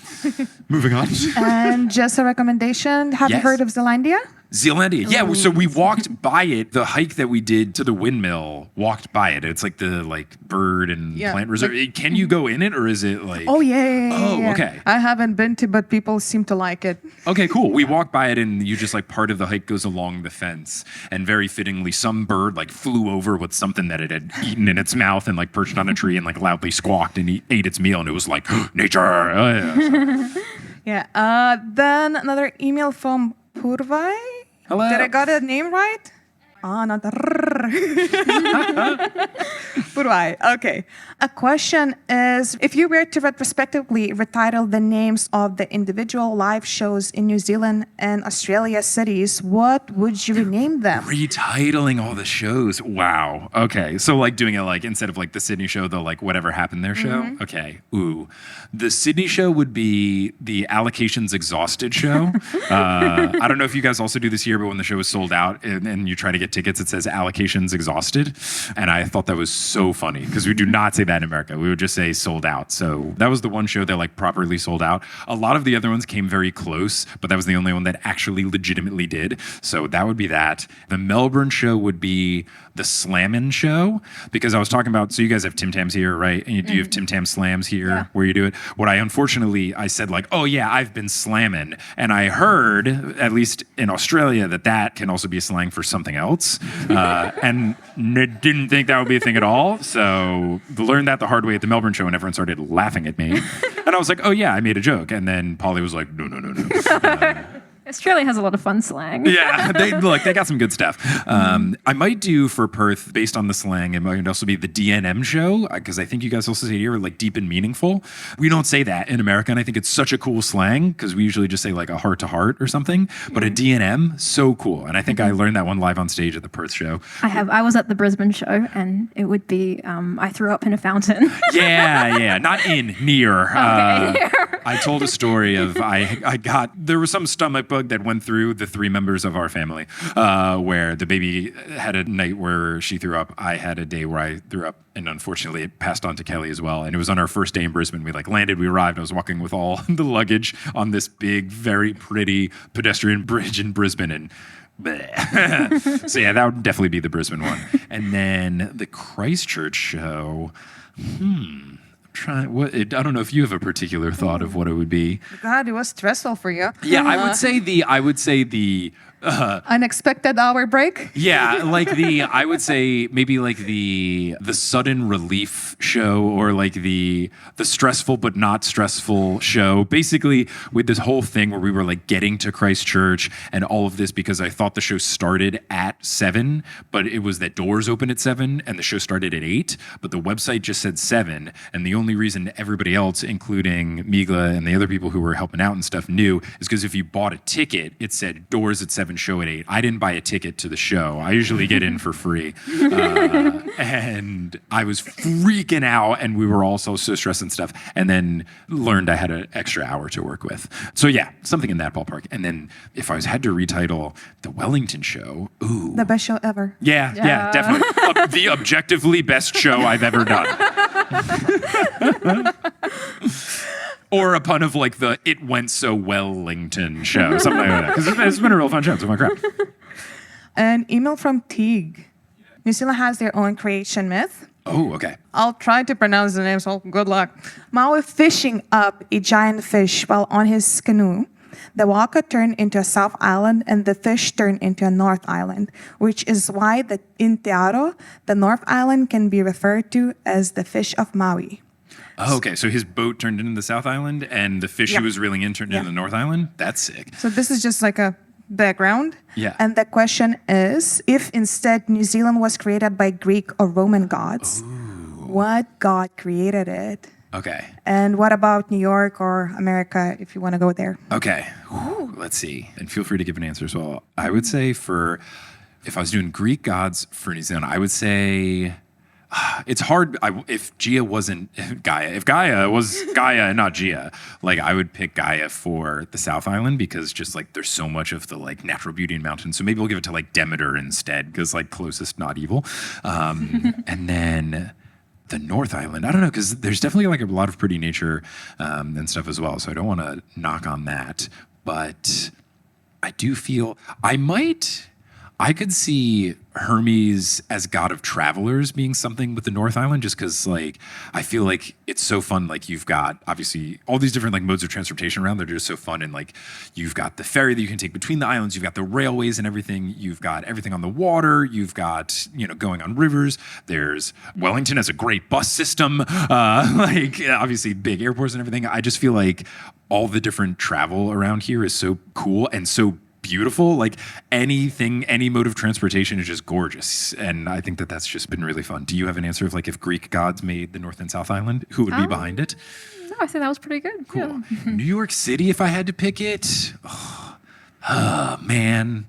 Moving on. And just a recommendation. Have you heard of Zealandia? Zealandia. Yeah, so we walked by it. The hike that we did to the windmill, walked by it. It's like the bird and plant reserve. Can you go in it or is it like... Oh, yeah. Oh, okay. I haven't been to, but people seem to like it. Okay, cool. We walked by it and you just like part of the hike goes along the fence. And very fittingly, some bird like flew over with something that it had eaten in its mouth and like perched on a tree and like loudly squawked and ate its meal. And it was like, nature. Oh, yeah. Then another email from Purvai. Hello. Did I got the name right? Not Purvai. Okay. A question is, if you were to retrospectively retitle the names of the individual live shows in New Zealand and Australia cities, what would you rename them? Retitling all the shows. Wow. Okay. So like doing it like instead of like the Sydney show, the like whatever happened there show. Okay. Ooh. The Sydney show would be the Allocations Exhausted show. I don't know if you guys also do this here, but when the show is sold out and you try to get tickets, it says Allocations Exhausted. And I thought that was so funny because we do not say that in America. We would just say sold out. So that was the one show that like properly sold out. A lot of the other ones came very close, but that was the only one that actually legitimately did. So that would be that. The Melbourne show would be the Slammin' show because I was talking about, so you guys have Tim Tams here, right? And you have Tim Tam Slams here where you do it. What I said like, oh yeah, I've been slamming. And I heard, at least in Australia, that can also be a slang for something else. And didn't think that would be a thing at all. So learned that the hard way at the Melbourne show and everyone started laughing at me. And I was like, oh yeah, I made a joke. And then Polly was like, no. Australia has a lot of fun slang. Yeah, they got some good stuff. I might do for Perth, based on the slang, it might also be the DNM show, because I think you guys also say here, like deep and meaningful. We don't say that in America, and I think it's such a cool slang, because we usually just say like a heart to heart or something. But a DNM, so cool. And I think I learned that one live on stage at the Perth show. I was at the Brisbane show, and it would be, I threw up in a fountain. Yeah, not near. Okay. I told a story of there was some stomach bug that went through the three members of our family, where the baby had a night where she threw up. I had a day where I threw up, and unfortunately it passed on to Kelly as well. And it was on our first day in Brisbane. We landed, we arrived. I was walking with all the luggage on this big, very pretty pedestrian bridge in Brisbane, and so yeah, that would definitely be the Brisbane one. And then the Christchurch show. I don't know if you have a particular thought of what it would be. God, it was stressful for you. Yeah, I would say the unexpected hour break. Yeah, I would say maybe like the sudden relief show, or like the stressful but not stressful show. Basically, with this whole thing where we were like getting to Christchurch and all of this, because I thought the show started at 7, but it was that doors open at 7 and the show started at 8, but the website just said 7, and the only reason everybody else, including Migla and the other people who were helping out and stuff, knew is because if you bought a ticket, it said doors at 7 7, show at 8. I didn't buy a ticket to the show. I usually get in for free. And I was freaking out, and we were all so stressed and stuff, and then learned I had an extra hour to work with. So yeah, something in that ballpark. And then if I had to retitle the Wellington show, ooh. The best show ever. Yeah, definitely. The objectively best show I've ever done. Or a pun of like the "it went so Wellington" show, something like that. Because it's been a real fun show. So my crap. An email from Teague. New Zealand has their own creation myth. Oh, okay. I'll try to pronounce the name, so good luck. Maui fishing up a giant fish while on his canoe. The waka turned into a South Island and the fish turned into a North Island, which is why in Te Aro, the North Island can be referred to as the fish of Maui. Oh, okay. So his boat turned into the South Island and the fish he was reeling in turned into the North Island? That's sick. So this is just like a background. Yeah. And the question is, if instead New Zealand was created by Greek or Roman gods, what god created it? Okay. And what about New York or America, if you want to go there? Okay. Whew, let's see. And feel free to give an answer as well. I would say if I was doing Greek gods for New Zealand, I would say it's hard. If Gaia wasn't Gaia, if Gaia was Gaia and not Gia, like I would pick Gaia for the South Island because just like there's so much of the like natural beauty in mountains. So maybe we'll give it to like Demeter instead because like closest, not evil. And then the North Island, I don't know, because there's definitely like a lot of pretty nature and stuff as well. So I don't want to knock on that. But I do feel I could see Hermes as god of travelers being something with the North Island, just because like I feel like it's so fun. Like you've got obviously all these different like modes of transportation around. They're just so fun, and like you've got the ferry that you can take between the islands. You've got the railways and everything. You've got everything on the water. You've got going on rivers. There's Wellington has a great bus system. Like obviously big airports and everything. I just feel like all the different travel around here is so cool and so beautiful. Like any mode of transportation is just gorgeous, and I think that's just been really fun. Do you have an answer of like if Greek gods made the North and South Island, who would be behind it? No, I think that was pretty good. Cool. Yeah. New York City, if I had to pick it, man,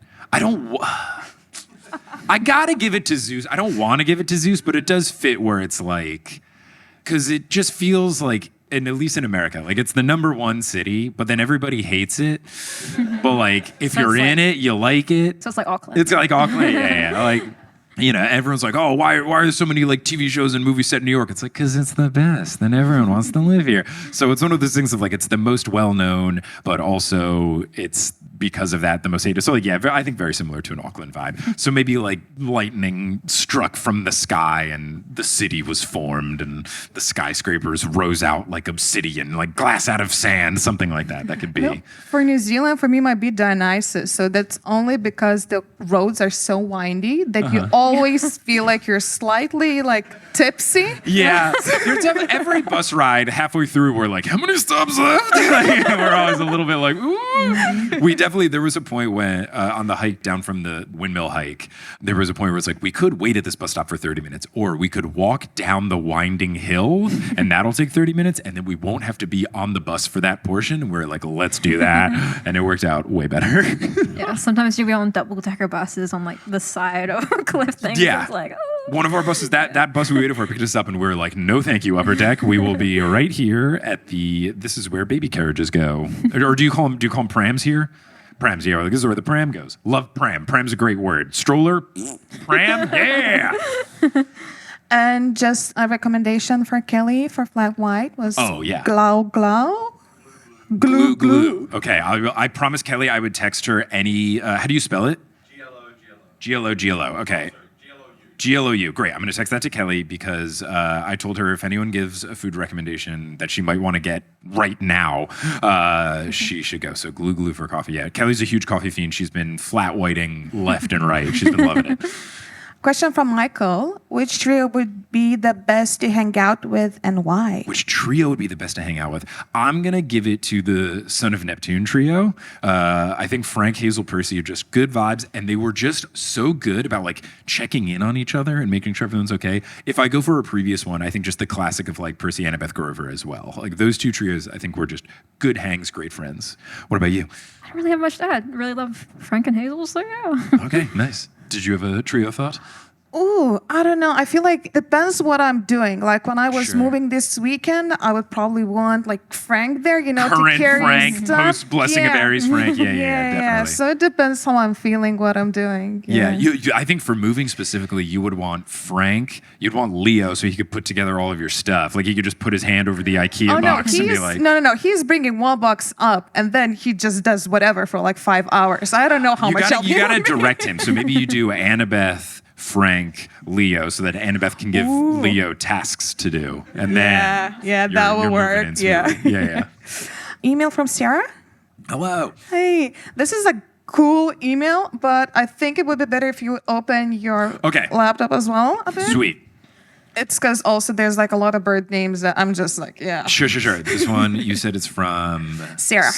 I gotta give it to Zeus. I don't want to give it to Zeus, but it does fit where it's like, because it just feels like, and at least in America, like it's the #1 city, but then everybody hates it. But like, if So you're it's in it, you like it. So it's like Auckland. It's like Auckland, yeah. Like, everyone's like, oh, why are there so many like TV shows and movies set in New York? It's like, because it's the best, and everyone wants to live here. So it's one of those things of like, it's the most well-known, but also it's because of that the most hated. So like, yeah, I think very similar to an Auckland vibe. So maybe like lightning struck from the sky and the city was formed and the skyscrapers rose out like obsidian, like glass out of sand, something like that. That could be. No, for New Zealand, for me, might be Dionysus. So that's only because the roads are so windy that you always feel like you're slightly like tipsy. Yeah, there's definitely every bus ride halfway through. We're like, how many stops left? Like, we're always a little bit like, ooh. There was a point when on the hike down from the windmill hike, there was a point where it's like we could wait at this bus stop for 30 minutes, or we could walk down the winding hill, and that'll take 30 minutes, and then we won't have to be on the bus for that portion. And we're like, let's do that, and it worked out way better. Yeah, sometimes you'll be on double-decker buses on like the side of a cliff thing. Yeah. It's like, One of our buses, that bus we waited for picked us up, and we were like, no thank you, upper deck. We will be right here at this is where baby carriages go. Or do you call them prams here? Prams, yeah. Like, this is where the pram goes. Love pram. Pram's a great word. Stroller, pram, yeah. And just a recommendation for Kelly for Flat White was glow glow. Glue glue. Okay, I promised Kelly I would text her any, how do you spell it? G-L-O. Okay. G-L-O-U. Great. I'm going to text that to Kelly because I told her if anyone gives a food recommendation that she might want to get right now, she should go. So glue for coffee. Yeah. Kelly's a huge coffee fiend. She's been flat whiting left and right. She's been loving it. Question from Michael. Which trio would be the best to hang out with and why? Which trio would be the best to hang out with? I'm going to give it to the Son of Neptune trio. I think Frank, Hazel, Percy are just good vibes, and they were just so good about like checking in on each other and making sure everyone's okay. If I go for a previous one, I think just the classic of like Percy, Annabeth, Grover as well. Like those two trios, I think were just good hangs, great friends. What about you? I don't really have much to add. I really love Frank and Hazel, so yeah. Okay, nice. Did you have a trio thought? Ooh, I don't know. I feel like it depends what I'm doing. Like when I was Sure. moving this weekend, I would probably want like Frank there, Current to carry Frank, stuff. post Blessing of Aries Frank. Yeah, definitely. So it depends how I'm feeling, what I'm doing. Yeah, I think for moving specifically, you would want Frank. You'd want Leo so he could put together all of your stuff. Like he could just put his hand over the IKEA box and be like, no. He's bringing one box up, and then he just does whatever for like 5 hours. I don't know how much help you gotta direct him. So maybe you do Annabeth, Frank, Leo, so that Annabeth can give Leo tasks to do, and then that will work. Yeah. Email from Sarah. Hello. Hey, this is a cool email, but I think it would be better if you open your laptop as well a bit. Sweet. It's because also there's like a lot of bird names that I'm just like, yeah. Sure. This one, you said it's from Sarah.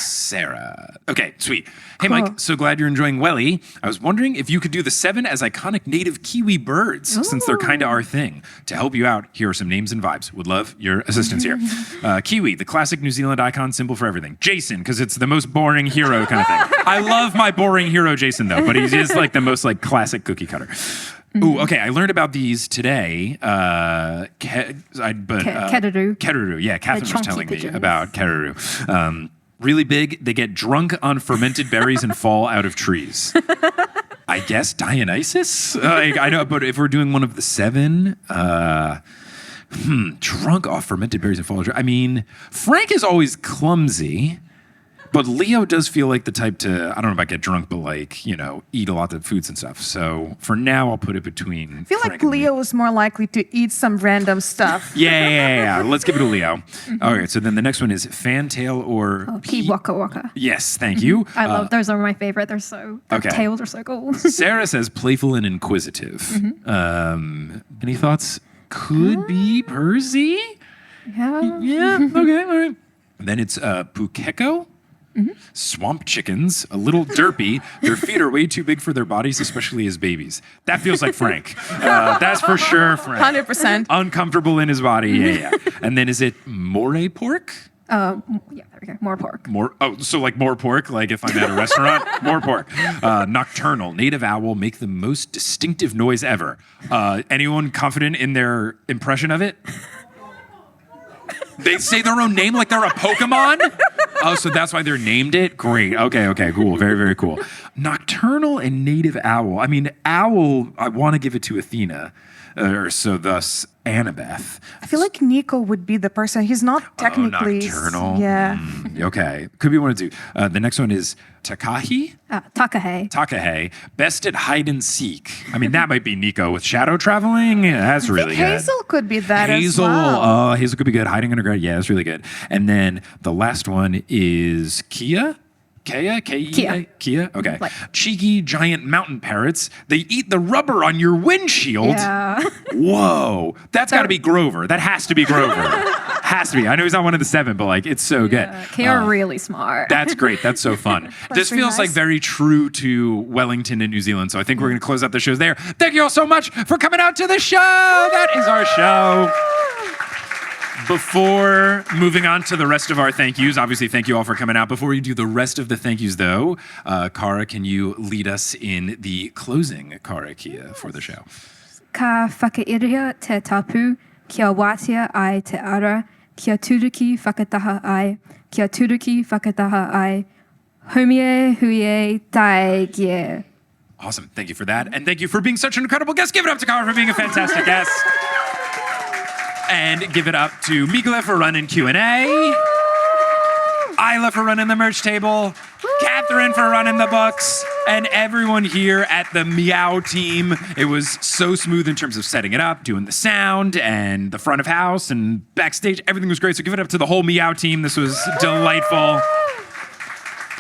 Okay, sweet. Hey, Mike, so glad you're enjoying Welly. I was wondering if you could do the 7 as iconic native Kiwi birds, since they're kind of our thing. To help you out, here are some names and vibes. Would love your assistance here. Kiwi, the classic New Zealand icon, symbol for everything. Jason, because it's the most boring hero kind of thing. I love my boring hero, Jason, though, but he is like the most like classic cookie cutter. Ooh, okay. I learned about these today. Keruru. Yeah, Catherine was telling me about Keruru. Really big. They get drunk on fermented berries and fall out of trees. I guess Dionysus? I know, but if we're doing one of the 7, drunk off fermented berries and fall out of trees. I mean, Frank is always clumsy. But Leo does feel like the type to, I don't know about get drunk, but like, eat a lot of foods and stuff. So for now, I'll put it between I feel like Leo is more likely to eat some random stuff. Yeah. Let's give it to Leo. All right, so then the next one is fantail or... Waka Waka. Yes, thank you. I love, those are my favorite. Their tails are so cool. Sarah says playful and inquisitive. Any thoughts? Could be Percy? Yeah, okay, all right. Then it's Pukeko. Swamp chickens, a little derpy. Their feet are way too big for their bodies, especially as babies. That feels like Frank. That's for sure Frank. 100%. Uncomfortable in his body, yeah. And then is it moray pork? Yeah, there we go. More pork. So like more pork, like if I'm at a restaurant, more pork. Nocturnal, native owl, make the most distinctive noise ever. Anyone confident in their impression of it? They say their own name like they're a Pokemon? Oh, so that's why they're named it? Great. Okay, cool. Very, very cool. Nocturnal and native owl. I mean, owl, I want to give it to Athena. So thus, Annabeth. I feel like Nico would be the person. He's not technically... nocturnal? Yeah. Okay. Could be one of two. The next one is Takahi? Takahe. Best at hide and seek. I mean, that might be Nico with shadow traveling. Yeah, that's really good. Hazel could be that as well. Hazel could be good. Hiding underground. Yeah, that's really good. And then the last one is Kia? Kia? Okay. Cheeky giant mountain parrots. They eat the rubber on your windshield. Yeah. Whoa. That's got to be Grover. That has to be Grover. Has to be. I know he's not one of the 7, but like, it's so good. Kia are really smart. That's great. That's so fun. This feels like very true to Wellington in New Zealand. So I think we're going to close out the shows there. Thank you all so much for coming out to the show. That is our show. Before moving on to the rest of our thank yous, obviously thank you all for coming out. Before we do the rest of the thank yous though, Cara, can you lead us in the closing Cara Kia for the show? Ka whakairia te tapu, kia wātia ai te ara, kia turuki whakataha ai, kia turuki whakataha ai, homie huie tai gie. Awesome. Thank you for that. And thank you for being such an incredible guest. Give it up to Cara for being a fantastic guest. And give it up to Migla for running Q&A. Isla for running the merch table. Catherine for running the books. And everyone here at the Meow team. It was so smooth in terms of setting it up, doing the sound, and the front of house, and backstage. Everything was great. So give it up to the whole Meow team. This was delightful.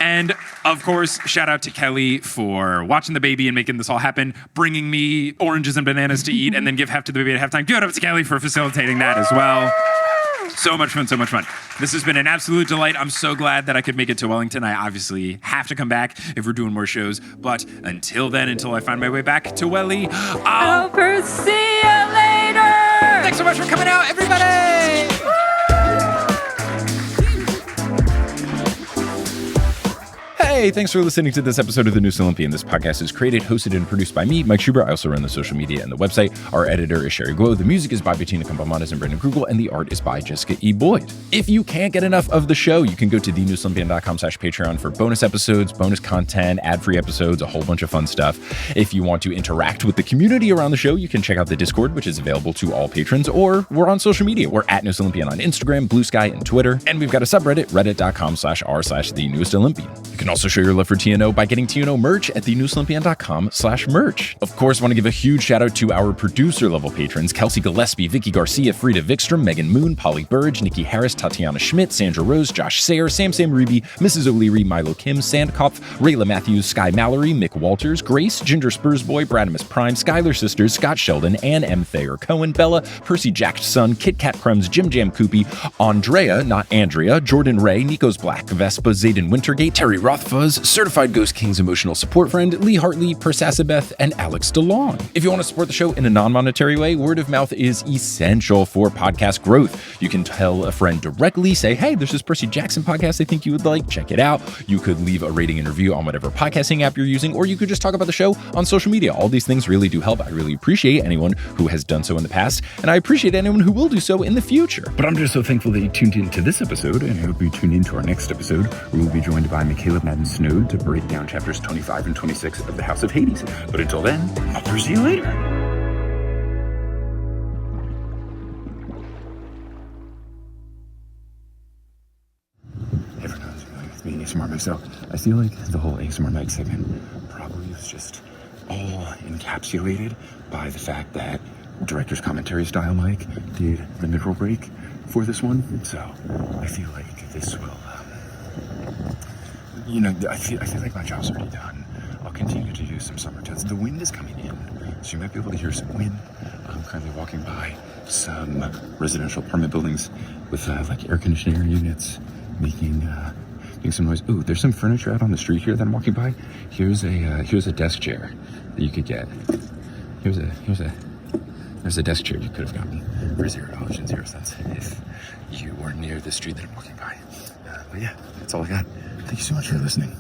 And Of course, shout out to Kelly for watching the baby and making this all happen, bringing me oranges and bananas to eat, and then give half to the baby at halftime. Give it up to Kelly for facilitating that as well. So much fun, so much fun. This has been an absolute delight. I'm so glad that I could make it to Wellington. I obviously have to come back if we're doing more shows. But until then, until I find my way back to Welly, I'll see you later. Thanks so much for coming out, everybody! Hey, thanks for listening to this episode of The Noose Olympian. This podcast is created, hosted, and produced by me, Mike Schubert. I also run the social media and the website. Our editor is Sherry Guo. The music is by Bettina Campamanes and Brendan Krugel, and the art is by Jessica E. Boyd. If you can't get enough of the show, you can go to thenooseolympian.com/Patreon for bonus episodes, bonus content, ad-free episodes, a whole bunch of fun stuff. If you want to interact with the community around the show, you can check out the Discord, which is available to all patrons, or we're on social media. We're at Noose Olympian on Instagram, Blue Sky, and Twitter. And we've got a subreddit, reddit.com/r/thenewest-olympian. You can also show your love for TNO by getting TNO merch at thenewsolympian.com/merch. Of course, want to give a huge shout out to our producer level patrons, Kelsey Gillespie, Vicky Garcia, Frida Vikstrom, Megan Moon, Polly Burge, Nikki Harris, Tatiana Schmidt, Sandra Rose, Josh Sayer, Sam Ruby, Mrs. O'Leary, Milo Kim, Sandkopf, Rayla Matthews, Sky Mallory, Mick Walters, Grace, Ginger Spursboy, Bradimus Prime, Skylar Sisters, Scott Sheldon, Ann M. Thayer Cohen, Bella, Percy Jackson, Kit Kat Crumbs, Jim Jam Koopy, Andrea, not Andrea, Jordan Ray, Nico's Black, Vespa, Zayden Wintergate, Terry Rothfuzz, Certified Ghost King's emotional support friend, Lee Hartley, Percabeth, and Alex DeLong. If you want to support the show in a non-monetary way, word of mouth is essential for podcast growth. You can tell a friend directly, say, hey, there's this Percy Jackson podcast I think you would like, check it out. You could leave a rating and review on whatever podcasting app you're using, or you could just talk about the show on social media. All these things really do help. I really appreciate anyone who has done so in the past, and I appreciate anyone who will do so in the future. But I'm just so thankful that you tuned into this episode, and I hope you tune into our next episode, where we'll be joined by Michaela Madden Snowd to break down chapters 25 and 26 of the House of Hades. But until then, I'll see you later. Everyone's like being ASMR myself. I feel like the whole ASMR Mike segment probably was just all encapsulated by the fact that director's commentary style Mike did the mid-roll break for this one. So I feel like this will, I feel like my job's already done. I'll continue to do some summer tones. The wind is coming in, so you might be able to hear some wind. I'm currently walking by some residential apartment buildings with like air conditioning units making some noise. Ooh, there's some furniture out on the street here that I'm walking by. Here's a desk chair that you could get. There's a desk chair you could have gotten for $0 and 0 cents if you were near the street that I'm walking by. But yeah, that's all I got. Thank you so much for listening.